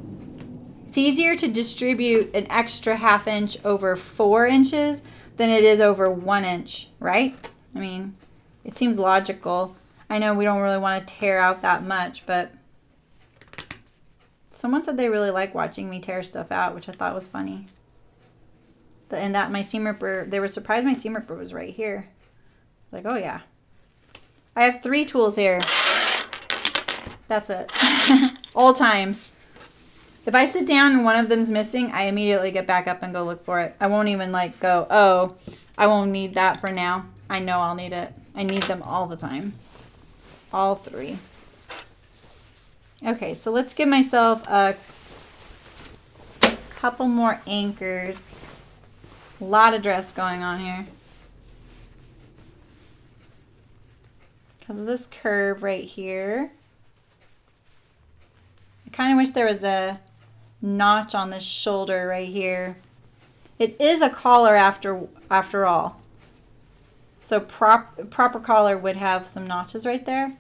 It's easier to distribute an extra ½ inch over 4 inches than it is over 1 inch, right? I mean, it seems logical. I know we don't really want to tear out that much, but someone said they really like watching me tear stuff out, which I thought was funny. And that my seam ripper, they were surprised my seam ripper was right here. It's like, oh yeah. I have 3 tools here. That's it. All times. If I sit down and one of them's missing, I immediately get back up and go look for it. I won't even like go, oh, I won't need that for now. I know I'll need it. I need them all the time. All 3. Okay, so let's give myself a couple more anchors. A lot of dress going on here. Because of this curve right here. I kind of wish there was a notch on this shoulder right here. It is a collar after all. So proper collar would have some notches right there.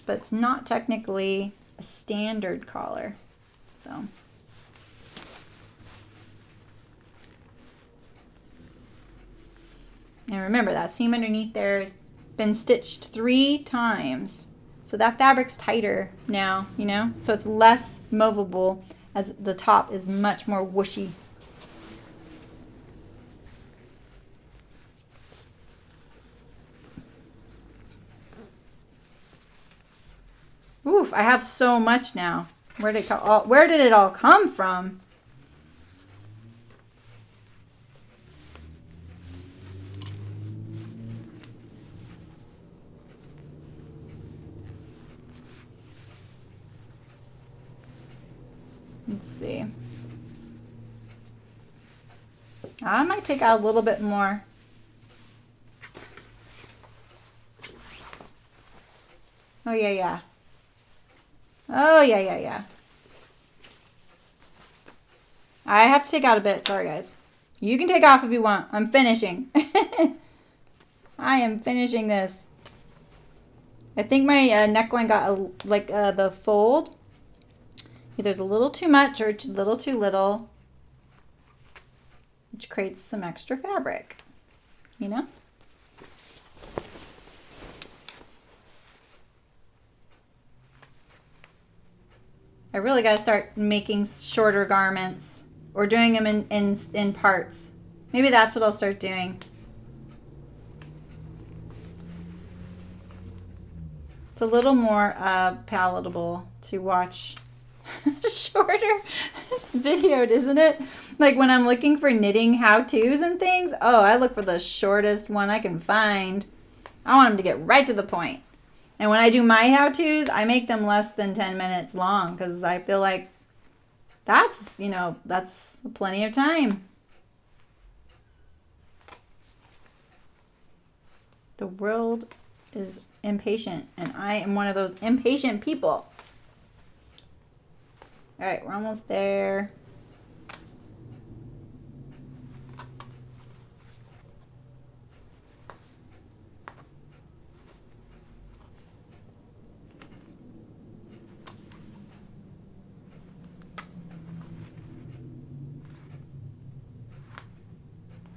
But it's not technically a standard collar. So and remember that seam underneath there has been stitched 3 times. So that fabric's tighter now, you know? So it's less movable as the top is much more whooshy. Oof, I have so much now. Where did it all come from? Let's see. I might take out a little bit more. Oh, yeah. Oh, yeah. I have to take out a bit. Sorry, guys. You can take off if you want. I'm finishing. I am finishing this. I think my neckline got the fold. Either a little too much or a little too little, which creates some extra fabric, you know? I really got to start making shorter garments or doing them in parts. Maybe that's what I'll start doing. It's a little more palatable to watch shorter videoed, isn't it? Like when I'm looking for knitting how-tos and things, oh, I look for the shortest one I can find. I want them to get right to the point. And when I do my how-tos, I make them less than 10 minutes long because I feel like that's, you know, that's plenty of time. The world is impatient, and I am one of those impatient people. All right, we're almost there.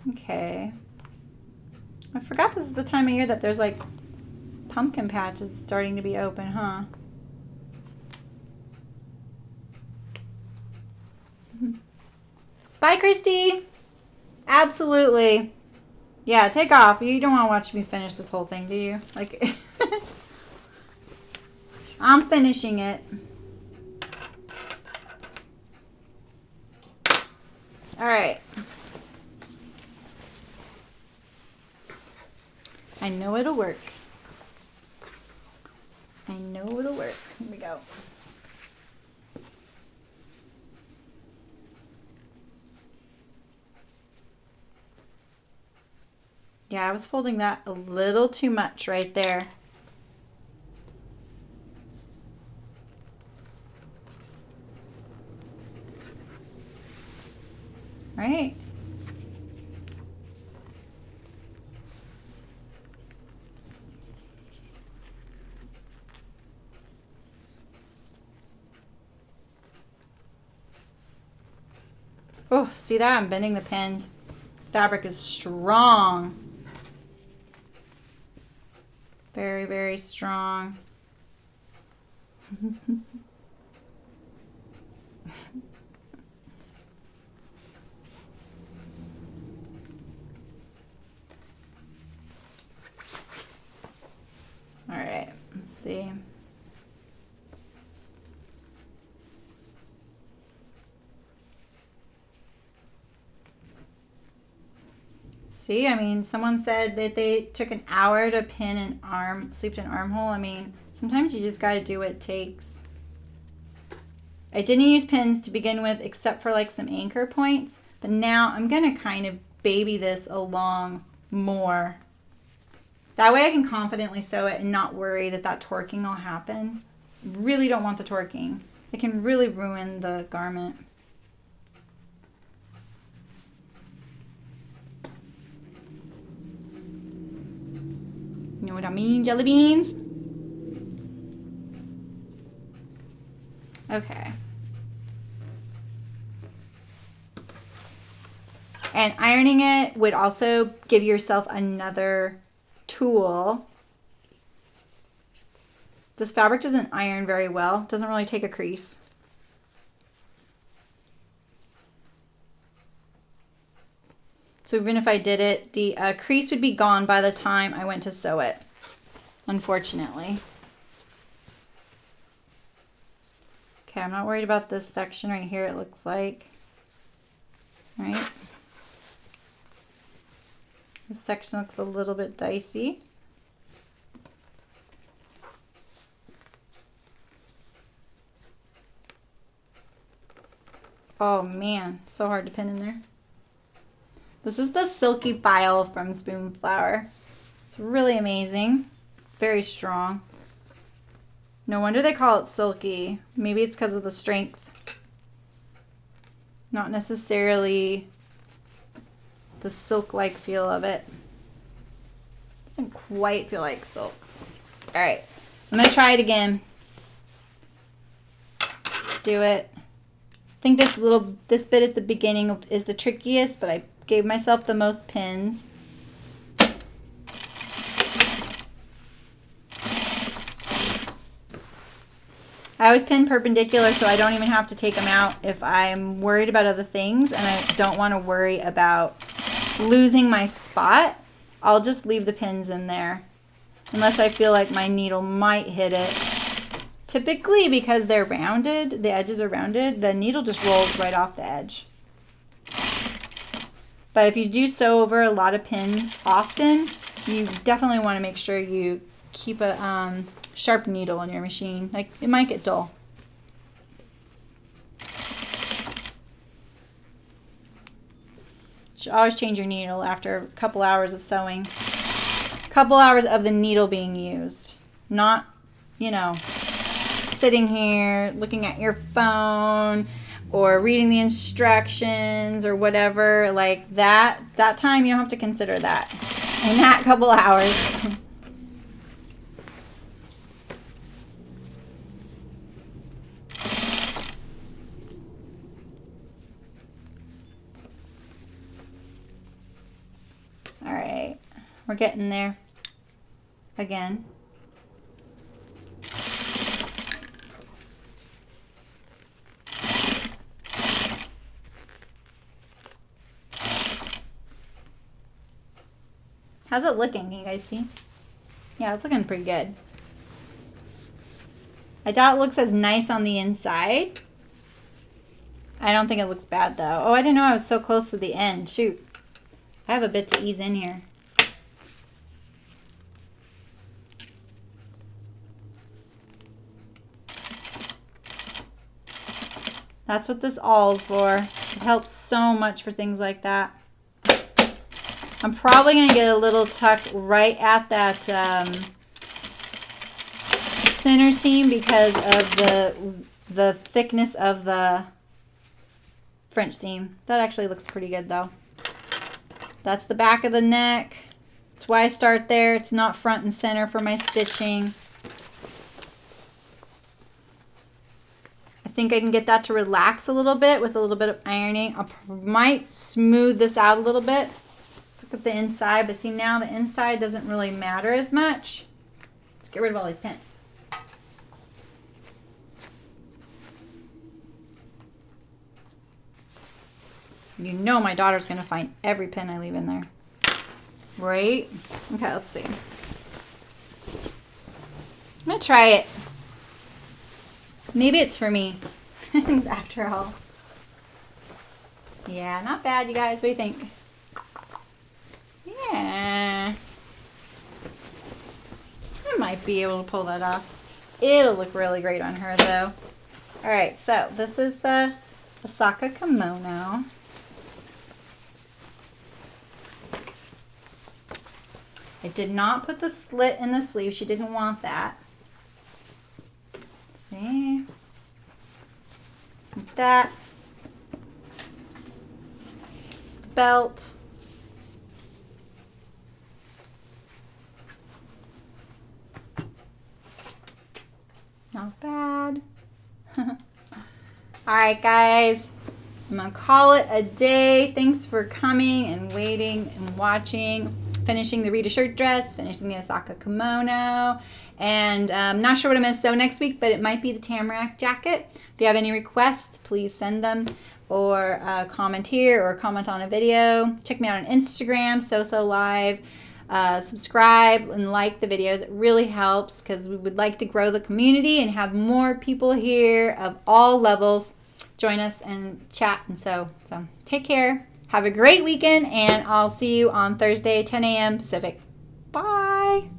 Okay. I forgot this is the time of year that there's like pumpkin patches starting to be open, huh? Bye, Christy. Absolutely. Yeah, take off. You don't want to watch me finish this whole thing, do you? Like, I'm finishing it. All right. I know it'll work. I know it'll work. Here we go. Yeah, I was folding that a little too much right there. Oh, see that? I'm bending the pins. Fabric is strong. Very, very strong. All right, let's see. See, I mean, someone said that they took an hour to pin an arm, sleeved an armhole. I mean, sometimes you just got to do what it takes. I didn't use pins to begin with except for like some anchor points, but now I'm going to kind of baby this along more. That way I can confidently sew it and not worry that that torquing will happen. Really don't want the torquing. It can really ruin the garment. You know what I mean, jelly beans? Okay. And ironing it would also give yourself another tool. This fabric doesn't iron very well. Doesn't really take a crease. So even if I did it, the crease would be gone by the time I went to sew it, unfortunately. Okay, I'm not worried about this section right here, it looks like. All right. This section looks a little bit dicey. Oh man, so hard to pin in there. This is the Silky Faile from Spoonflower. It's really amazing. Very strong. No wonder they call it silky. Maybe it's because of the strength. Not necessarily the silk-like feel of it. Doesn't quite feel like silk. All right, I'm gonna try it again. Do it. I think this bit at the beginning is the trickiest, but I gave myself the most pins. I always pin perpendicular so I don't even have to take them out if I'm worried about other things and I don't want to worry about losing my spot. I'll just leave the pins in there unless I feel like my needle might hit it. Typically, because they're rounded, the edges are rounded, the needle just rolls right off the edge. But if you do sew over a lot of pins often, you definitely want to make sure you keep a sharp needle on your machine. Like, it might get dull. You should always change your needle after a couple hours of sewing. A couple hours of the needle being used. Not, you know, sitting here looking at your phone or reading the instructions or whatever. Like that time, you don't have to consider that in that couple hours. All right, we're getting there again. How's it looking? Can you guys see? Yeah, it's looking pretty good. I doubt it looks as nice on the inside. I don't think it looks bad though. Oh, I didn't know I was so close to the end. Shoot. I have a bit to ease in here. That's what this awl is for. It helps so much for things like that. I'm probably going to get a little tuck right at that center seam because of the thickness of the French seam. That actually looks pretty good though. That's the back of the neck. That's why I start there. It's not front and center for my stitching. I think I can get that to relax a little bit with a little bit of ironing. I might smooth this out a little bit. Let's look at the inside, but see now the inside doesn't really matter as much. Let's get rid of all these pins. You know my daughter's going to find every pin I leave in there. Right? Okay, let's see. I'm going to try it. Maybe it's for me, after all. Yeah, not bad, you guys. What do you think? Yeah. I might be able to pull that off. It'll look really great on her, though. All right, so this is the Asaka Kimono. I did not put the slit in the sleeve. She didn't want that. See? Like that. Belt. Not bad. All right, guys. I'm going to call it a day. Thanks for coming and waiting and watching. Finishing the Reeta shirt dress, finishing the Asaka kimono, and I'm not sure what I missed so next week, but it might be the tamarack jacket. If you have any requests, please send them, or comment here, or comment on a video. Check me out on Instagram, SoSoLive. Subscribe and like the videos. It really helps because we would like to grow the community and have more people here of all levels join us and chat. And so take care. Have a great weekend, and I'll see you on Thursday, 10 a.m. Pacific. Bye.